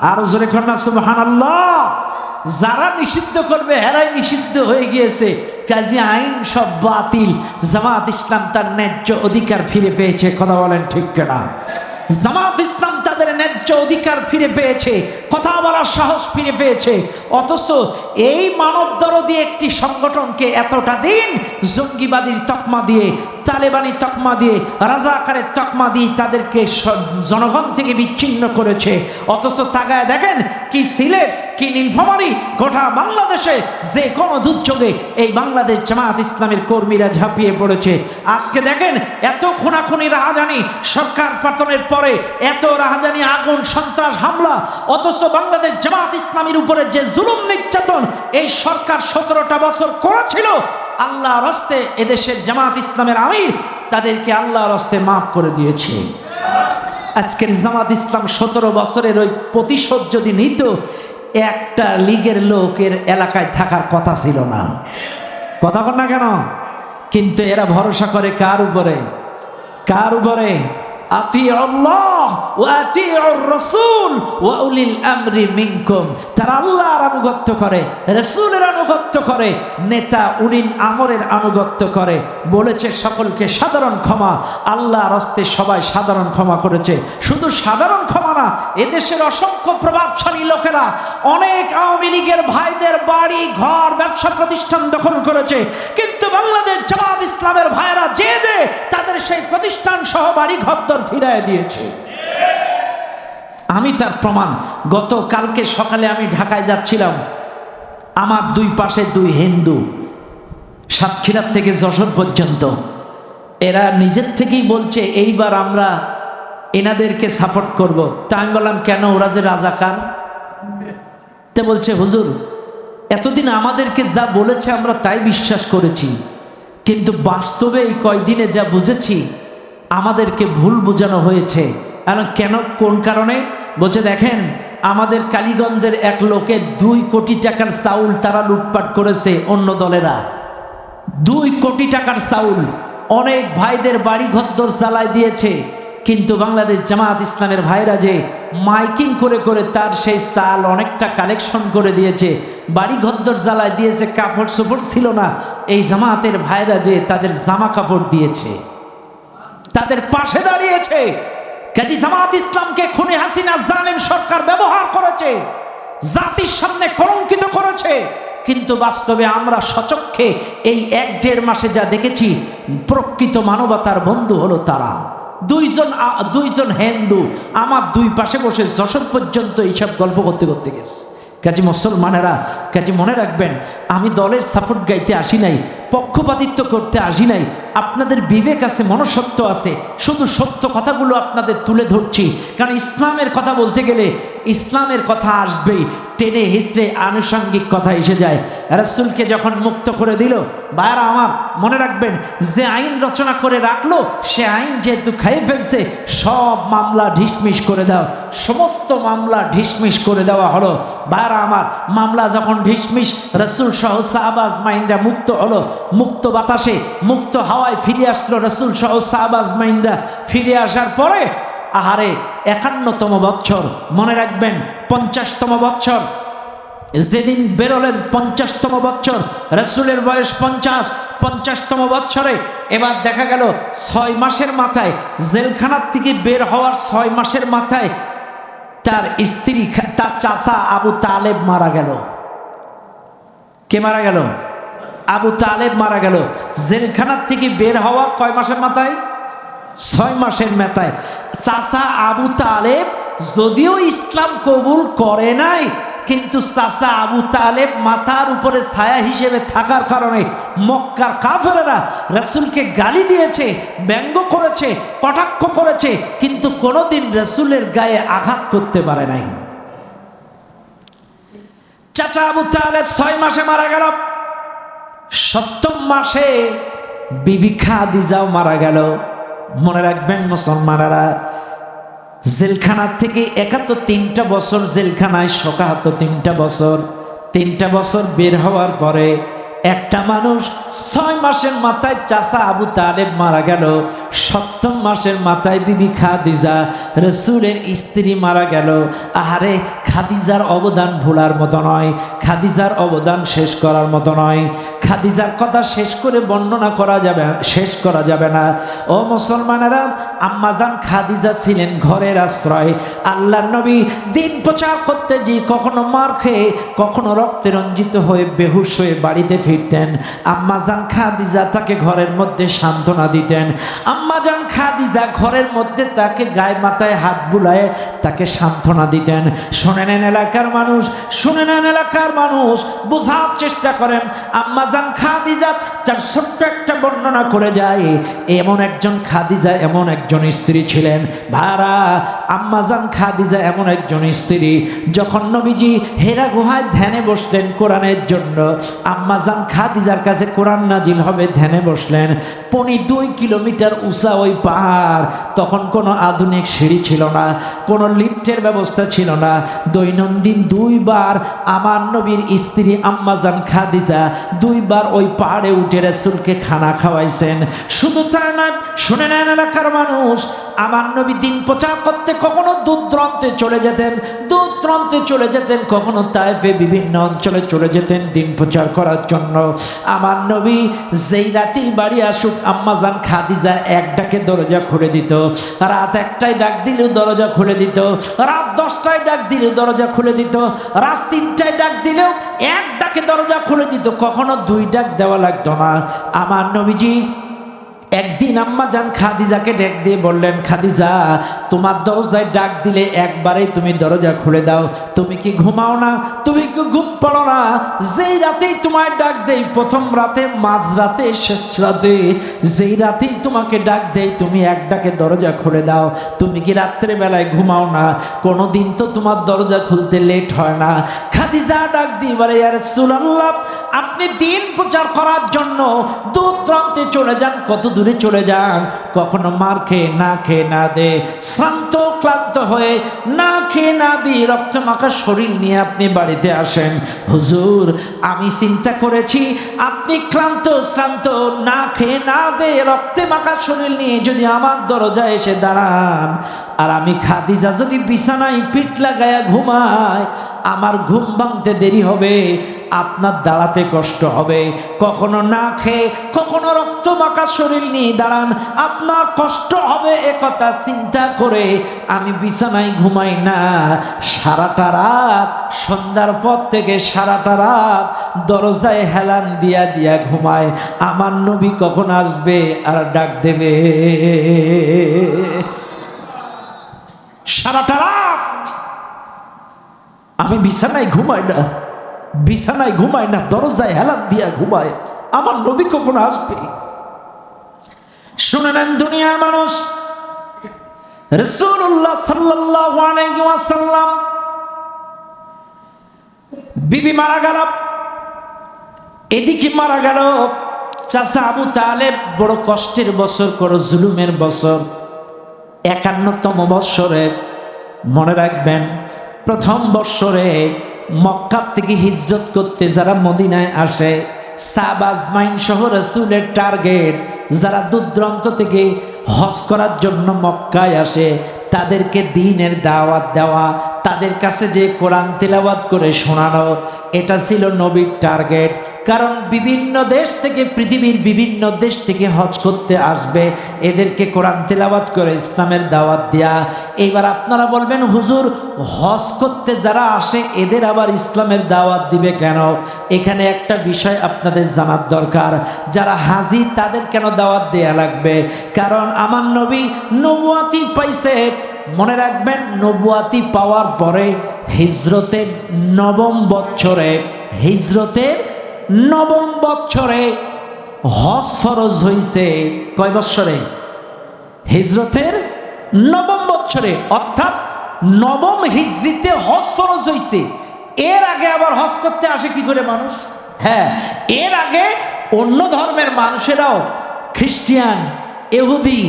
আরো জোরে কন না সুবহানাল্লাহ। যারা নিষিদ্ধ করবে এরাই নিষিদ্ধ হয়ে গিয়েছে। কাজী আইন সব বাতিল, জামাত ইসলাম তার ন্যায্য অধিকার ফিরে পেয়েছে। কথা বলেন ঠিক কিনা? জামাত ইসলাম তাদের ন্যায্য অধিকার ফিরে পেয়েছে, কথা বলার সাহস ফিরে পেয়েছে। অথচ এই মানবদরদী একটি সংগঠনকে এতটা দিন জঙ্গিবাদীর তকমা দিয়ে, তালেবানি তকমা দিয়ে, রাজাকারের তকমা দিয়ে তাদেরকে জনগণ থেকে বিচ্ছিন্ন করেছে। অথচ তাকায় দেখেন, কি সিলেট, কি নীলফামারী, গোটা বাংলাদেশে যে কোনো দুর্যোগে এই বাংলাদেশ জামাত ইসলামের কর্মীরা ঝাঁপিয়ে পড়েছে। আজকে দেখেন এত খুনাখুনি, রাহাজানি, সরকার পতনের পরে এত রাহাজানি, আগুন, সন্ত্রাস, হামলা, অথচ বাংলাদেশ জামাত ইসলামের উপরে যে জুলুম নির্যাতন এই সরকার 17টা বছর করেছিল, আল্লাহর হস্তে এদেশের জামাত ইসলামের আমির তাদেরকে আল্লাহর হস্তে মাফ করে দিয়েছে। আজকের জামাত ইসলাম 17 বছরের ওই প্রতিশোধ যদি নিত, একটা লীগের লোকের এলাকায় থাকার কথা ছিল না। কথা বল না কেন? কিন্তু এরা ভরসা করে কার উপরে? কার উপরে? আতিউল্লাহ ওয়া আতিউর রাসূল ওয়া উলিল আমরি মিনকুম। তারা আল্লাহর আনুগত্য করে, রাসূলের আনুগত্য করে, নেতা উলিল আমরের আনুগত্য করে। বলেছে সকলকে সাধারণ ক্ষমা, আল্লাহর হস্তে সবাই সাধারণ ক্ষমা করেছে। শুধু সাধারণ ক্ষমা না, এদেশের অসংখ্য প্রভাবশালী লোকেরা অনেক আওয়ামী লীগের ভাইদের বাড়ি ঘর, ব্যবসা প্রতিষ্ঠান দখল করেছে, কিন্তু কিন্তু বাংলাদেশ জামাত ইসলামের ভাইরা যে তাদের সেই প্রতিষ্ঠান সহ বাড়ি ঘরদর ফিরায় দিয়েছে। আমি তার প্রমাণ। গতকালকে সকালে আমি ঢাকায় যাচ্ছিলাম, আমার দুই পাশে দুই হিন্দু, সাতক্ষীরা থেকে যশোর পর্যন্ত। এরা নিজের থেকেই বলছে এইবার আমরা এনাদেরকে সাপোর্ট করব। তা আমি বললাম কেন, ওরা যে রাজাকার। তে বলছে হুজুর এতদিন আমাদেরকে যা বলেছে আমরা তাই বিশ্বাস করেছি, কিন্তু বাস্তবে এই কয়দিনে যা বুঝেছি আমাদেরকে ভুল বোঝানো হয়েছে। কেন, কোন কারণে? বলছে দেখেন আমাদের কালীগঞ্জের এক লোকের 2 কোটি টাকার চাউল তারা লুটপাট করেছে, অন্য দলেরা 2 কোটি টাকার চাউল অনেক ভাইদের বাড়ি ঘরদর জ্বালায় দিয়েছে। কিন্তু বাংলাদেশ জামাত ইসলামের ভাইরা যে মাইকিং করে করে তার সেই চাল অনেকটা কালেকশন করে দিয়েছে, বাড়ি ঘরদর জ্বালায় দিয়েছে, কাপড় চোপড় ছিল না, এই জামাতের ভাইরা যে তাদের জামা কাপড় দিয়েছে, তাদের পাশে দাঁড়িয়েছে। কাজী জামাত ইসলামকে খুনি হাসিনা জালেম সরকার ব্যবহার করেছে, জাতির সামনে কলঙ্কিত করেছে, কিন্তু বাস্তবে আমরা সচক্ষে এই 1-1.5 মাসে যা দেখেছি প্রকৃত মানবতার বন্ধু হলো তারা। দুইজন হিন্দু আমার দুই পাশে বসে যশোর পর্যন্ত এইসব গল্প করতে করতে গেছে। কাজী মুসলমানেরা, কাজী মনে রাখবেন আমি দলের সাপোর্ট গাইতে আসি নাই, পক্ষপাতিত্ব করতে আসি নাই। আপনাদের বিবেক আছে, মনুষ্যত্ব আছে, শুধু সত্য কথাগুলো আপনাদের তুলে ধরছি। কারণ ইসলামের কথা বলতে গেলে ইসলামের কথা আসবেই, টেনে হিসড়ে আনুষঙ্গিক কথা এসে যায়। রাসূলকে যখন মুক্ত করে দিল, ভাইরা আমার মনে রাখবেন যে আইন রচনা করে রাখলো সে আইন যেহেতু খাইয়ে ফেলছে, সব মামলা ঢিসমিস করে দাও। সমস্ত মামলা ঢিসমিস করে দেওয়া হলো। ভাইরা আমার মামলা যখন ঢিসমিস, রাসূল সহ সাহাবা আজমাইনরা মুক্ত হলো, মুক্ত বাতাসে মুক্ত হাওয়ায় ফিরে আসলো রাসূল সহ সাহাবা আজমাইনরা। ফিরে আসার পরে আহারে 51তম বছর, মনে রাখবেন 50তম বছর যেদিন বেরোলেন, 50তম বছর, রাসূলের বয়স 50তম বছরে এবার দেখা গেল 6 মাসের মাথায়, জেলখানার থেকে বের হওয়ার 6 মাসের মাথায় তার স্ত্রী, তার চাচা আবু তালেব মারা গেল। কে মারা গেল? আবু তালেব মারা গেল। জেলখানার থেকে বের হওয়া কয় মাসের মাথায়? 6 মাসের মাথায়। চাচা আবু তালেব যদিও ইসলাম কবুল করে নাই, কিন্তু চাচা আবু তালেব মাথার উপরে ছায়া হিসেবে থাকার কারণে মক্কার কাফেরেরা রাসূলকে গালি দিয়েছে, ব্যঙ্গ করেছে, কটাক্ষ করেছে, কিন্তু কোনোদিন রাসূলের গায়ে আঘাত করতে পারে নাই। চাচা আবু তালেব 6 মাসে মারা গেল। 7ম মাসে বিবি খাদিজাও মারা গেল। মনে রাখবেন মুসলমানেরা, জেলখানার থেকে 71 বছর জেলখানায়, 3টা বছর বের হওয়ার পরে একটা মানুষ 6 মাসের মাথায় চাচা আবু তালেব মারা গেল, 7ম মাসের মাথায় বিবি খাদিজা রাসূলের স্ত্রী মারা গেল। আহারে খাদিজার অবদান ভোলার মতো নয়, খাদিজার অবদান শেষ করার মতো নয়। খাদিজার কথা শেষ করে বর্ণনা করা যাবে, শেষ করা যাবে না। ও মুসলমানেরা, আম্মাজান খাদিজা ছিলেন ঘরের আশ্রয়। আল্লাহর নবী দিন প্রচার করতে যে কখনো মার খেয়ে, কখনো রক্তে রঞ্জিত হয়ে বেহুশ হয়ে বাড়িতে ফিরতেন, আম্মাজান খাদিজা তাকে ঘরের মধ্যে সান্ত্বনা দিতেন। আম্মাজান খাদিজা ঘরের মধ্যে তাকে গায়ে মাথায় হাত বুলায়ে তাকে সান্ত্বনা দিতেন। শুনে নেন এলাকার মানুষ, শুনে নেন এলাকার মানুষ, বোঝার চেষ্টা করেন। আম্মাজান খাদিজা তার ছোট্ট একটা বর্ণনা করে যায়, এমন একজন খাদিজা, এমন একজন স্ত্রী ছিলেন। ভাড়া আম্মাজান খাদিজা এমন একজন স্ত্রী, যখন নবীজি হেরা গুহায় ধ্যানে বসলেন কোরআনের জন্য, আম্মাজান খাদিজার কাছে কোরআন নাজিল হবে, ধ্যানে বসলেন। 2 কিলোমিটার উঁচা ওই পাহাড়, তখন কোনো আধুনিক সিঁড়ি ছিল না, কোনো লিফটের ব্যবস্থা ছিল না। দৈনন্দিন 2 বার আমার নবীর স্ত্রী আম্মাজান খাদিজা 2 বার ওই পাহাড়ে উঠে রাসূলকে খানা খাওয়াইছেন। শুধু তাই না, শুনে নেন এলাকার মানুষ, আমার নবী দিন প্রচার করতে কখনো দূর দূরান্তে চলে যেতেন, দূর দূরান্তে চলে যেতেন, কখনো তায়েফে বিভিন্ন অঞ্চলে চলে যেতেন দিন প্রচার করার জন্য। আমার নবী যেই রাতেই বাড়ি আসুক, আম্মাজান খাদিজা এক ডাকে দরজা খুলে দিত। রাত 1টায় ডাক দিলেও দরজা খুলে দিত, রাত 10টায় ডাক দিলেও দরজা খুলে দিত, রাত 3টায় ডাক দিলেও এক ডাকে দরজা খুলে দিত, কখনো 2 ডাক দেওয়া লাগতো না। আমার নবীজি একদিন আম্মা জান খাদিজাকে ডাক দিয়ে বললেন, খাদিজা, তোমার দরজায় ডাক দিলে একবারেই তুমি দরজা খুলে দাও, তুমি কি ঘুমাও না? তুমি কি ঘুম পড়ো না? যেই রাতেই তোমায় ডাক দেই, প্রথম রাতে, মাঝরাতে, শেষ রাতে, যেই রাতেই তোমাকে ডাক দেই তুমি এক ডাকে দরজা খুলে দাও। তুমি কি রাত্রে বেলায় ঘুমাও না? কোনোদিন তো তোমার দরজা খুলতে লেট হয় না। খাদিজা ডাক দিয়ে বলে, ইয়া রাসূলুল্লাহ, আপনি দিন প্রচার করার জন্য দূর প্রান্তে চলে যান, কত দূরে চলে যান, কখনো মার খেয়ে না দে, শ্রান্ত ক্লান্ত হয়ে না খেয়ে না দিয়ে রক্ত মাখা শরীর নিয়ে আপনি বাড়িতে আসেন। হুজুর, আমি চিন্তা করেছি আপনি ক্লান্ত শ্রান্ত না খেয়ে না দে রক্তে মাখা শরীর নিয়ে যদি আমার দরজায় এসে দাঁড়ান, আর আমি খাদিজা যদি বিছানায় পিঠ লাগায়া ঘুমাই, আমার ঘুম ভাঙতে দেরি হবে, আপনার দাঁড়াতে কষ্ট হবে। কখনো না খেয়ে কখনো রক্ত মাখা শরীর নিয়ে দাঁড়ান, আপনার কষ্ট হবে, একথা চিন্তা করে আমি বিছানায় ঘুমাই না। সারাটা রাত, সন্ধ্যার পর থেকে সারাটা রাত দরজায় হেলান দিয়া দিয়া ঘুমায়। আমার নবী কখন আসবে আর ডাক দেবে? সারাটা রাত আমি বিছানায় ঘুমাই না, বিছানায় ঘুমায় না, দরজায় হেলান দিয়া ঘুমায়। আমার নবী কখন আসবে? শুনে নেন দুনিয়ার মানুষ, রাসূলুল্লাহ সাল্লাল্লাহু আলাইহি ওয়াসাল্লাম বিবি মারা গেল, এদিকে মারা গেল চাচা আবু তালেব। বড় কষ্টের বছর, বড় জুলুমের বছর, 51তম বৎসরে। মনে রাখবেন, প্রথম বৎসরে মক্কা থেকে হিজরত করতে যারা মদিনায় আসে, সাহাবা আজমাইন সহ রাসূলের টার্গেট যারা দূরদূরান্ত থেকে হজ করার জন্য মক্কায় আসে, তাদেরকে দ্বীনের দাওয়াত দেওয়া, তাদের কাছে যে কোরআন তিলাওয়াত করে শোনানো, এটা ছিল নবীর টার্গেট। কারণ বিভিন্ন দেশ থেকে, পৃথিবীর বিভিন্ন দেশ থেকে হজ করতে আসবে, এদেরকে কোরআন তিলাওয়াত করে ইসলামের দাওয়াত দেয়া। এইবার আপনারা বলবেন, হুজুর, হজ করতে যারা আসে এদের আবার ইসলামের দাওয়াত দিবে কেন? এখানে একটা বিষয় আপনাদের জানার দরকার, যারা হাজি তাদের কেন দাওয়াত দেয়া লাগবে? কারণ আমার নবী নবুয়াতি পাইছে। মনে রাখবেন, নবুয়াতি পাওয়ার পরে হিজরতের 9ম বৎসরে, হিজরতের 9ম বৎসরে হজ ফরজ হইছে। কয় বৎসরে? হিজরতের 9ম বৎসরে, অর্থাৎ 9ম হিজরিতে হজ ফরজ হইছে। এর আগে আবার হজ করতে আসে কি করে মানুষ? হ্যাঁ, এর আগে অন্য ধর্মের মানুষেরাও, খ্রিস্টান, ইহুদি,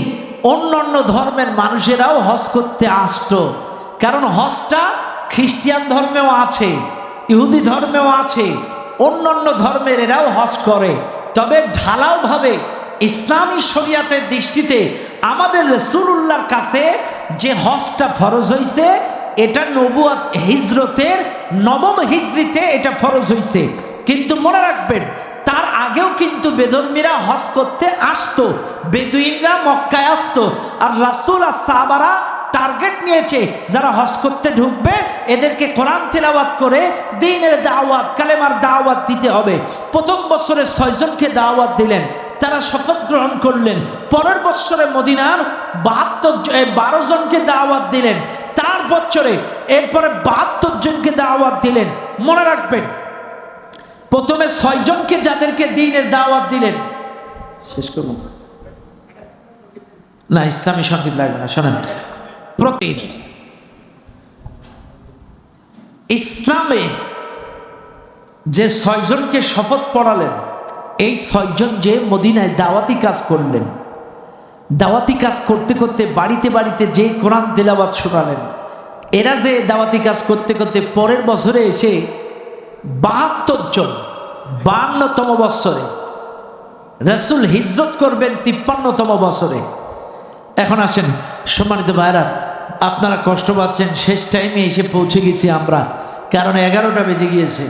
অন্যান্য ধর্মের মানুষেরাও হজ করতে আসতো। কারণ হজটা খ্রিস্টান ধর্মেও আছে, ইহুদি ধর্মেও আছে, অন্যান্য ধর্মের এরাও হজ করে। তবে ঢালাওভাবে ইসলামী শরিয়াতের দৃষ্টিতে আমাদের রাসূলুল্লাহর কাছে যে হজটা ফরজ হইছে, এটা নবুয়ত হিজরতের 9ম হিজরিতে এটা ফরজ হইছে। কিন্তু মনে রাখবেন, তার আগেও কিন্তু বেদর্মীরা হজ করতে আসতো, বেদুইনরা মক্কায় আসতো, আর রাসূল আর সাহাবারা টার্গেট নিয়েছে যারা হজ করতে ঢুকবে এদেরকে কোরআন তিলাওয়াত করে দ্বীনের দাওয়াত, কালেমার দাওয়াত দিতে হবে। প্রথম বছরে 6 জনকে দাওয়াত দিলেন, তারা শপথ গ্রহণ করলেন। পরের বছরে মদিনার 12 জনকে দাওয়াত দিলেন, তার বছরে এরপরে 72 জনকে দাওয়াত দিলেন। মনে রাখবেন, প্রথমে 6 জনকে যাদেরকে দ্বীনের দাওয়াত দিলেন, শেষ করব না, ইসলামী সঙ্গীত লাগবে না, শোনেন। ইসলামে যে 6 জনকে শপথ পড়ালেন, এই 6 জন যে মদিনায় দাওয়াতি কাজ করলেন, দাওয়াতি কাজ করতে করতে বাড়িতে বাড়িতে যে কোরআন তেলাওয়াত শোনালেন, এরা যে দাওয়াতি কাজ করতে করতে পরের বছরে এসে 72 জন, 52তম বছরে রাসূল হিজরত করবেন 53তম বছরে। এখন আসেন সম্মানিত ভাইরা, আপনারা কষ্ট পাচ্ছেন, শেষ টাইমে এসে পৌঁছে গেছি আমরা, কারণ 11টা বেজে গিয়েছে।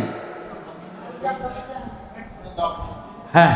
হ্যাঁ,